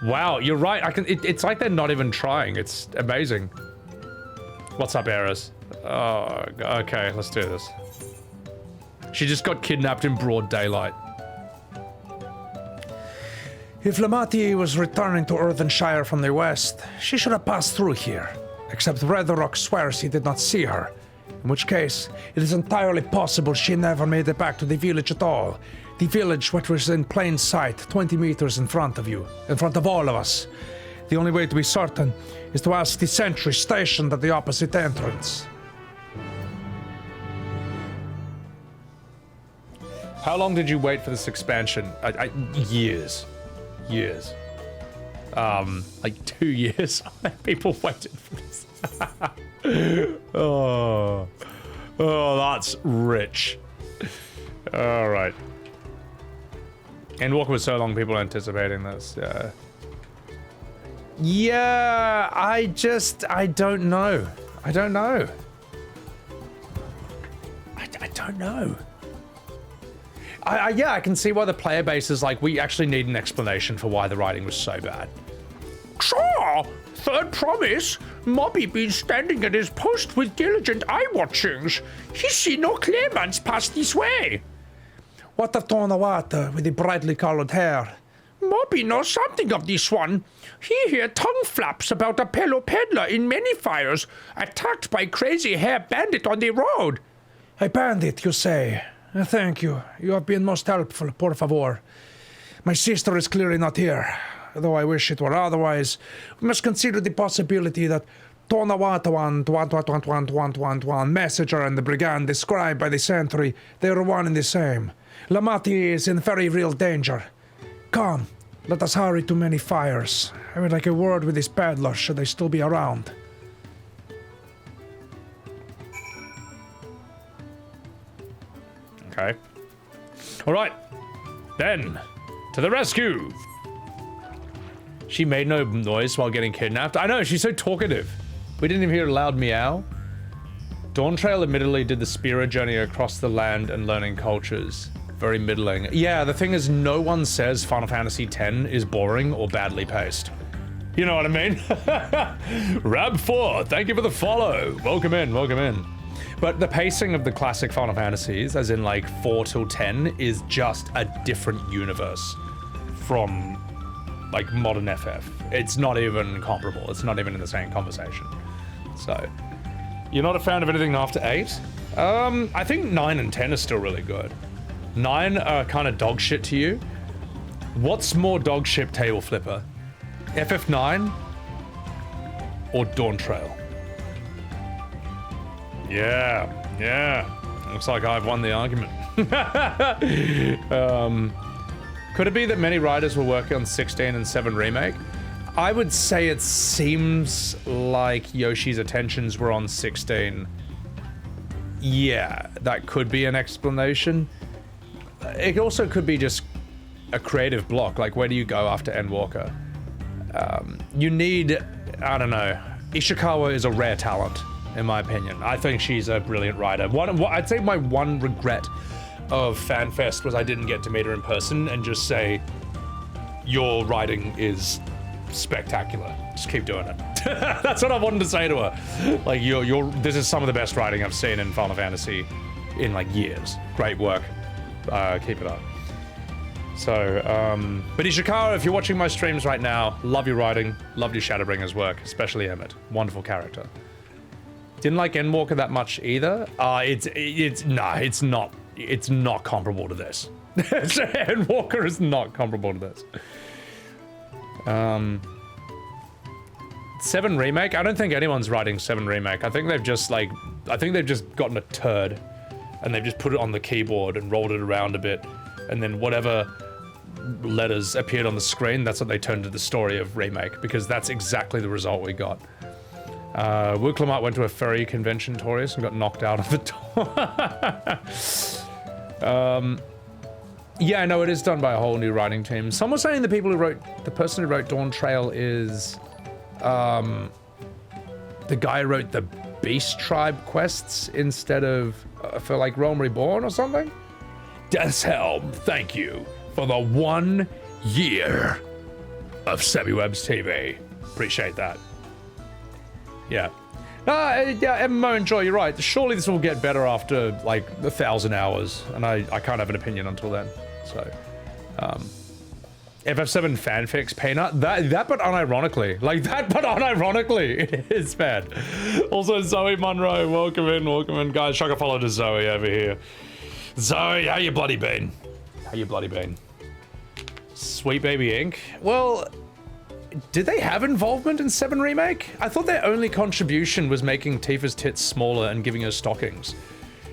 Wow, you're right. It's like they're not even trying. It's amazing. What's up, Eris? Oh, okay, let's do this. She just got kidnapped in broad daylight. If Lamati was returning to Earthenshire from the west, she should have passed through here. Except Redrock swears he did not see her. In which case, it is entirely possible she never made it back to the village at all. The village which was in plain sight, 20 meters in front of you, in front of all of us. The only way to be certain is to ask the sentry stationed at the opposite entrance. How long did you wait for this expansion? Years. Years. Like 2 years. People waited for this. Oh, that's rich. All right. Endwalker was so long, people anticipating this. Yeah, I don't know. I don't know. I don't know. Yeah, I can see why the player base is like, we actually need an explanation for why the writing was so bad. Sure, third promise. Mobby been standing at his post with diligent eye watchings. He see no claimants pass this way. What of Tonawata with the brightly colored hair? Mobby knows something of this one. He hear tongue flaps about a fellow peddler in many fires, attacked by crazy hair bandit on the road. A bandit, you say? Thank you. You have been most helpful, por favor. My sister is clearly not here. Though I wish it were otherwise, we must consider the possibility that Tonawata messenger and the brigand described by the sentry, they are one and the same. Lamati is in very real danger. Come, let us hurry to many fires. I would like a word with this peddler, should they still be around. Okay. All right. Then, to the rescue. She made no noise while getting kidnapped. I know, she's so talkative. We didn't even hear a loud meow. Dawntrail admittedly did the spirit journey across the land and learning cultures. Very middling. Yeah, the thing is, no one says Final Fantasy X is boring or badly paced. You know what I mean? Rab4, thank you for the follow. Welcome in, welcome in. But the pacing of the classic Final Fantasies, as in like 4 till 10, is just a different universe from like modern FF. It's not even comparable. It's not even in the same conversation. So, you're not a fan of anything after 8? I think 9 and 10 are still really good. 9 are kind of dog shit to you. What's more dog shit, Table Flipper? FF9 or Dawntrail? Yeah. Looks like I've won the argument. Could it be that many writers were working on 16 and 7 remake? I would say it seems like Yoshi's attentions were on 16. Yeah, that could be an explanation. It also could be just a creative block. Like, where do you go after Endwalker? You need, I don't know. Ishikawa is a rare talent, in my opinion. I think she's a brilliant writer. I'd say my one regret of FanFest was I didn't get to meet her in person and just say, your writing is spectacular. Just keep doing it. That's what I wanted to say to her. Like, this is some of the best writing I've seen in Final Fantasy in like years. Great work. Keep it up. So, but Ishikawa, if you're watching my streams right now, love your writing, love your Shadowbringers work, especially Emmett. Wonderful character. Didn't like Endwalker that much either. It's not comparable to this. Endwalker is not comparable to this. 7 Remake? I don't think anyone's writing 7 Remake. I think they've just gotten a turd and they've just put it on the keyboard and rolled it around a bit, and then whatever letters appeared on the screen, that's what they turned to the story of Remake, because that's exactly the result we got. Wuk Lamat went to a furry convention, Torius, and got knocked out of the door. Yeah, no, it is done by a whole new writing team. Some were saying the person who wrote Dawntrail is, the guy who wrote the Beast Tribe quests instead of, for like Realm Reborn or something? Deathhelm, thank you for the 1 year of Sebbywebz TV. Appreciate that. Yeah. Yeah, MMO Enjoy, you're right. Surely this will get better after, like, 1,000 hours, and I can't have an opinion until then. So, FF7 fanfics, Peanut, that but unironically. Like, that but unironically, it is bad. Also, Zoe Monroe, welcome in. Guys, chuck a follow to Zoe over here. Zoe, how you bloody been? Sweet Baby Inc. Well, did they have involvement in 7 Remake? I thought their only contribution was making Tifa's tits smaller and giving her stockings.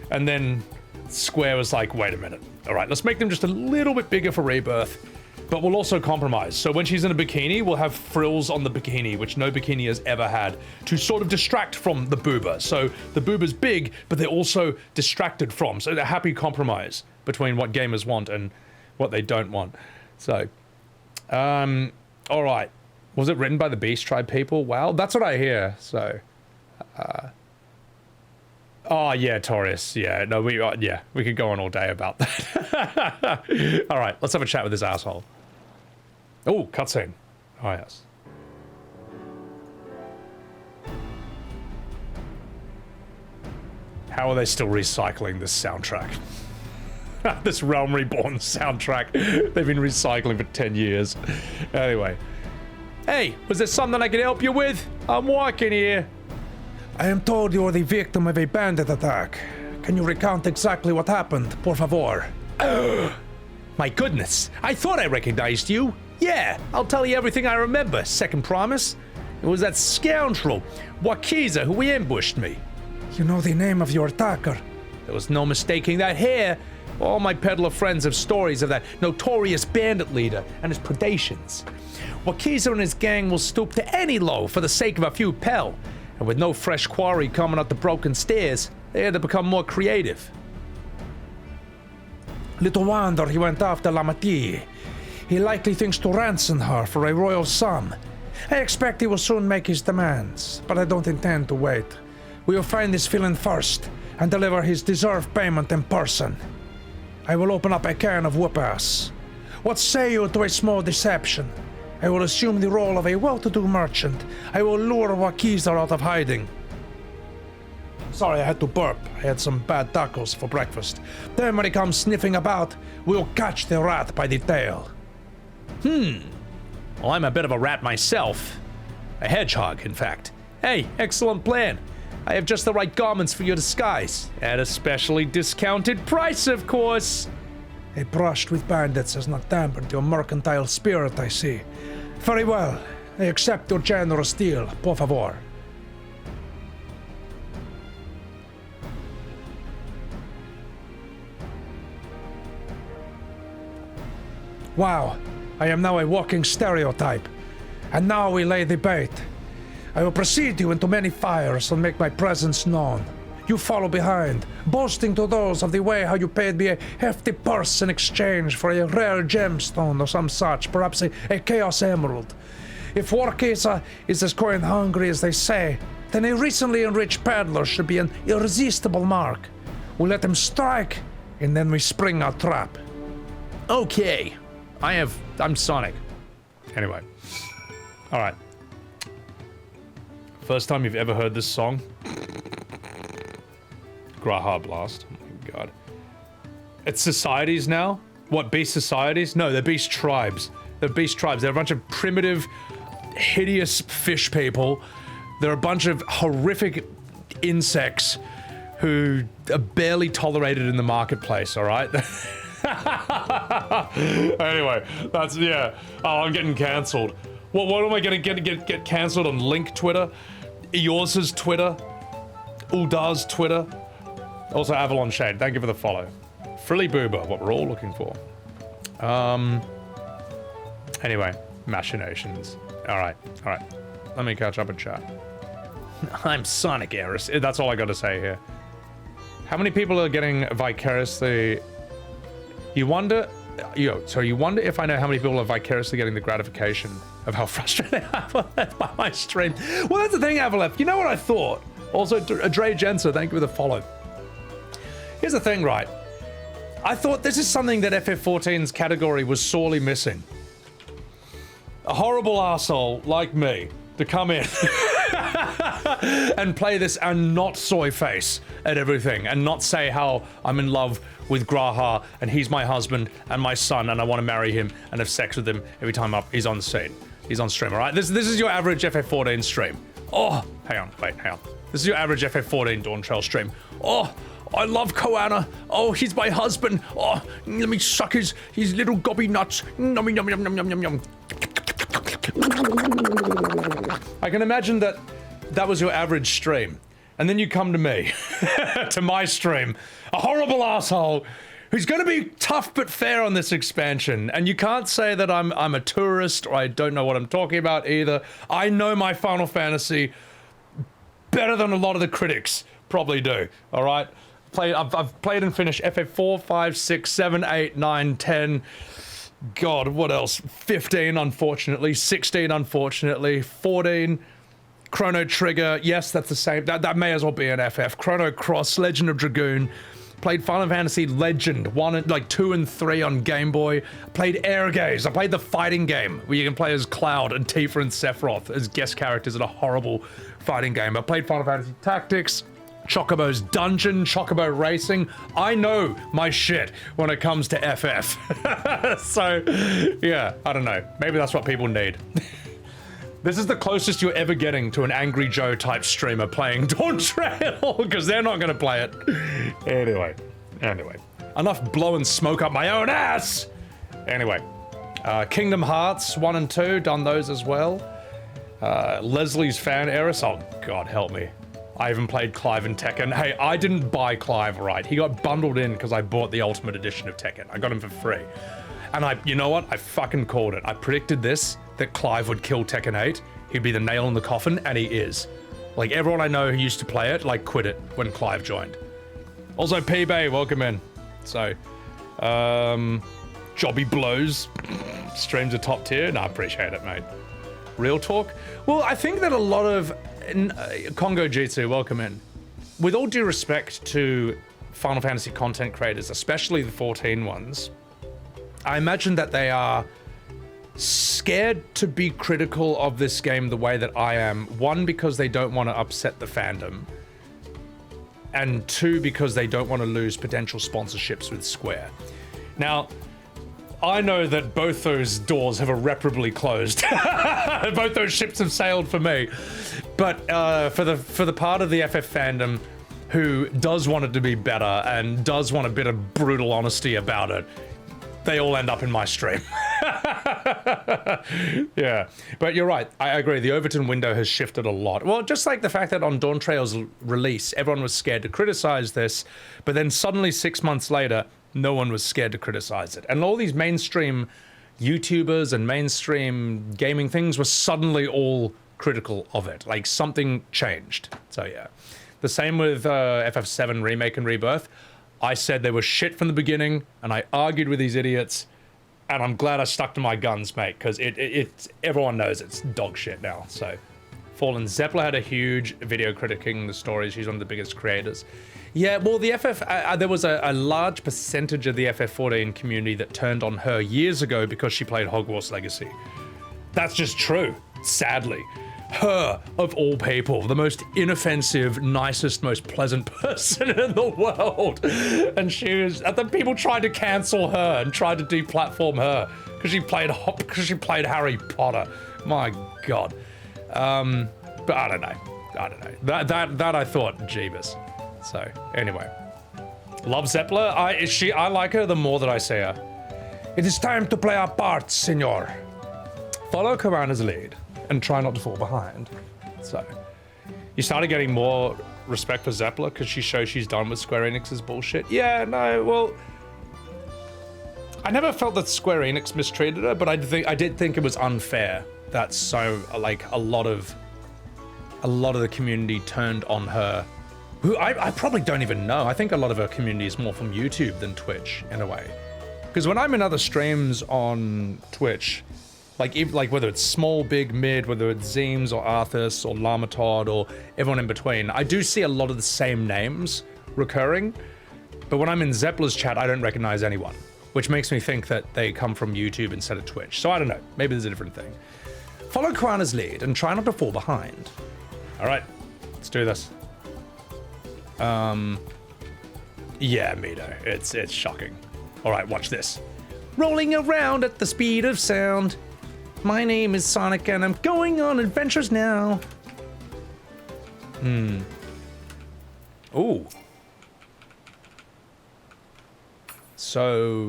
And then Square was like, wait a minute. All right, let's make them just a little bit bigger for Rebirth, but we'll also compromise. So when she's in a bikini, we'll have frills on the bikini, which no bikini has ever had, to sort of distract from the booba. So the booba's big, but they're also distracted from. So they're a happy compromise between what gamers want and what they don't want. So, all right. Was it written by the Beast Tribe people? Wow, that's what I hear. So, oh yeah, Taurus. Yeah, no, we could go on all day about that. All right, let's have a chat with this asshole. Oh, cutscene. Oh yes. How are they still recycling this soundtrack? This Realm Reborn soundtrack they've been recycling for 10 years. Anyway. Hey, was there something I could help you with? I'm walking here. I am told you are the victim of a bandit attack. Can you recount exactly what happened, por favor? My goodness, I thought I recognized you. Yeah, I'll tell you everything I remember, second promise. It was that scoundrel, Wakiza, who ambushed me. You know the name of your attacker? There was no mistaking that hair. All my peddler friends have stories of that notorious bandit leader and his predations. Wakiza and his gang will stoop to any low for the sake of a few pel, and with no fresh quarry coming up the broken stairs, they had to become more creative. Little wonder he went after Lamati. He likely thinks to ransom her for a royal sum. I expect he will soon make his demands, but I don't intend to wait. We will find this villain first, and deliver his deserved payment in person. I will open up a can of whoop-ass. What say you to a small deception? I will assume the role of a well-to-do merchant. I will lure Wakiza out of hiding. Sorry, I had to burp. I had some bad tacos for breakfast. Then when he comes sniffing about, we'll catch the rat by the tail. Well, I'm a bit of a rat myself. A hedgehog, in fact. Hey, excellent plan. I have just the right garments for your disguise. At a specially discounted price, of course. A brush with bandits has not dampened your mercantile spirit, I see. Very well. I accept your generous deal, por favor. Wow, I am now a walking stereotype. And now we lay the bait. I will precede you into many fires and make my presence known. You follow behind, boasting to those of the way how you paid me a hefty purse in exchange for a rare gemstone or some such, perhaps a chaos emerald. If Wakiza is as coin hungry as they say, then a recently enriched peddler should be an irresistible mark. We let him strike, and then we spring our trap. Okay. I'm Sonic. Anyway. Alright. First time you've ever heard this song? Graha Blast. Oh my god. It's Societies now. What, beast societies? No, they're beast tribes. They're beast tribes. They're a bunch of primitive, hideous fish people. They're a bunch of horrific insects who are barely tolerated in the marketplace, alright? Anyway, that's, yeah. Oh, I'm getting cancelled. What am I gonna get cancelled on Link Twitter? Eors's Twitter? Uldar's Twitter? Also Avalon Shade, thank you for the follow. Frilly Boober, what we're all looking for. Anyway, machinations. Alright. Let me catch up in chat. I'm Sonic Eris. That's all I gotta say here. How many people are getting vicariously... You wonder if I know how many people are vicariously getting the gratification of how frustrated I am by my stream. Well, that's the thing, Avalef. You know what I thought? Also, Dre Jenser, thank you for the follow. Here's the thing, right? I thought this is something that FF14's category was sorely missing. A horrible asshole like me to come in and play this and not soy face at everything and not say how I'm in love with Graha and he's my husband and my son and I want to marry him and have sex with him every time he's on scene. He's on stream, all right? This is your average FF14 stream. Oh, hang on. This is your average FF14 Dawntrail stream. Oh, I love Koana. Oh, he's my husband. Oh, let me suck his little gobby nuts. Nom, yum, yum, yum, yum, yum, yum. I can imagine that was your average stream. And then you come to me, to my stream, a horrible asshole who's going to be tough but fair on this expansion. And you can't say that I'm a tourist or I don't know what I'm talking about either. I know my Final Fantasy better than a lot of the critics probably do, all right? I've played and finished FF4, 5, 6, 7, 8, 9, 10... God, what else? 15, unfortunately. 16, unfortunately. 14, Chrono Trigger. Yes, that's the same. That may as well be an FF. Chrono Cross, Legend of Dragoon. Played Final Fantasy Legend 2 and 3 on Game Boy. Played Air Gaze. I played the fighting game where you can play as Cloud and Tifa and Sephiroth as guest characters in a horrible fighting game. I played Final Fantasy Tactics. Chocobo's Dungeon, Chocobo Racing. I know my shit when it comes to FF. So, yeah, I don't know. Maybe that's what people need. This is the closest you're ever getting to an Angry Joe type streamer playing Dawntrail, because they're not going to play it. Anyway. Enough blowing smoke up my own ass! Anyway. Kingdom Hearts 1 and 2, done those as well. Leslie's Fan Eris, oh god help me. I even played Clive in Tekken. Hey, I didn't buy Clive, right? He got bundled in because I bought the Ultimate Edition of Tekken. I got him for free. And you know what? I fucking called it. I predicted that Clive would kill Tekken 8. He'd be the nail in the coffin, and he is. Like, everyone I know who used to play it, quit it when Clive joined. Also, P-Bay, welcome in. So, Jobby Blows. Streams are top tier. No, I appreciate it, mate. Real talk? Well, I think that a lot of... Congo Jitsu, welcome in. With all due respect to Final Fantasy content creators, especially the 14 ones, I imagine that they are scared to be critical of this game the way that I am. One, because they don't want to upset the fandom. And two, because they don't want to lose potential sponsorships with Square. Now, I know that both those doors have irreparably closed. Both those ships have sailed for me. But for the part of the FF fandom who does want it to be better and does want a bit of brutal honesty about it, they all end up in my stream. Yeah, but you're right. I agree. The Overton window has shifted a lot. Well, just like the fact that on Dawntrail's release, everyone was scared to criticize this, but then suddenly 6 months later, no one was scared to criticize it. And all these mainstream YouTubers and mainstream gaming things were suddenly all critical of it. Like, something changed. So yeah. The same with FF7 Remake and Rebirth. I said they were shit from the beginning, and I argued with these idiots, and I'm glad I stuck to my guns, mate, because it's everyone knows it's dog shit now. So, Fallen Zeppler had a huge video critiquing the story. She's one of the biggest creators. Yeah, well, the FF, there was a large percentage of the FF14 community that turned on her years ago because she played Hogwarts Legacy. That's just true, sadly. her, of all people, the most inoffensive, nicest, most pleasant person in the world. And people tried to cancel her and tried to deplatform her because she played Harry Potter. My God. But I don't know. That I thought, Jeebus. So, anyway. Love Zeppler. I like her the more that I see her. It is time to play our parts, senor. Follow Commander's lead and try not to fall behind. So, you started getting more respect for Zeppler because she shows she's done with Square Enix's bullshit. Yeah, no, well, I never felt that Square Enix mistreated her, but I did think it was unfair that a lot of the community turned on her. Who I probably don't even know. I think a lot of her community is more from YouTube than Twitch in a way. Because when I'm in other streams on Twitch, like whether it's small, big, mid, whether it's Zeems or Arthas or Lamatod or everyone in between, I do see a lot of the same names recurring. But when I'm in Zeppler's chat, I don't recognize anyone, which makes me think that they come from YouTube instead of Twitch. So I don't know. Maybe there's a different thing. Follow Kwana's lead and try not to fall behind. All right, let's do this. Yeah, Mito, it's shocking. All right, watch this. Rolling around at the speed of sound. My name is Sonic and I'm going on adventures now. Ooh. So,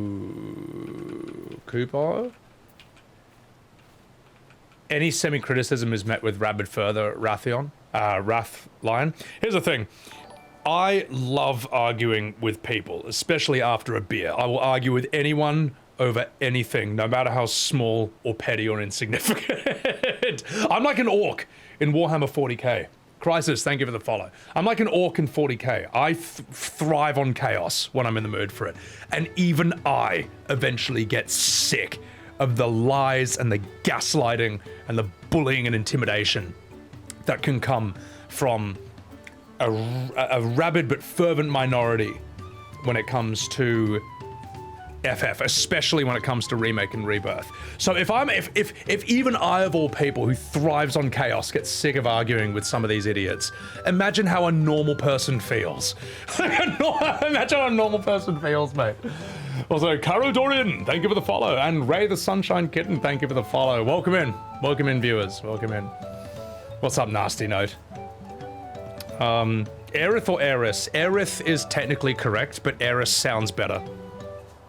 Koopa? Any semi-criticism is met with rabid further, Rathion. Wrath Lion. Here's the thing. I love arguing with people, especially after a beer. I will argue with anyone over anything, no matter how small or petty or insignificant. I'm like an orc in Warhammer 40k. Crisis, thank you for the follow. I'm like an orc in 40k. I thrive on chaos when I'm in the mood for it. And even I eventually get sick of the lies and the gaslighting and the bullying and intimidation that can come from a rabid but fervent minority when it comes to FF, especially when it comes to remake and rebirth. So if even I of all people who thrives on chaos gets sick of arguing with some of these idiots, imagine how a normal person feels. Imagine how a normal person feels, mate. Also, Carol Dorian, thank you for the follow, and Ray the Sunshine Kitten, thank you for the follow. Welcome in, viewers. Welcome in. What's up, Nasty Note? Aerith or Aeris? Aerith is technically correct, but Aeris sounds better.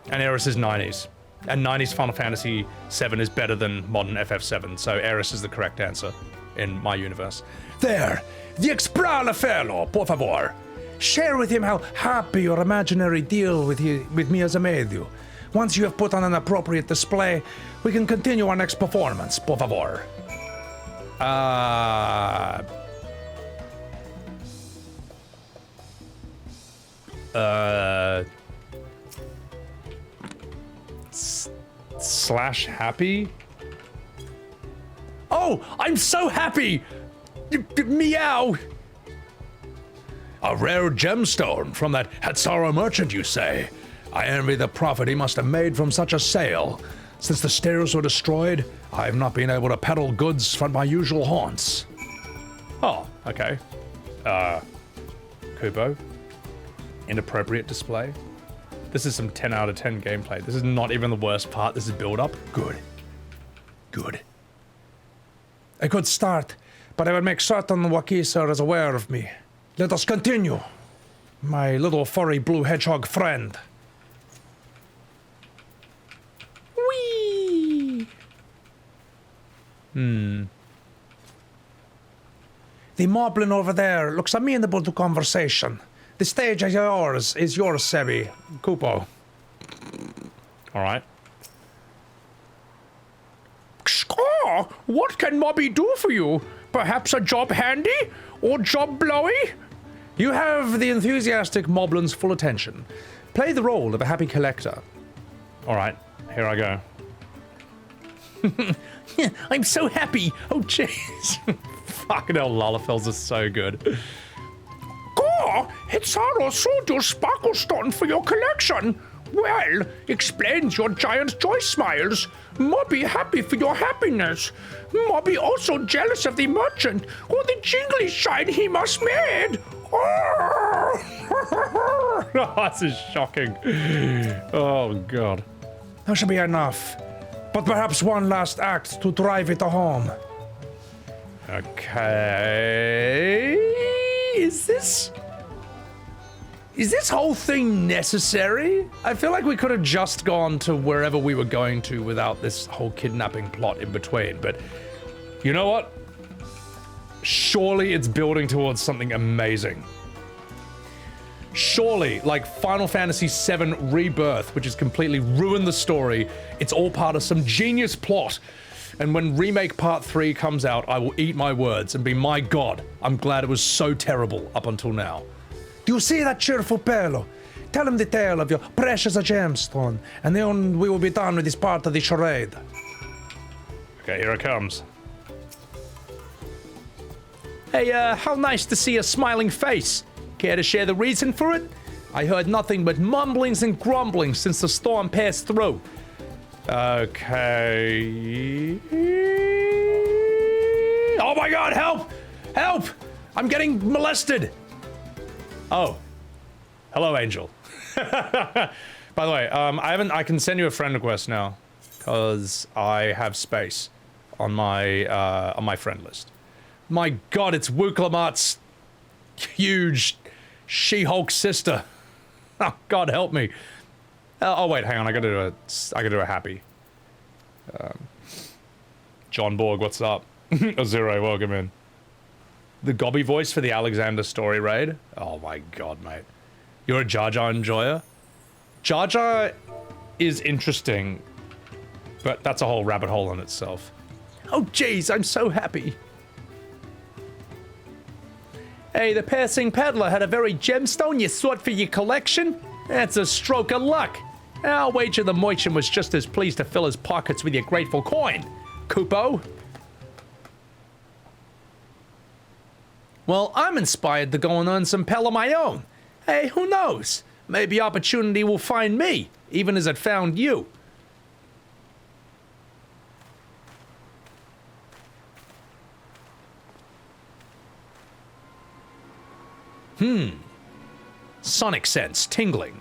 And Aeris is 90s. And 90s Final Fantasy XIV is better than modern FF7, so Aeris is the correct answer in my universe. There! The Exprala fellow, por favor! Share with him how happy your imaginary deal with me has made you. Once you have put on an appropriate display, we can continue our next performance, por favor. Slash happy? Oh, I'm so happy! Meow! A rare gemstone from that Hatsara merchant, you say? I envy the profit he must have made from such a sale. Since the stairs were destroyed, I have not been able to peddle goods from my usual haunts. Oh, okay. Kubo. Inappropriate display. This is some 10 out of 10 gameplay. This is not even the worst part. This is build-up. Good. Good. A good start, but I will make certain Wakisa is aware of me. Let us continue. My little furry blue hedgehog friend. Whee! The moblin over there looks amenable to conversation. The stage is yours, Sebby. Kupo. All right. Score! What can Mobby do for you? Perhaps a job handy? Or job blowy? You have the enthusiastic moblin's full attention. Play the role of a happy collector. All right, here I go. I'm so happy. Oh, jeez. Fucking hell, Lalafels are so good. Gore, Hitsaro sold your Sparkle Stone for your collection. Well, explains your giant joy smiles. Mobby happy for your happiness. Mobby also jealous of the merchant or the jingly shine he must made. Oh, this is shocking. Oh, God. That should be enough. But perhaps one last act to drive it home. Okay. Is this whole thing necessary? I feel like we could have just gone to wherever we were going to without this whole kidnapping plot in between, but you know what? Surely it's building towards something amazing. Surely, like Final Fantasy VII Rebirth, which has completely ruined the story, it's all part of some genius plot. And when Remake Part 3 comes out, I will eat my words and be, my God, I'm glad it was so terrible up until now. Do you see that cheerful fellow? Tell him the tale of your precious gemstone, and then we will be done with this part of the charade. Okay, here it comes. Hey, how nice to see a smiling face. Care to share the reason for it? I heard nothing but mumblings and grumblings since the storm passed through. Okay. Oh my God, help! Help! I'm getting molested! Oh. Hello, Angel. By the way, I can send you a friend request now, because I have space on my friend list. My God, it's Wuk Lamat's huge She-Hulk sister. Oh, God help me. Oh wait, hang on. I gotta do a happy. John Borg, what's up? Zero, welcome in. The gobby voice for the Alexander story raid. Oh my God, mate. You're a Jar Jar enjoyer? Jar Jar is interesting, but that's a whole rabbit hole in itself. Oh jeez, I'm so happy. Hey, the passing peddler had a very gemstone you sought for your collection? That's a stroke of luck. I'll wager the merchant was just as pleased to fill his pockets with your grateful coin, Kupo. Well, I'm inspired to go and earn some pell of my own. Hey, who knows? Maybe opportunity will find me, even as it found you. Sonic sense tingling.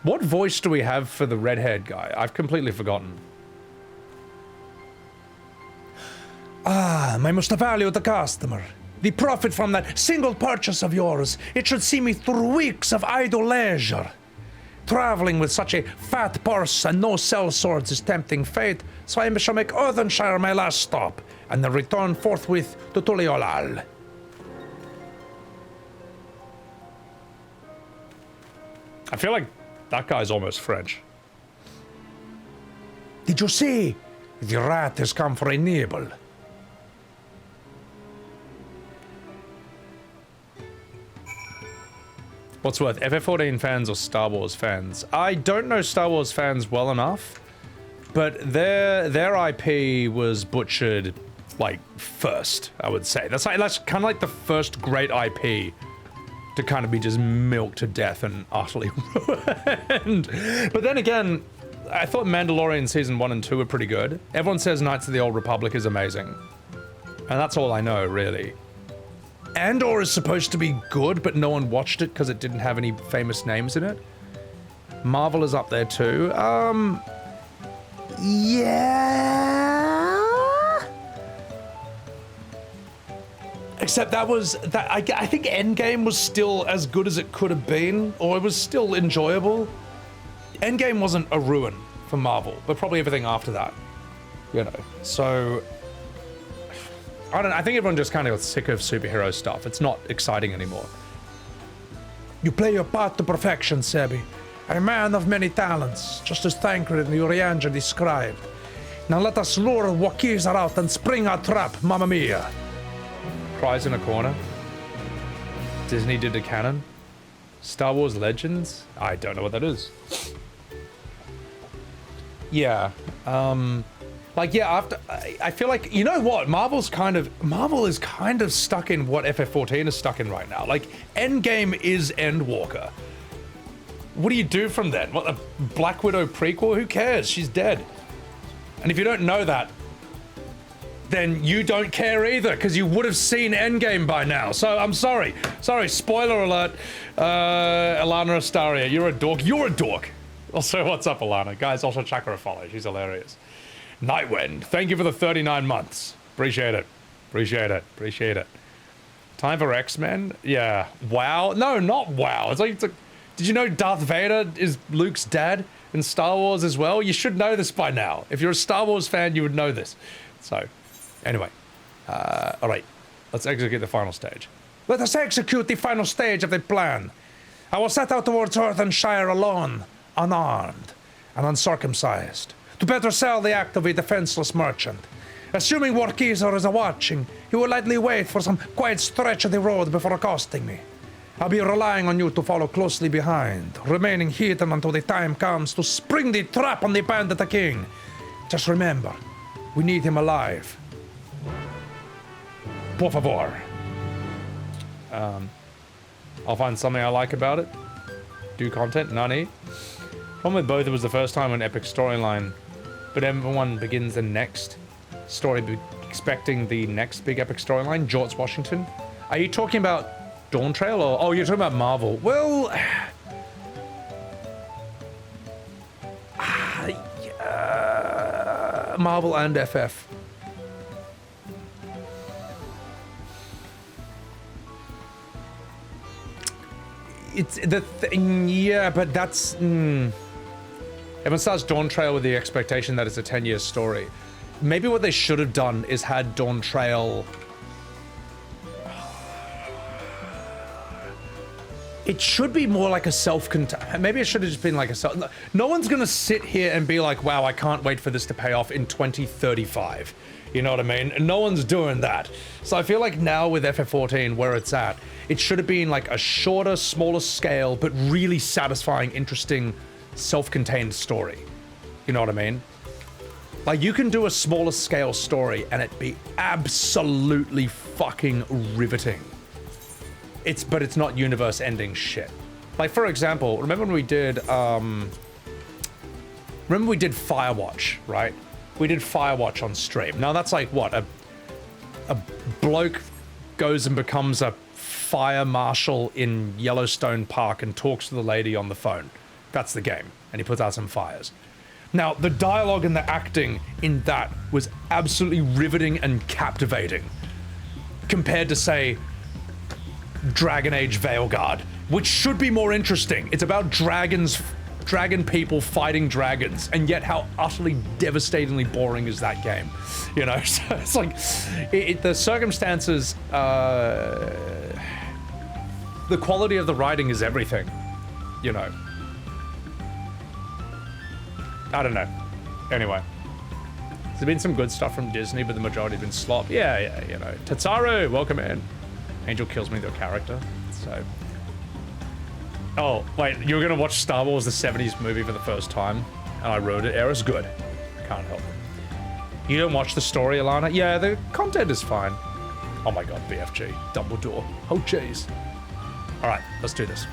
What voice do we have for the red-haired guy? I've completely forgotten. Ah, my most valued customer. The profit from that single purchase of yours, it should see me through weeks of idle leisure. Traveling with such a fat purse and no sellswords is tempting fate, so I shall make Earthenshire my last stop, and then return forthwith to Tuliolal. I feel like that guy's almost French. Did you see? The rat has come for a nibble. What's worth, FF14 fans or Star Wars fans? I don't know Star Wars fans well enough, but their IP was butchered, like, first, I would say. That's kind of like the first great IP to kind of be just milked to death and utterly ruined. But then again, I thought Mandalorian Season 1 and 2 were pretty good. Everyone says Knights of the Old Republic is amazing. And that's all I know, really. Andor is supposed to be good, but no one watched it because it didn't have any famous names in it. Marvel is up there too. Yeah. Except I think Endgame was still as good as it could have been, or it was still enjoyable. Endgame wasn't a ruin for Marvel, but probably everything after that. You know, so I don't know, I think everyone just kind of got sick of superhero stuff. It's not exciting anymore. You play your part to perfection, Sebby. A man of many talents, just as Thancred and Urianger described. Now let us lure Wakiza out and spring our trap, mamma mia. Cries in a corner. Disney did a canon. Star Wars Legends? I don't know what that is. Yeah. I feel like, you know what? Marvel is kind of stuck in what FF14 is stuck in right now. Like, Endgame is Endwalker. what do you do from then? What, a Black Widow prequel? Who cares? She's dead. And if you don't know that, then you don't care either, because you would have seen Endgame by now. So I'm sorry. Sorry, spoiler alert. Alana Astaria, you're a dork. You're a dork. Also, what's up, Alana? Guys, also check her a follow. She's hilarious. Nightwind, thank you for the 39 months. Appreciate it. Appreciate it. Appreciate it. Time for X-Men? Yeah. WoW? No, not WoW. It's like, did you know Darth Vader is Luke's dad in Star Wars as well? You should know this by now. If you're a Star Wars fan, you would know this. So, anyway. All right. Let's execute the final stage. Let us execute the final stage of the plan. I will set out towards Earthenshire alone, unarmed and uncircumcised, to better sell the act of a defenseless merchant. Assuming Warkeezer is watching, he will likely wait for some quiet stretch of the road before accosting me. I'll be relying on you to follow closely behind, remaining hidden until the time comes to spring the trap on the Bandit King. Just remember, we need him alive. Por favor. I'll find something I like about it. Do content, nani. Problem with both, it was the first time an epic storyline, but everyone begins the next story expecting the next big epic storyline. George Washington. Are you talking about Dawntrail or oh, you're talking about Marvel? Well, Marvel and FF. it's the thing, yeah, but that's everyone starts Dawntrail with the expectation that it's a 10-year story. Maybe what they should have done is had Dawntrail. It should be more like a self-contained. Maybe it should have just been like a self. No one's gonna sit here and be like, "Wow, I can't wait for this to pay off in 2035." You know what I mean? No one's doing that. So I feel like now with FF14, where it's at, it should have been like a shorter, smaller scale, but really satisfying, interesting, self-contained story. You know what I mean? Like, you can do a smaller scale story and it be absolutely fucking riveting. But it's not universe-ending shit. Like, for example, remember when we did Firewatch, right? We did Firewatch on stream. Now that's like, what, a bloke goes and becomes a fire marshal in Yellowstone Park and talks to the lady on the phone. That's the game. And he puts out some fires. Now, the dialogue and the acting in that was absolutely riveting and captivating. Compared to, say, Dragon Age Veilguard, which should be more interesting. It's about dragon people fighting dragons, and yet how utterly devastatingly boring is that game? You know, so it's like, the circumstances, the quality of the writing is everything, you know. I don't know. Anyway. There's been some good stuff from Disney, but the majority have been slop. Yeah, you know. Tatsaru, welcome in. Angel kills me, their character, so... Oh, wait, you were gonna watch Star Wars, the 70s movie for the first time, and I wrote it. Era's good. Can't help it. You don't watch the story, Alana? Yeah, the content is fine. Oh my god, BFG. Dumbledore. Oh, jeez. Alright, let's do this.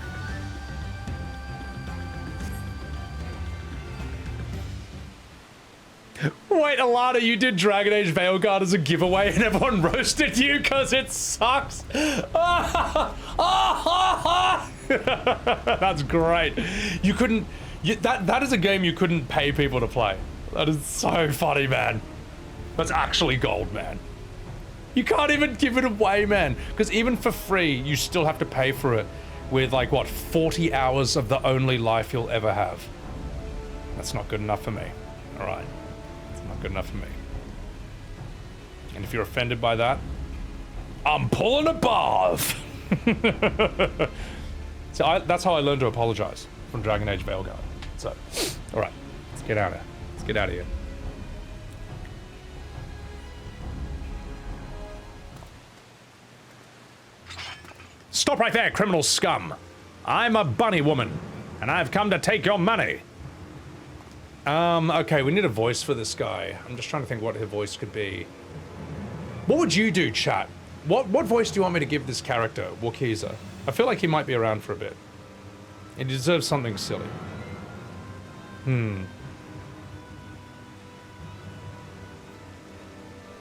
Wait, Alana, you did Dragon Age Veilguard as a giveaway and everyone roasted you because it sucks? That's great. You couldn't... that is a game you couldn't pay people to play. That is so funny, man. That's actually gold, man. You can't even give it away, man. Because even for free, you still have to pay for it with, like, what, 40 hours of the only life you'll ever have. That's not good enough for me. All right. Good enough for me. And if you're offended by that, I'm pulling above. So that's how I learned to apologize from Dragon Age Veilguard. So, all right, let's get out of here. Let's get out of here. Stop right there, criminal scum. I'm a bunny woman, and I've come to take your money. Okay, we need a voice for this guy. I'm just trying to think what her voice could be. What would you do, chat? What voice do you want me to give this character, Wookieza? I feel like he might be around for a bit. He deserves something silly.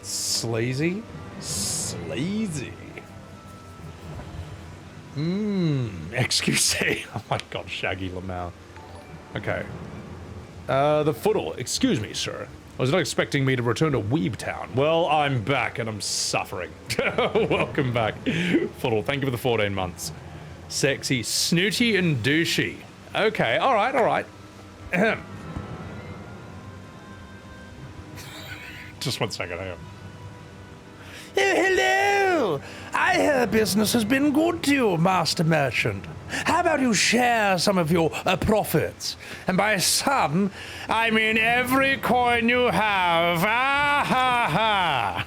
Sleazy? Sleazy. XQC. Oh my god, Shaggy Lamau. Okay. The Foottle. Excuse me, sir. I was not expecting me to return to Weeb Town. Well, I'm back and I'm suffering. Welcome back. Foottle, thank you for the 14 months. Sexy, snooty, and douchey. Okay, alright, alright. Just 1 second, hang on. Hello! I hear business has been good to you, Master Merchant. How about you share some of your profits? And by some, I mean every coin you have. Ah ha ha!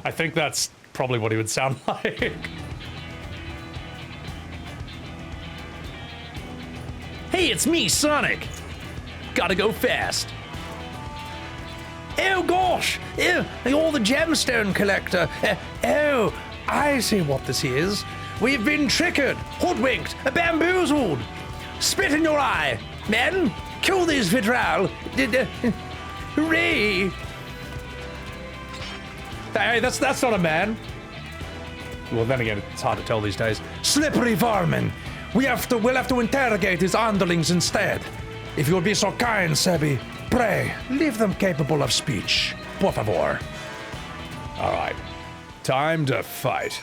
I think that's probably what he would sound like. Hey, it's me, Sonic. Gotta go fast. Oh gosh! You're the gemstone collector. Oh, I see what this is. We've been trickered, hoodwinked, bamboozled. Spit in your eye. Men, kill these vitral. Hooray! Hey, that's not a man. Well, then again, it's hard to tell these days. Slippery varmin. We'll have to interrogate his underlings instead. If you'll be so kind, Sebby, pray, leave them capable of speech. Por favor. Alright. Time to fight.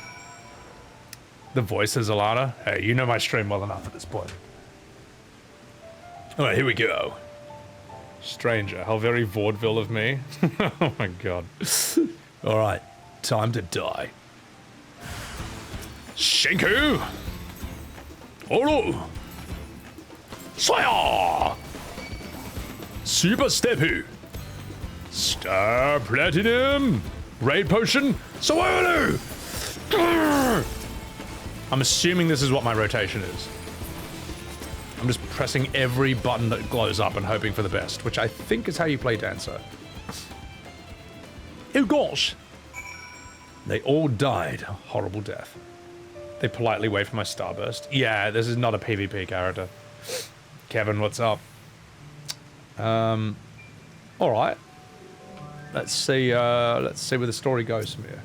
The voice is Alana. Hey, you know my stream well enough at this point. Alright, here we go. Stranger, how very vaudeville of me. Oh my god. Alright, time to die. Shinku! Oro! Soya! Super Stepu! Star Platinum! Raid Potion! Soolu! I'm assuming this is what my rotation is. I'm just pressing every button that glows up and hoping for the best, which I think is how you play Dancer. Oh gosh! They all died a horrible death. They politely wait for my starburst. Yeah, this is not a PvP character. Kevin, what's up? Alright. Let's see where the story goes from here.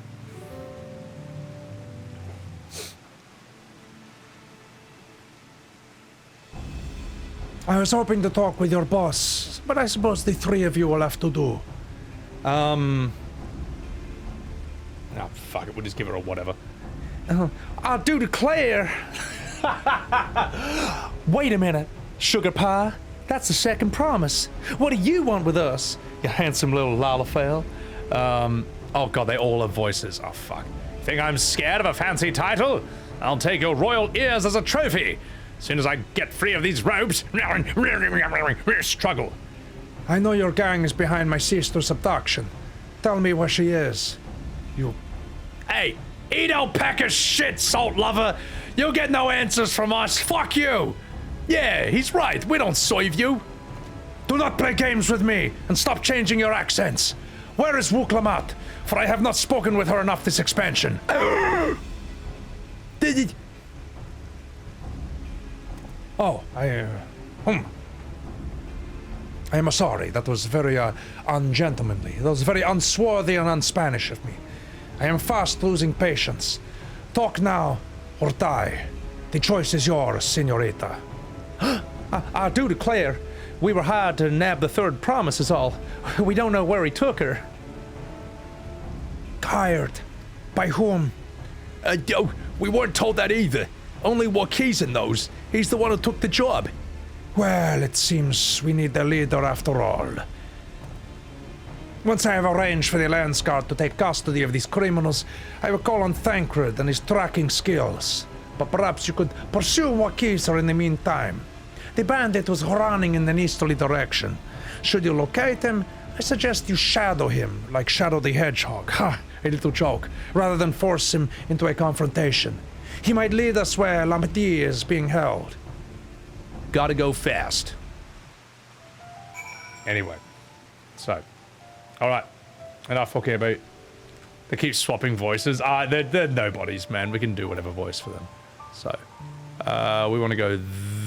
I was hoping to talk with your boss, but I suppose the three of you will have to do. Oh, fuck it, we'll just give her a whatever. I'll do declare. Wait a minute, Sugar Pie. That's the second promise. What do you want with us, you handsome little lollafail? Oh god, they all have voices. Oh fuck. Think I'm scared of a fancy title? I'll take your royal ears as a trophy. As soon as I get free of these robes. Struggle. I know your gang is behind my sister's abduction. Tell me where she is. You... Hey, eat alpaca shit, salt lover. You'll get no answers from us. Fuck you. Yeah, he's right. We don't serve you. Do not play games with me, and stop changing your accents. Where is Wuk Lamat? For I have not spoken with her enough this expansion. Oh, I am sorry. That was very ungentlemanly. That was very unswarthy and unspanish of me. I am fast losing patience. Talk now or die. The choice is yours, senorita. I do declare, we were hired to nab the third promise is all. We don't know where he took her. Hired? By whom? We weren't told that either. Only Waukesha knows. He's the one who took the job. Well, it seems we need a leader after all. Once I have arranged for the Lance Guard to take custody of these criminals, I will call on Thancred and his tracking skills. But perhaps you could pursue Waukesha in the meantime. The bandit was running in an easterly direction. Should you locate him, I suggest you shadow him, like Shadow the Hedgehog. Ha! A little joke, rather than force him into a confrontation. He might lead us where Lamati is being held. Gotta go fast. Anyway. So. Alright. Enough fucking about. They keep swapping voices. They're nobodies, man. We can do whatever voice for them. So. We want to go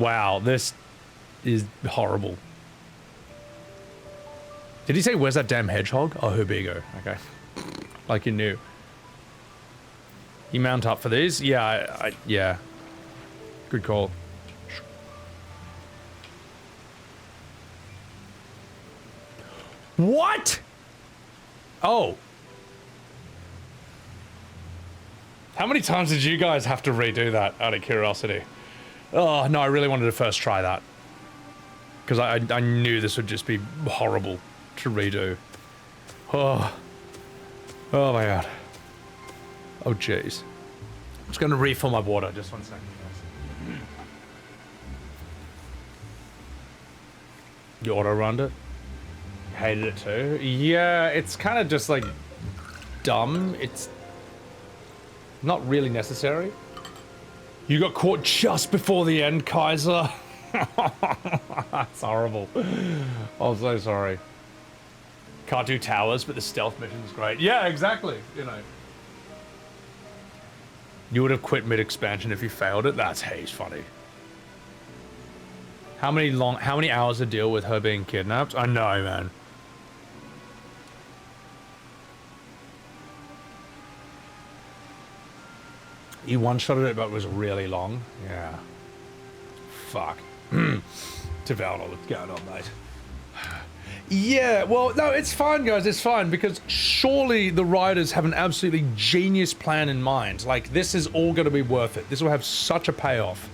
Wow, this is horrible. Did he say, where's that damn hedgehog? Oh, Hubigo. Okay. Like you knew. You mount up for these? Yeah, yeah. Good call. What? Oh. How many times did you guys have to redo that out of curiosity? Oh, no, I really wanted to first try that. Because I knew this would just be horrible to redo. Oh. Oh my god. Oh jeez. I'm just going to refill my water. Just 1 second, guys. You auto-runned it? You hated it too? Yeah, it's kind of just like dumb. It's not really necessary. You got caught just before the end, Kaiser. That's horrible. I'm so sorry. Can't do towers, but the stealth mission's great. Yeah, exactly. You know. You would have quit mid-expansion if you failed it? That's he's funny. How many hours to deal with her being kidnapped? I know, man. You one-shotted it, but it was really long. Yeah. Fuck. Devaldo, what's going on, mate? Yeah, well, no, it's fine, guys. It's fine, because surely the writers have an absolutely genius plan in mind. Like, this is all going to be worth it. This will have such a payoff,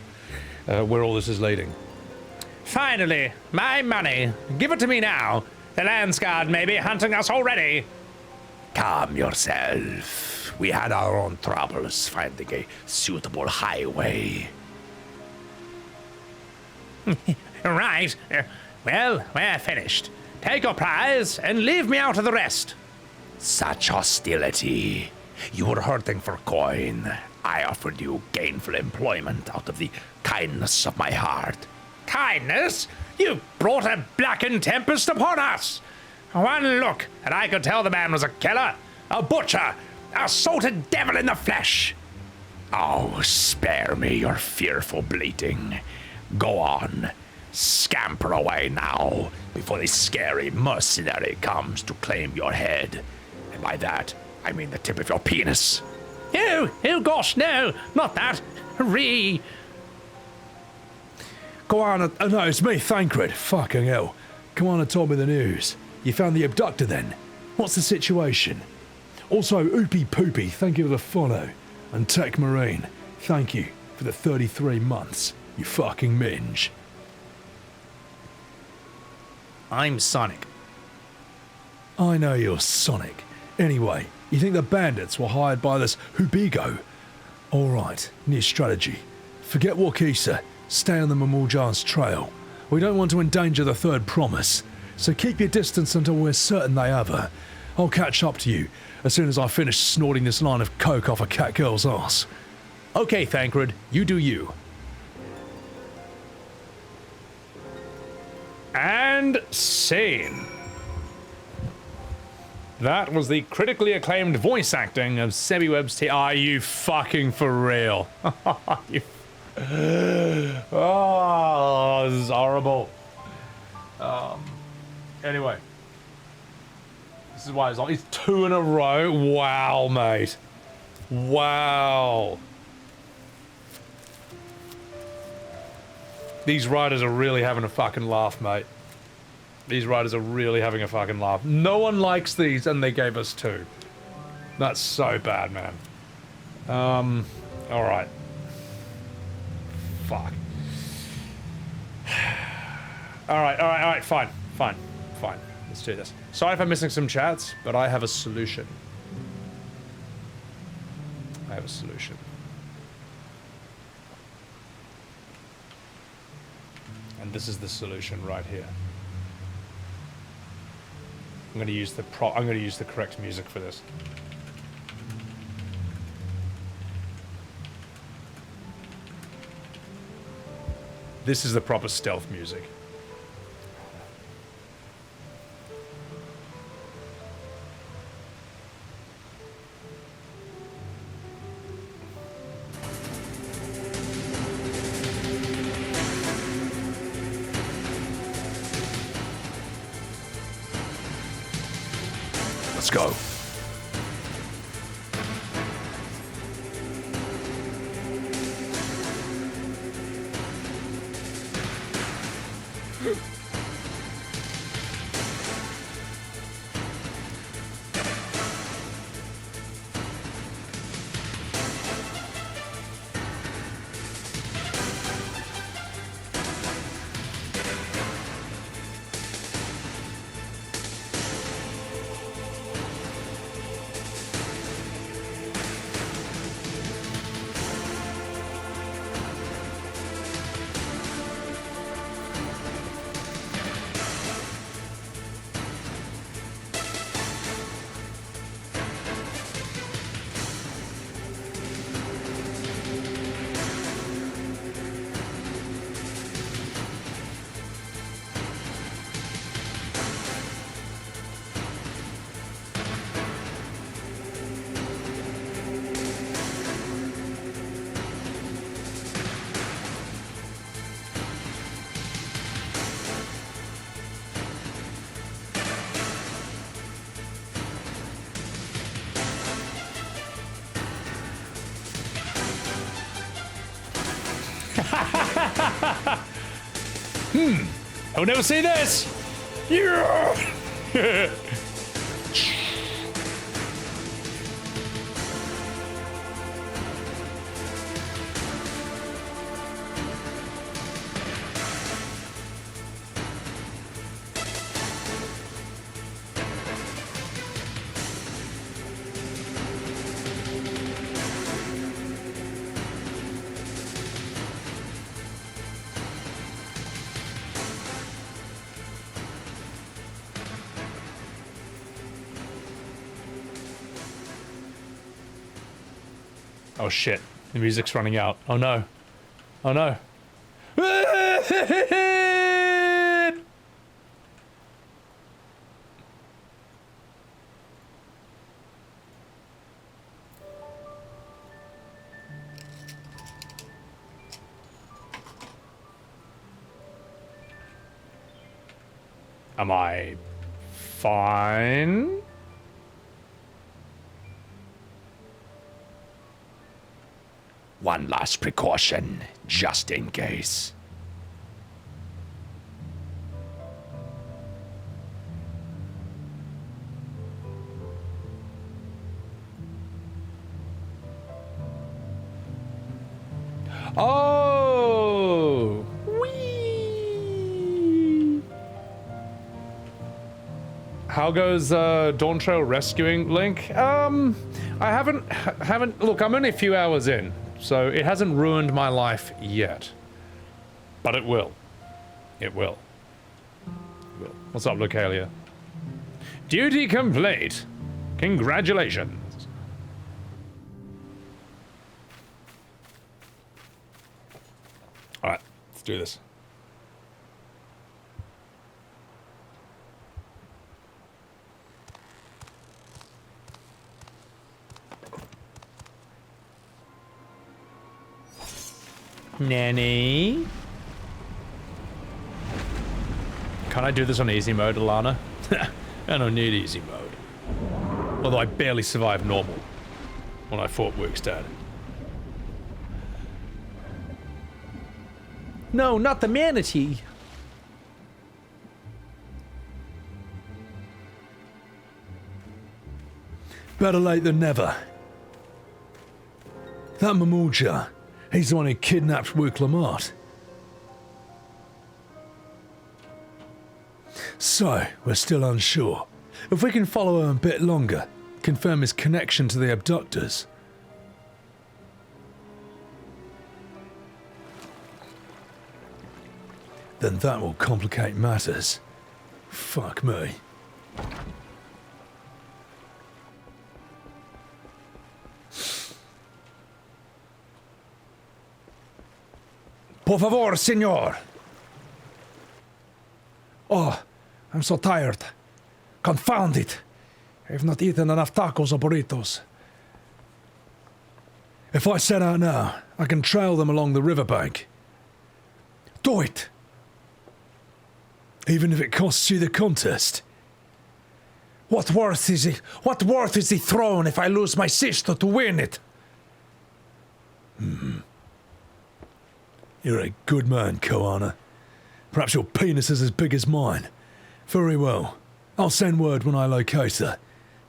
where all this is leading. Finally, my money. Give it to me now. The Landsguard may be hunting us already. Calm yourself. We had our own troubles finding a suitable highway. Right. Well, we're finished. Take your prize and leave me out of the rest. Such hostility. You were hurting for coin. I offered you gainful employment out of the kindness of my heart. Kindness? You brought a blackened tempest upon us. One look, and I could tell the man was a killer, a butcher, a salted devil in the flesh. Oh, spare me your fearful bleating. Go on. Scamper away now, before the scary mercenary comes to claim your head. And by that, I mean the tip of your penis. Oh gosh, no, not that. Go on, no, it's me, Thancred. Fucking hell. Come on and tell me the news. You found the abductor then? What's the situation? Also, Oopie Poopy, thank you for the follow. And Tech Marine, thank you for the 33 months. You fucking minge. I'm Sonic. I know you're Sonic. Anyway, you think the bandits were hired by this Hubigo? Alright, new strategy. Forget Wakisa. Stay on the Mamuljan's trail. We don't want to endanger the third promise, so keep your distance until we're certain they have her. I'll catch up to you as soon as I finish snorting this line of coke off a cat girl's ass. Okay, Thancred, you do you. And scene. That was the critically acclaimed voice acting of Sebbywebz. Are you fucking for real? Oh, this is horrible. Anyway. This is why it's long. It's 2 in a row. Wow, mate. Wow. These writers are really having a fucking laugh, mate. These writers are really having a fucking laugh. No one likes these, and they gave us 2. That's so bad, man. Alright. Fuck. Alright, fine. Let's do this. Sorry if I'm missing some chats, but I have a solution. And this is the solution right here. I'm going to use the correct music for this. This is the proper stealth music. Let's go. I'll never see this! Yeah! Oh shit, the music's running out. Oh no. Oh no. Am I fine? One last precaution, just in case. Oh! Whee! How goes Dawntrail rescuing Link? I haven't. Look, I'm only a few hours in, so it hasn't ruined my life yet. But it will. It will. It will. What's up, Lucalia? Duty complete. Congratulations. All right, let's do this. Nanny? Can I do this on easy mode, Alana? I don't need easy mode. Although I barely survived normal when I fought Wuk's dad. No, not the manatee. Better late than never. That Mamuja, he's the one who kidnapped Wuk Lamat. So, we're still unsure. If we can follow him a bit longer, confirm his connection to the abductors. Then that will complicate matters. Fuck me. Por favor, senor. Oh, I'm so tired. Confound it. I've not eaten enough tacos or burritos. If I set out now, I can trail them along the riverbank. Do it. Even if it costs you the contest. What worth is it? What worth is the throne if I lose my sister to win it? You're a good man, Koana. Perhaps your penis is as big as mine. Very well. I'll send word when I locate her.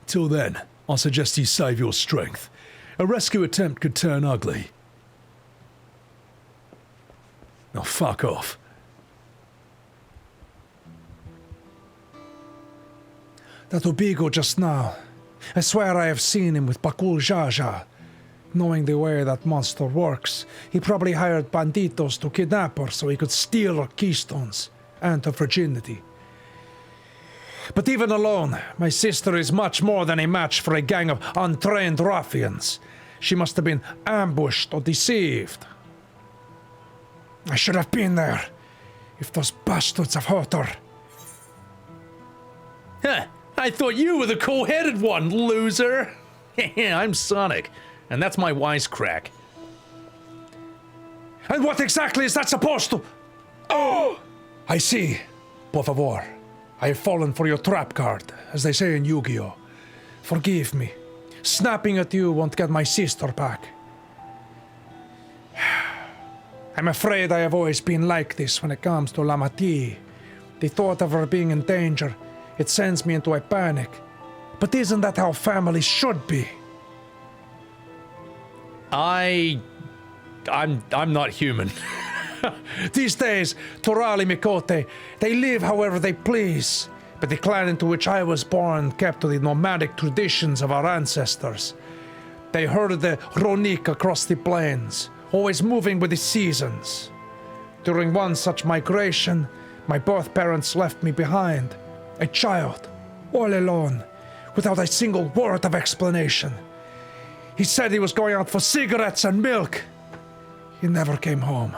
Till then, I suggest you save your strength. A rescue attempt could turn ugly. Now fuck off. That Ubigo just now. I swear I have seen him with Bakool Jaja. Knowing the way that monster works, he probably hired banditos to kidnap her so he could steal her keystones and her virginity. But even alone, my sister is much more than a match for a gang of untrained ruffians. She must have been ambushed or deceived. I should have been there, if those bastards have hurt her. Huh, I thought you were the cool-headed one, loser. I'm Sonic, and that's my wisecrack. And what exactly is that supposed to... Oh! I see. Por favor. I have fallen for your trap card, as they say in Yu-Gi-Oh! Forgive me. Snapping at you won't get my sister back. I'm afraid I have always been like this when it comes to Lamati. The thought of her being in danger, it sends me into a panic. But isn't that how families should be? I'm not human. These days, Torali Mikote, they live however they please. But the clan into which I was born kept to the nomadic traditions of our ancestors. They herded the Ronik across the plains, always moving with the seasons. During one such migration, my birth parents left me behind, a child, all alone, without a single word of explanation. He said he was going out for cigarettes and milk. He never came home.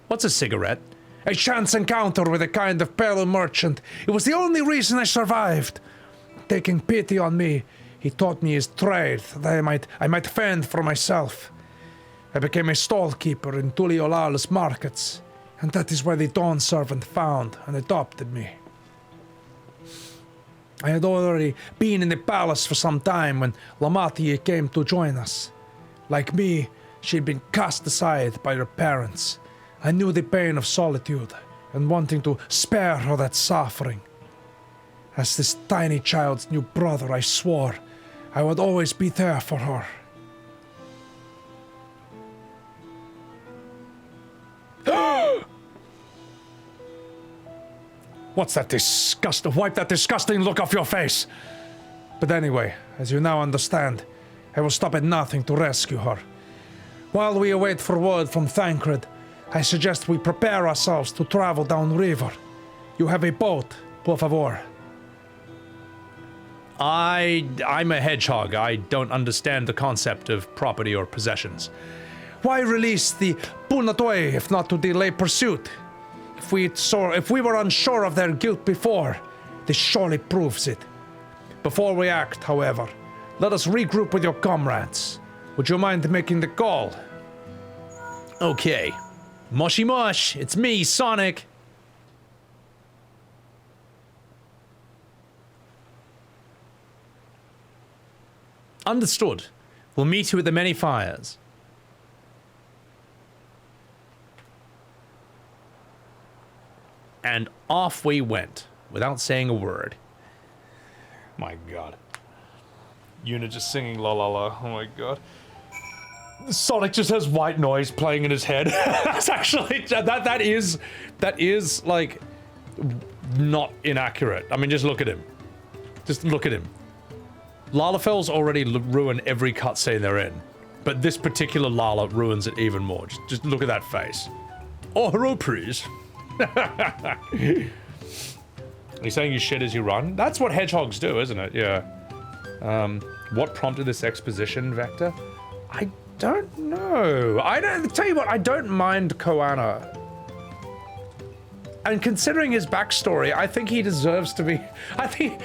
What's a cigarette? A chance encounter with a kind of pale merchant. It was the only reason I survived. Taking pity on me, he taught me his trade, that I might fend for myself. I became a stall-keeper in Tuliolala's markets, and that is where the Dawnservant found and adopted me. I had already been in the palace for some time when Lamati came to join us. Like me, she had been cast aside by her parents. I knew the pain of solitude and wanting to spare her that suffering. As this tiny child's new brother, I swore I would always be there for her. What's that disgusting? Wipe that disgusting look off your face! But anyway, as you now understand, I will stop at nothing to rescue her. While we await for word from Thancred, I suggest we prepare ourselves to travel down river. You have a boat, por favor. I'm a hedgehog. I don't understand the concept of property or possessions. Why release the Punatoe if not to delay pursuit? If we were unsure of their guilt before, this surely proves it. Before we act, however, let us regroup with your comrades. Would you mind making the call? Okay. Moshi Mosh, it's me, Sonic. Understood. We'll meet you at the many fires. And off we went, without saying a word. My god. Yuna just singing la la la. Oh my god. Sonic just has white noise playing in his head. That's actually that is like not inaccurate. I mean, just look at him. Just look at him. Lalafel's already ruined every cutscene they're in, but this particular Lala ruins it even more. Just look at that face. Oh, hello, please. Are you saying you shit as you run? That's what hedgehogs do, isn't it? Yeah. What prompted this exposition vector? I don't know. Tell you what, I don't mind Koana. And considering his backstory, I think he deserves to be. I think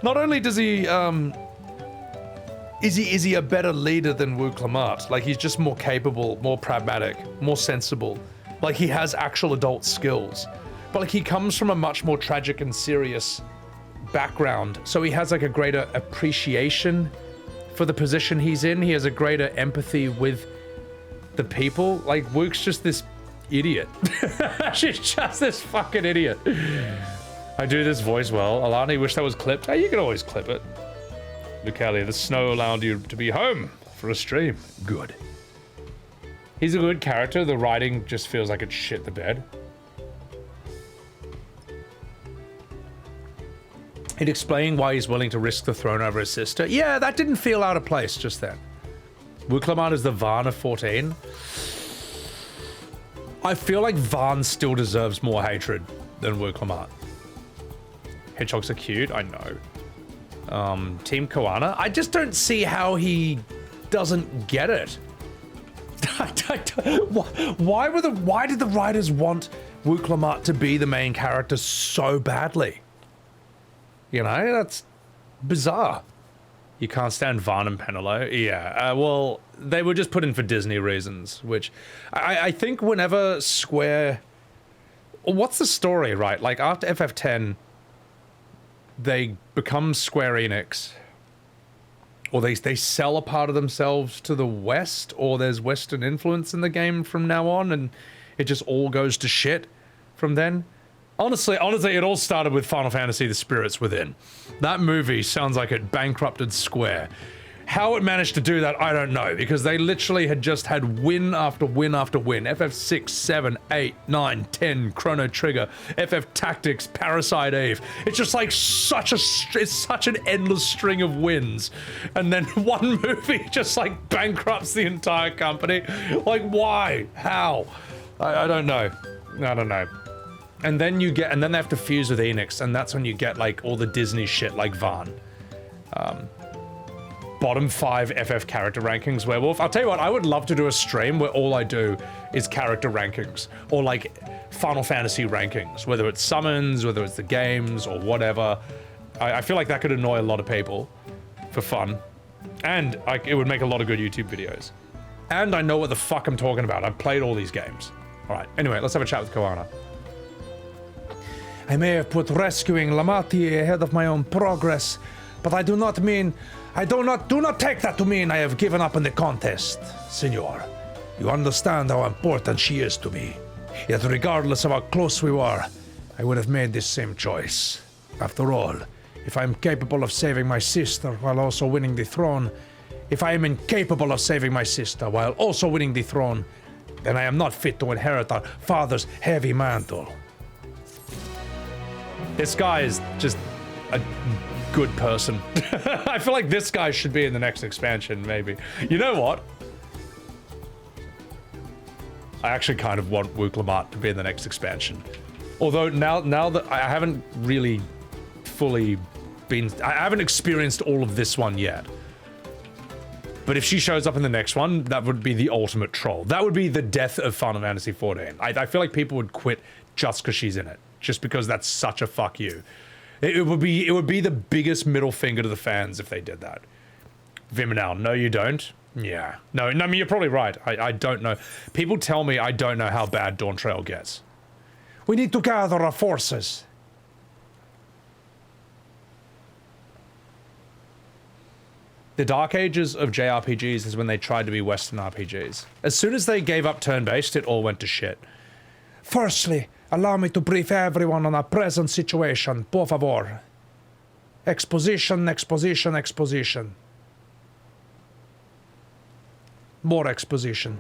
not only does he is he a better leader than Wuk Lamat? Like, he's just more capable, more pragmatic, more sensible. Like, he has actual adult skills. But like, he comes from a much more tragic and serious background, so he has like a greater appreciation for the position he's in. He has a greater empathy with the people. Like, Wuk's just this idiot. She's just this fucking idiot. I do this voice well. Alani, wish that was clipped. Hey, you can always clip it. Lucali, the snow allowed you to be home for a stream. Good. He's a good character. The writing just feels like it shit the bed. He'd explain why he's willing to risk the throne over his sister. Yeah, that didn't feel out of place just then. Wuk Lamat is the Vaan of 14. I feel like Vaan still deserves more hatred than Wuk Lamat. Hedgehogs are cute, I know. Team Koana, I just don't see how he doesn't get it. Why did the writers want Wuk Lamat to be the main character so badly? You know, that's bizarre. You can't stand Vaan and Penelo? Yeah, well, they were just put in for Disney reasons, which I think whenever Square... What's the story, right? Like, after FF10, they become Square Enix, or they sell a part of themselves to the West, or there's Western influence in the game from now on, and it just all goes to shit from then. Honestly, it all started with Final Fantasy The Spirits Within. That movie sounds like it bankrupted Square. How it managed to do that, I don't know, because they literally had just had win after win after win. FF6, 7, 8, 9, 10, Chrono Trigger, FF Tactics, Parasite Eve. It's just like it's such an endless string of wins. And then one movie just like bankrupts the entire company. Like, why? How? I don't know. I don't know. And then they have to fuse with Enix, and that's when you get like all the Disney shit like Vaan. Bottom 5 FF character rankings, Werewolf. I'll tell you what, I would love to do a stream where all I do is character rankings, or like Final Fantasy rankings, whether it's summons, whether it's the games, or whatever. I feel like that could annoy a lot of people for fun. And it would make a lot of good YouTube videos. And I know what the fuck I'm talking about. I've played all these games. Alright, anyway, let's have a chat with Koana. I may have put rescuing Lamati ahead of my own progress, but I do not take that to mean I have given up on the contest, Senor. You understand how important she is to me. Yet regardless of how close we were, I would have made this same choice. After all, if I am capable of saving my sister while also winning the throne, if I am incapable of saving my sister while also winning the throne, then I am not fit to inherit our father's heavy mantle. This guy is just a good person. I feel like this guy should be in the next expansion, maybe. You know what? I actually kind of want Wuk Lamat to be in the next expansion. Although now that I haven't really fully I haven't experienced all of this one yet. But if she shows up in the next one, that would be the ultimate troll. That would be the death of Final Fantasy XIV. I feel like people would quit just because she's in it. Just because that's such a fuck you. It would be the biggest middle finger to the fans if they did that. Viminal, no you don't? Yeah. No, I mean, you're probably right. I don't know. People tell me I don't know how bad Dawntrail gets. We need to gather our forces. The Dark Ages of JRPGs is when they tried to be Western RPGs. As soon as they gave up turn-based, it all went to shit. Firstly, allow me to brief everyone on our present situation, por favor. Exposition, exposition, exposition. More exposition.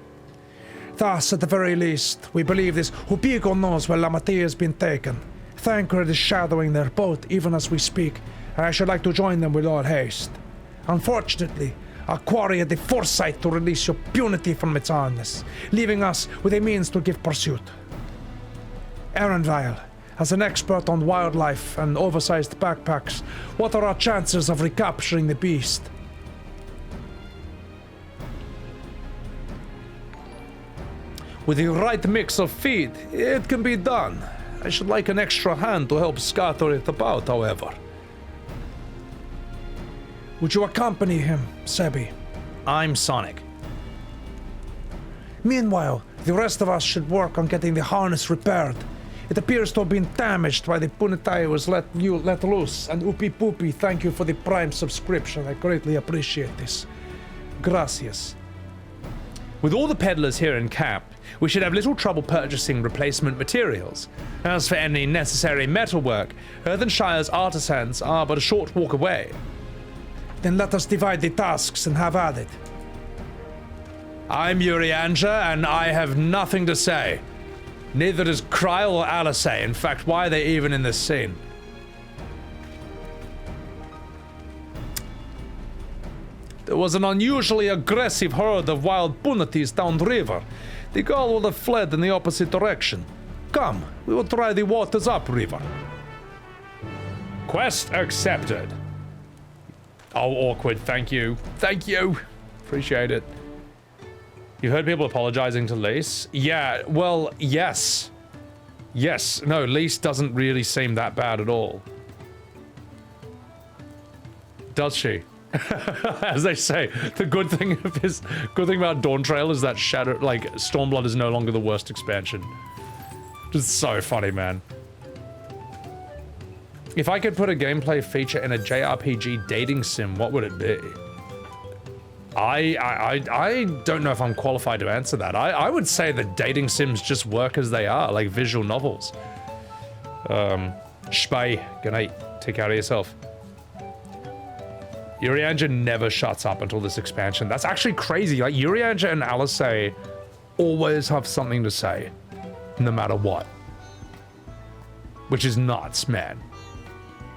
Thus, at the very least, we believe this Hubigo knows where Lamati has been taken. Thancred is shadowing their boat even as we speak, and I should like to join them with all haste. Unfortunately, our quarry had the foresight to release your punity from its harness, leaving us with a means to give pursuit. Erendvile, as an expert on wildlife and oversized backpacks, what are our chances of recapturing the beast? With the right mix of feed, it can be done. I should like an extra hand to help scatter it about, however. Would you accompany him, Sebby? I'm Sonic. Meanwhile, the rest of us should work on getting the harness repaired. It appears to have been damaged by the Punitaya was let loose. And Upi Poopy, thank you for the Prime subscription. I greatly appreciate this. Gracias. With all the peddlers here in camp, we should have little trouble purchasing replacement materials. As for any necessary metalwork, Earthenshire's artisans are but a short walk away. Then let us divide the tasks and have at it. I'm Urianger, and I have nothing to say. Neither does Krile or Alisaie. In fact, why are they even in this scene? There was an unusually aggressive herd of wild punities downriver. The girl would have fled in the opposite direction. Come, we will try the waters upriver. Quest accepted. Oh, awkward. Thank you. Thank you. Appreciate it. You heard people apologizing to Lise? Yeah, well, yes. Yes. No, Lise doesn't really seem that bad at all. Does she? As they say, the good thing about Dawntrail is that Stormblood is no longer the worst expansion. Just so funny, man. If I could put a gameplay feature in a JRPG dating sim, what would it be? I don't know if I'm qualified to answer that. I would say that dating sims just work as they are, like visual novels. Spy, good night. Take care of yourself. Urianger never shuts up until this expansion. That's actually crazy. Like, Urianger and Alisaie always have something to say, no matter what. Which is nuts, man.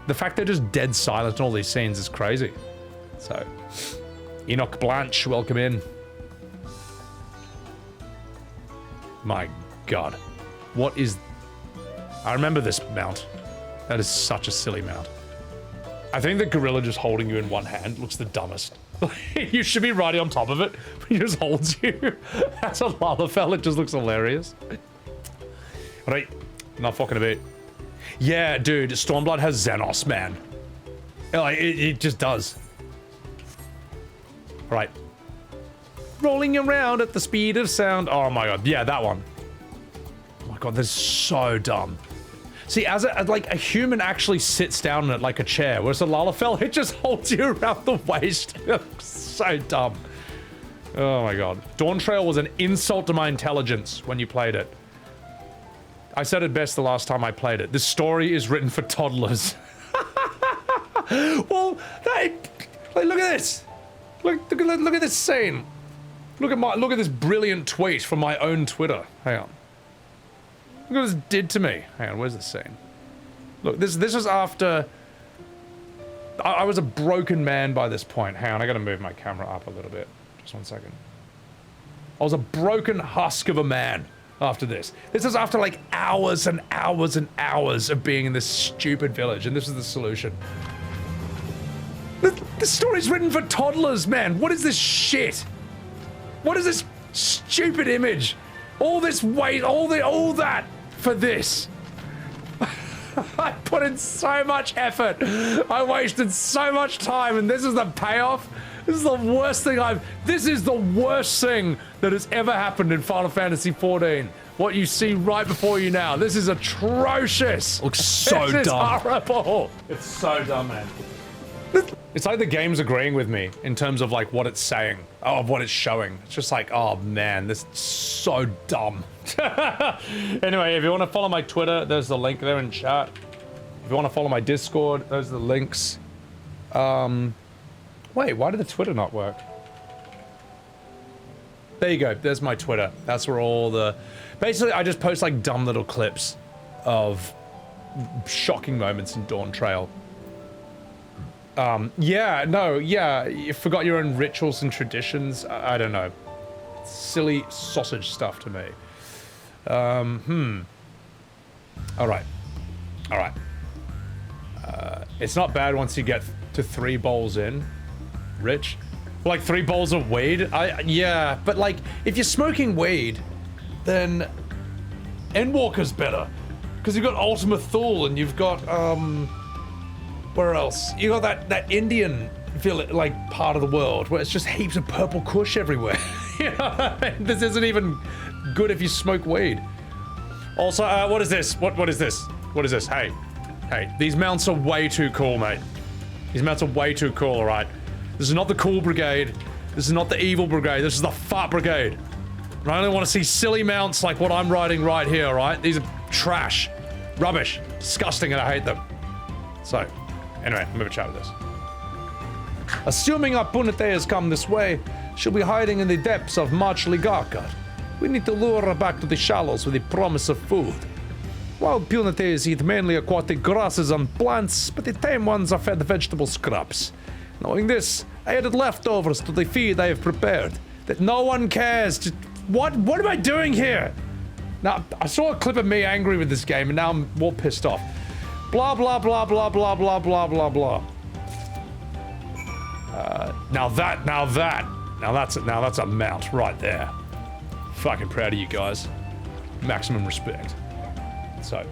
The fact they're just dead silent in all these scenes is crazy. So, Enoch Blanche, welcome in. My god. What is... I remember this mount. That is such a silly mount. I think the gorilla just holding you in one hand looks the dumbest. You should be riding on top of it, but he just holds you. That's a Lalafell, it just looks hilarious. Right, not fucking a bit. Yeah, dude, Stormblood has Xenos, man. Like, it just does. Right. Rolling around at the speed of sound. Oh my god, yeah, that one. Oh my god, this is so dumb. See, as a human actually sits down in it like a chair, whereas a Lalafell, it just holds you around the waist. So dumb. Oh my god. Dawntrail was an insult to my intelligence when you played it. I said it best the last time I played it. This story is written for toddlers. Well, look at this. Look at this scene. Look at this brilliant tweet from my own Twitter. Hang on. Look what this did to me. Hang on, where's the scene? Look, this was after... I was a broken man by this point. Hang on, I gotta move my camera up a little bit. Just 1 second. I was a broken husk of a man after this. This is after like hours and hours and hours of being in this stupid village, and this is the solution. This story's written for toddlers, man. What is this shit? What is this stupid image? All this weight, all that for this. I put in so much effort. I wasted so much time, and this is the payoff. This is the worst thing this is the worst thing that has ever happened in Final Fantasy XIV. What you see right before you now. This is atrocious. Looks so this dumb. Is horrible. It's so dumb, man. It's like the game's agreeing with me in terms of like what it's saying, of what it's showing. It's just like, oh man, this is so dumb. Anyway, if you want to follow my Twitter, there's the link there in chat. If you want to follow my Discord, those are the links. Wait, why did the Twitter not work? There you go, there's my Twitter. That's where all the... Basically, I just post like dumb little clips of shocking moments in Dawntrail. You forgot your own rituals and traditions. I don't know. Silly sausage stuff to me. Alright. It's not bad once you get to 3 bowls in. Rich? Like 3 bowls of weed? Yeah, but like, if you're smoking weed, then Endwalker's better. Because you've got Ultima Thule and you've got, where else? You got that Indian like part of the world where it's just heaps of purple kush everywhere. You know, this isn't even good if you smoke weed. Also, what is this? What is this? What is this? Hey. Hey, these mounts are way too cool, mate. These mounts are way too cool, alright? This is not the cool brigade. This is not the evil brigade. This is the fart brigade. And I only want to see silly mounts like what I'm riding right here, alright? These are trash. Rubbish. Disgusting, and I hate them. So, anyway, I'm gonna chat with this. Assuming our Punite has come this way, she'll be hiding in the depths of March Ligakar. We need to lure her back to the shallows with the promise of food. Wild Punites eat mainly aquatic grasses and plants, but the tame ones are fed vegetable scraps. Knowing this, I added leftovers to the feed I have prepared. That no one cares. Just, what am I doing here? Now, I saw a clip of me angry with this game, and now I'm more pissed off. Blah, blah, blah, blah, blah, blah, blah, blah, blah. Now that's a mount right there. Fucking proud of you guys. Maximum respect. So,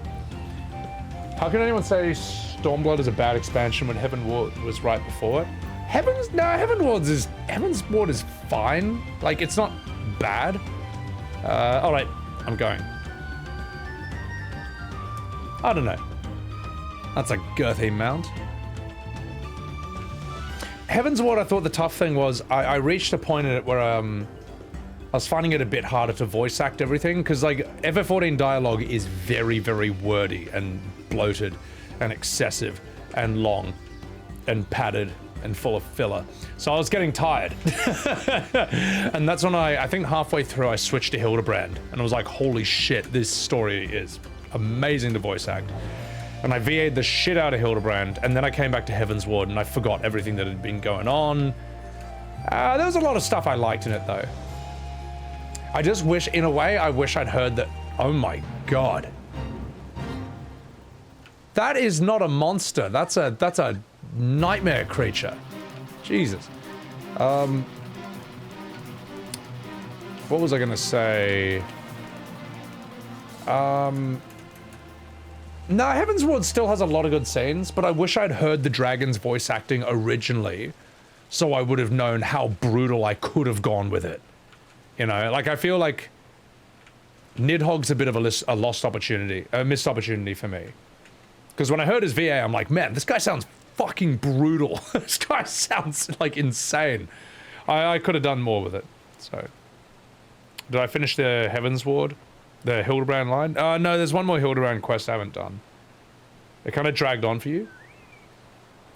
how can anyone say Stormblood is a bad expansion when Heavenward was right before it? Heavenward is fine. Like, it's not bad. Alright, I'm going. I don't know. That's a girthy mount. Heavensward, I thought the tough thing was I reached a point in it where I was finding it a bit harder to voice act everything, because like FF14 dialogue is very, very wordy and bloated and excessive and long and padded and full of filler. So I was getting tired. And that's when I think halfway through I switched to Hildebrand and I was like, holy shit, this story is amazing to voice act. And I VA'd the shit out of Hildebrand, and then I came back to Heavensward and I forgot everything that had been going on. There was a lot of stuff I liked in it though. I just wish, in a way, I wish I'd heard that. Oh my god. That is not a monster. That's a nightmare creature. Jesus. What was I gonna say? No, Heavensward still has a lot of good scenes, but I wish I'd heard the dragon's voice acting originally, so I would have known how brutal I could have gone with it. You know, like, I feel like Nidhogg's a bit of a lost opportunity, a missed opportunity for me. Because when I heard his VA, I'm like, man, this guy sounds fucking brutal. This guy sounds, like, insane. I could have done more with it, so. Did I finish the Heavensward? The Hildebrand line? No, there's one more Hildebrand quest I haven't done. It kind of dragged on for you.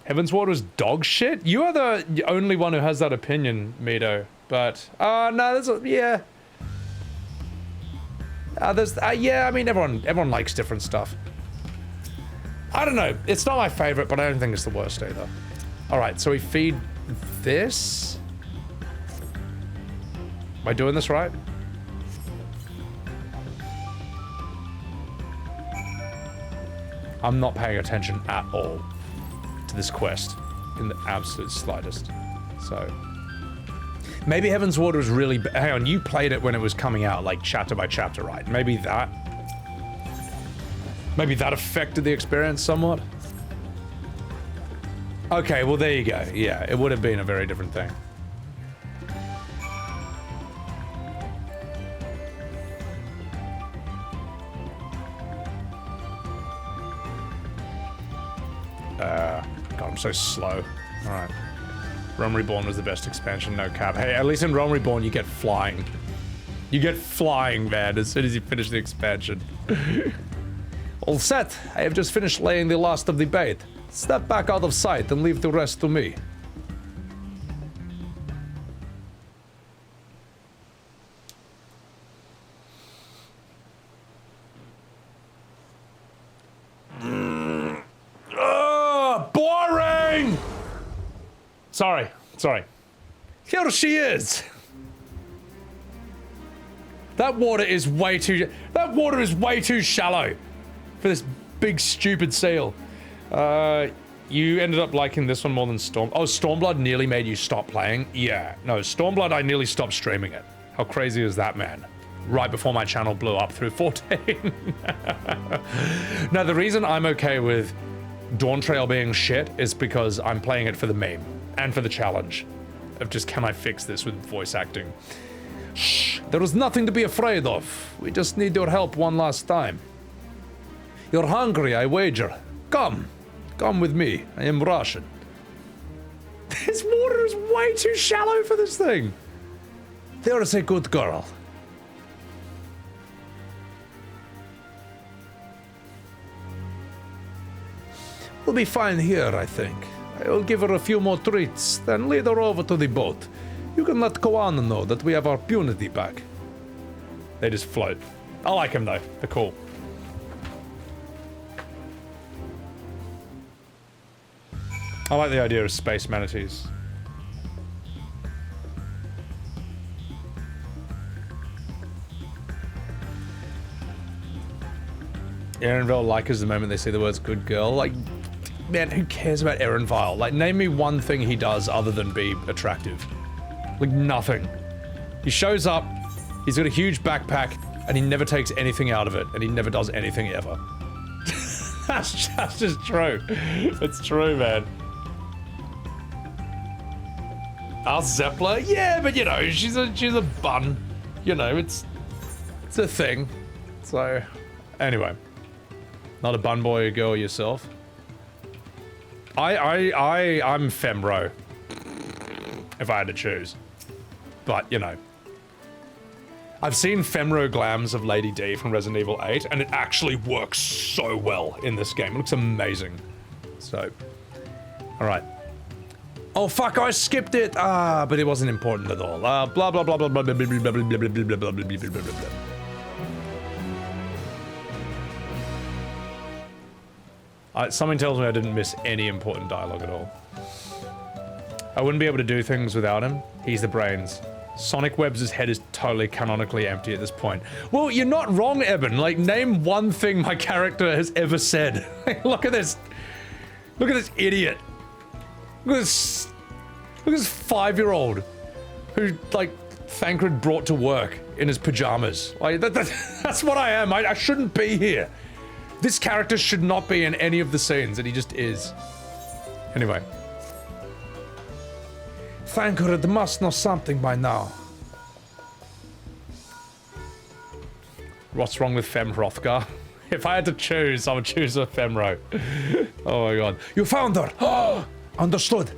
Heavensward was dog shit? You are the only one who has that opinion, Mito. But, no, there's a, yeah. Yeah, I mean, everyone likes different stuff. I don't know. It's not my favorite, but I don't think it's the worst either. Alright, so we feed this. Am I doing this right? I'm not paying attention at all to this quest in the absolute slightest. So, maybe Heavensward was really. Hang on, you played it when it was coming out, like chapter by chapter, right? Maybe that affected the experience somewhat. Okay, well there you go. Yeah, it would have been a very different thing. God, I'm so slow. Alright. Realm Reborn was the best expansion, no cap. Hey, at least in Realm Reborn you get flying. You get flying, man, as soon as you finish the expansion. All set. I have just finished laying the last of the bait. Step back out of sight and leave the rest to me. Boring! Sorry. Here she is. That water is way too shallow for this big stupid seal. You ended up liking this one more than Stormblood nearly made you stop playing? Yeah, no, Stormblood, I nearly stopped streaming it. How crazy is that, man? Right before my channel blew up through 14. No, the reason I'm okay with Dawntrail being shit is because I'm playing it for the meme and for the challenge of just, can I fix this with voice acting? Shh, there is nothing to be afraid of. We just need your help one last time. You're hungry, I wager. Come with me. I am Russian. This water is way too shallow for this thing. There is a good girl. We'll be fine here, I think. I will give her a few more treats, then lead her over to the boat. You can let Koana know that we have our punity back. They just float. I like them though. They're cool. I like the idea of space manatees. Erenville likers the moment they see the words good girl. Like, man, who cares about Erenville? Like, name me one thing he does other than be attractive. Like, nothing. He shows up, he's got a huge backpack, and he never takes anything out of it, and he never does anything ever. That's just true. It's true, man. Our Zeppler? Yeah, but you know, she's a bun. You know, it's a thing. So, anyway. Not a bun boy or girl yourself. I'm Femro. If I had to choose. But, you know. I've seen Femro glams of Lady D from Resident Evil 8, and it actually works so well in this game. It looks amazing. So, alright. Oh fuck, I skipped it! Ah, but it wasn't important at all. Blah blah blah blah blah blah blah blah blah blah blah blah blah blah blah blah. Something tells me I didn't miss any important dialogue at all. I wouldn't be able to do things without him. He's the brains. Sebbywebz' head is totally canonically empty at this point. Well, you're not wrong, Eben. Like, name one thing my character has ever said. Look at this. Look at this idiot. Look at this 5-year-old who, like, Thancred brought to work in his pajamas. Like, that's what I am. I shouldn't be here. This character should not be in any of the scenes, and he just is. Anyway. Thancred must know something by now. What's wrong with Fem Hrothgar? If I had to choose, I would choose a Femro. Oh my god. You found her! Oh, understood.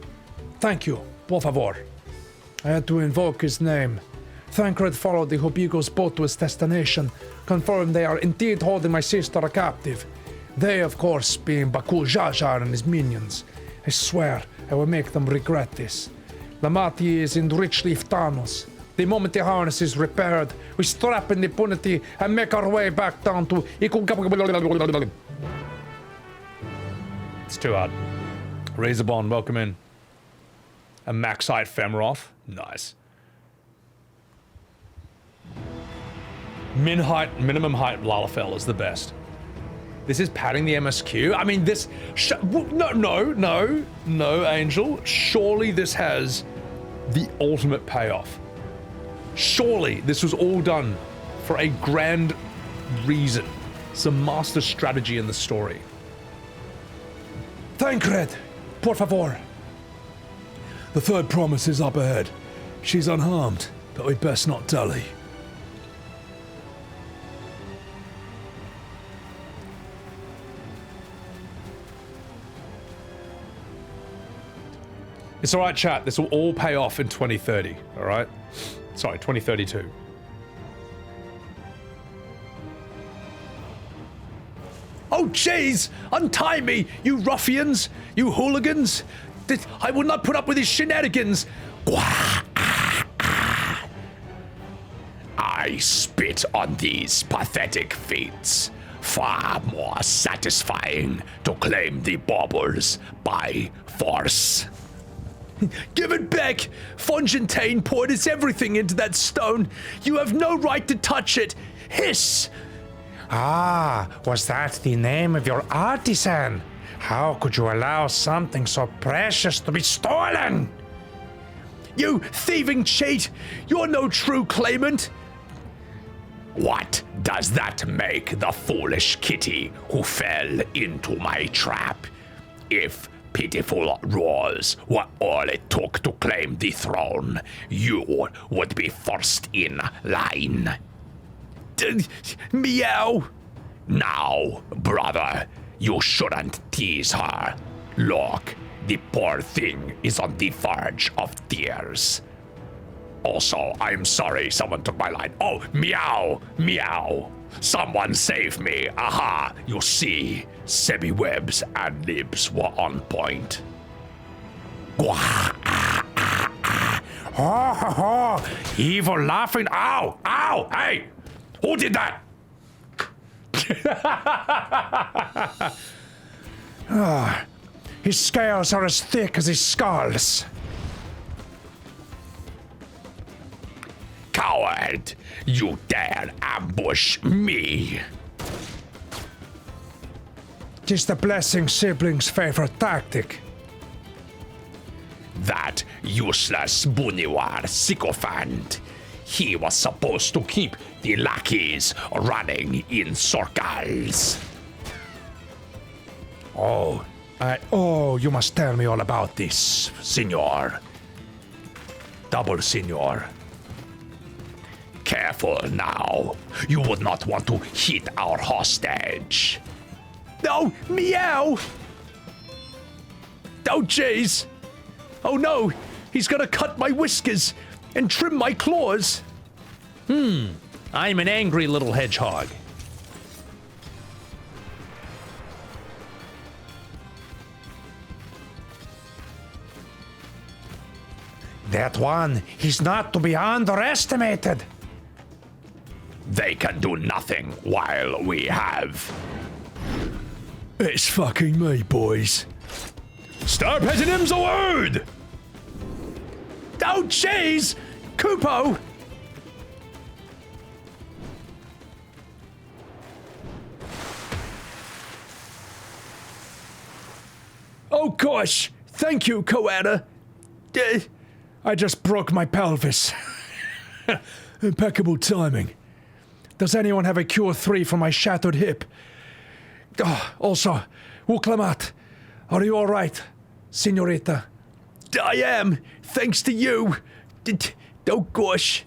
Thank you. Por favor. I had to invoke his name. Thancred followed the Hobigo's boat to its destination, confirmed they are indeed holding my sister captive. They, of course, being Bakool Jaja and his minions. I swear, I will make them regret this. Lamat is in rich leaf tunnels. The moment the harness is repaired, we strap in the punity and make our way back down to... It's too hard. Razorbond, welcome in. A Maxite Femroth. Nice. Minimum height Lalafell is the best. This is padding the MSQ? I mean, this... No, Angel. Surely this has the ultimate payoff. Surely this was all done for a grand reason. Some master strategy in the story. Thancred, por favor. The third promise is up ahead. She's unharmed, but we'd best not dally. It's alright, chat. This will all pay off in 2030, alright? Sorry, 2032. Oh, jeez! Untie me, you ruffians! You hooligans! I will not put up with his shenanigans! I spit on these pathetic feats. Far more satisfying to claim the baubles by force. Give it back! Fontaine poured his everything into that stone. You have no right to touch it. Hiss! Ah, was that the name of your artisan? How could you allow something so precious to be stolen? You thieving cheat! You're no true claimant! What does that make the foolish kitty who fell into my trap? If pitiful roars were all it took to claim the throne, you would be first in line. Meow! Now, brother, you shouldn't tease her. Look, the poor thing is on the verge of tears. Also, I'm sorry someone took my line. Oh, meow, meow. Someone save me. Aha, you see, Sebbywebz and libs were on point. Ho, ho, ho! Evil laughing. Ow! Ow! Hey, who did that? His scales are as thick as his skulls. Coward, you dare ambush me. Tis the blessing siblings' favorite tactic. That useless Buniwar sycophant. He was supposed to keep the lackeys running in circles. Oh, you must tell me all about this, Signor. Double Signor. Careful now. You would not want to hit our hostage. No, meow! Oh, jeez. Oh no, he's gonna cut my whiskers and trim my claws. I'm an angry little hedgehog. That one, he's not to be underestimated. They can do nothing while we have. It's fucking me, boys. Star President's a word! Oh, jeez! Kupo! Oh gosh! Thank you, Koana. I just broke my pelvis. Impeccable timing. Does anyone have a cure 3 for my shattered hip? Also, Wuk Lamat, are you alright, Senorita? I am, thanks to you. Oh gosh.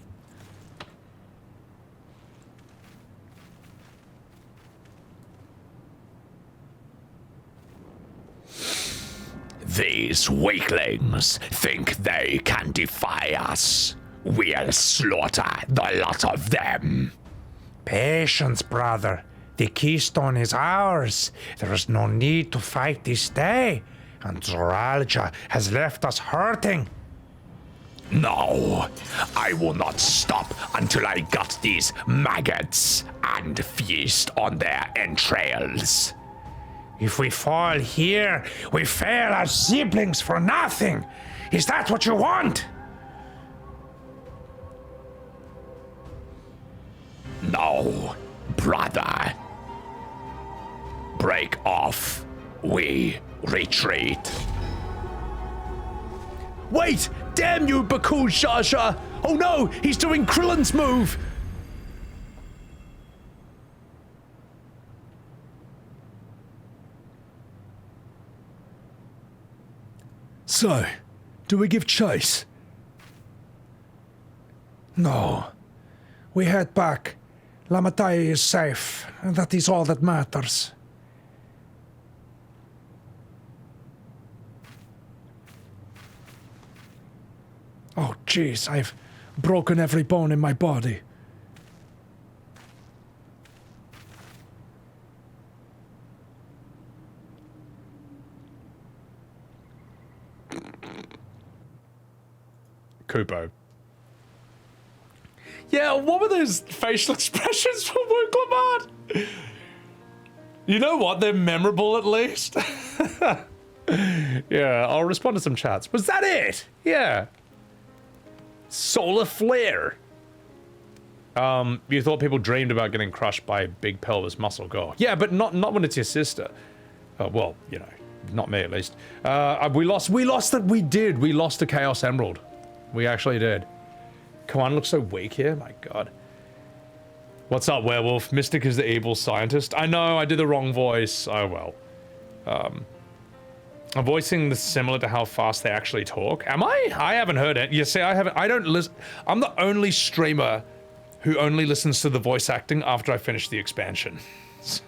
These weaklings think they can defy us. We'll slaughter the lot of them. Patience, brother. The keystone is ours. There is no need to fight this day. And Zoralja has left us hurting. No, I will not stop until I got these maggots and feast on their entrails. If we fall here, we fail our siblings for nothing. Is that what you want? No, brother. Break off. We retreat. Wait! Damn you, Bakool Jaja! Oh no! He's doing Krillin's move! So, do we give chase? No. We head back. Lamatai is safe, and that is all that matters. Oh, jeez, I've broken every bone in my body. Kupo. Yeah, what were those facial expressions from Wuk Lamat? You know what? They're memorable at least. Yeah, I'll respond to some chats. Was that it? Yeah. Solar flare. You thought people dreamed about getting crushed by big pelvis muscle gore. Yeah, but not when it's your sister. Well, you know, not me at least. We lost the Chaos Emerald. We actually did. Kawan looks so weak here, my god. What's up, werewolf? Mystic is the evil scientist. I know, I did the wrong voice. Oh well. voicing this similar to how fast they actually talk. Am I? I haven't heard it. You see, I haven't. I don't listen. I'm the only streamer who only listens to the voice acting after I finish the expansion. So,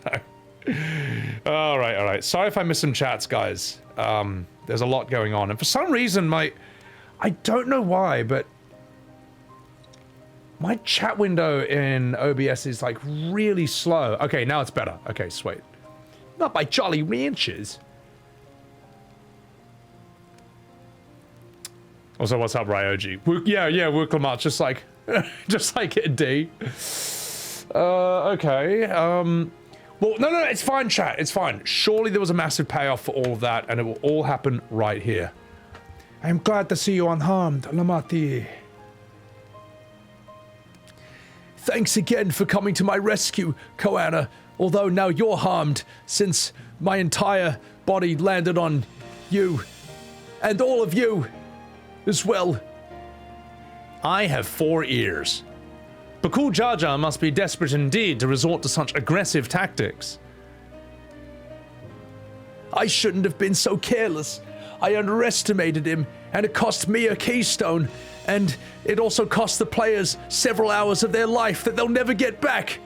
all right. Sorry if I missed some chats, guys. There's a lot going on, and for some reason, I don't know why, but my chat window in OBS is like really slow. Okay, now it's better. Okay, sweet. Not by Jolly Ranchers. Also, what's up, Ryoji? Yeah, Wuk Lamat, just like, just like D. Okay. Well, no, it's fine, chat. It's fine. Surely there was a massive payoff for all of that, and it will all happen right here. I'm glad to see you unharmed, Lamati. Thanks again for coming to my rescue, Koana. Although now you're harmed, since my entire body landed on you. And all of you as well. I have 4 ears. Bakool Jaja must be desperate indeed to resort to such aggressive tactics. I shouldn't have been so careless. I underestimated him, and it cost me a keystone, and it also cost the players several hours of their life that they'll never get back.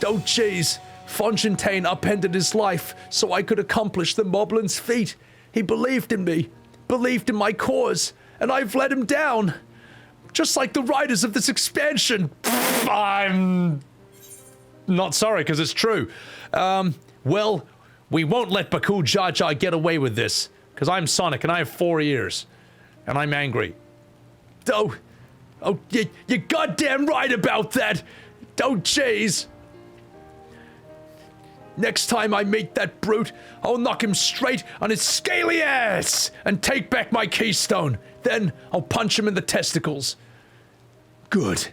Oh jeez, Fontaine upended his life so I could accomplish the Moblin's feat. He believed in me, believed in my cause, and I've let him down. Just like the writers of this expansion. I'm not sorry, because it's true. Well, we won't let Bakool Jaja get away with this, because I'm Sonic and I have 4 ears, and I'm angry. Oh, you're goddamn right about that. Oh, jeez. Next time I meet that brute, I'll knock him straight on his scaly ass and take back my keystone. Then I'll punch him in the testicles. Good.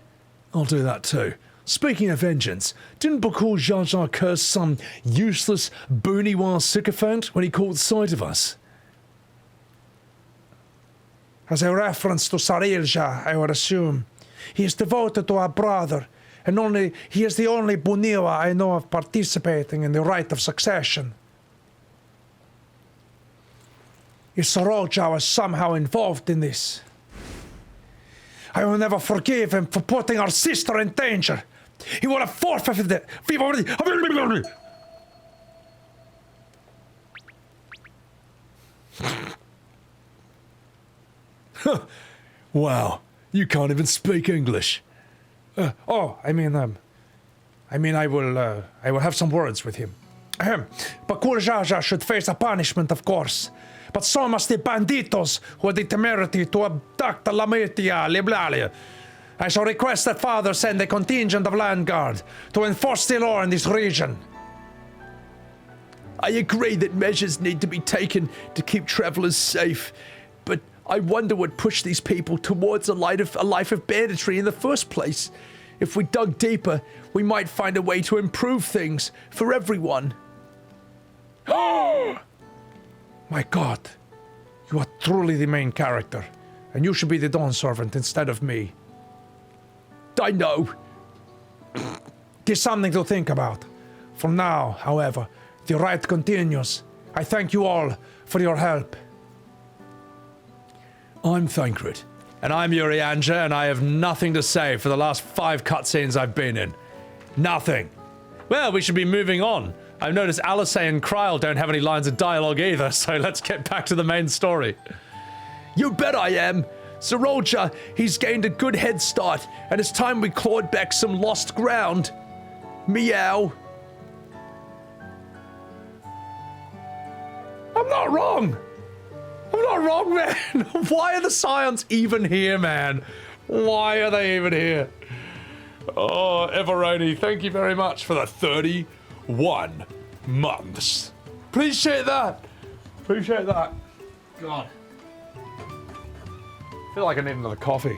I'll do that too. Speaking of vengeance, didn't Bakool Jaja curse some useless Booniwar sycophant when he caught sight of us? As a reference to Sarilja, I would assume. He is devoted to our brother, and he is the only Booniwa I know of participating in the rite of succession. If Saroja was somehow involved in this, I will never forgive him for putting our sister in danger. He would have forfeited it. Wow, you can't even speak English. I will have some words with him. Bakool Jaja should face a punishment, of course. But so must the banditos who had the temerity to abduct the Lamitia Liblalia. I shall request that Father send a contingent of land guard to enforce the law in this region. I agree that measures need to be taken to keep travelers safe, but I wonder what pushed these people towards a life of banditry in the first place. If we dug deeper, we might find a way to improve things for everyone. My God, you are truly the main character, and you should be the Dawnservant instead of me. I know. It is something to think about. For now, however, the rite continues. I thank you all for your help. I'm Thancred. And I'm Urianger, and I have nothing to say for the last 5 cutscenes I've been in. Nothing. Well, we should be moving on. I've noticed Alisaie and Krile don't have any lines of dialogue either, so let's get back to the main story. You bet I am. Saroja, he's gained a good head start, and it's time we clawed back some lost ground. Meow. I'm not wrong. I'm not wrong, man. Why are the Scions even here, man? Why are they even here? Oh, Everoni, thank you very much for the 31 months. Appreciate that. Appreciate that. God. I feel like I need another coffee.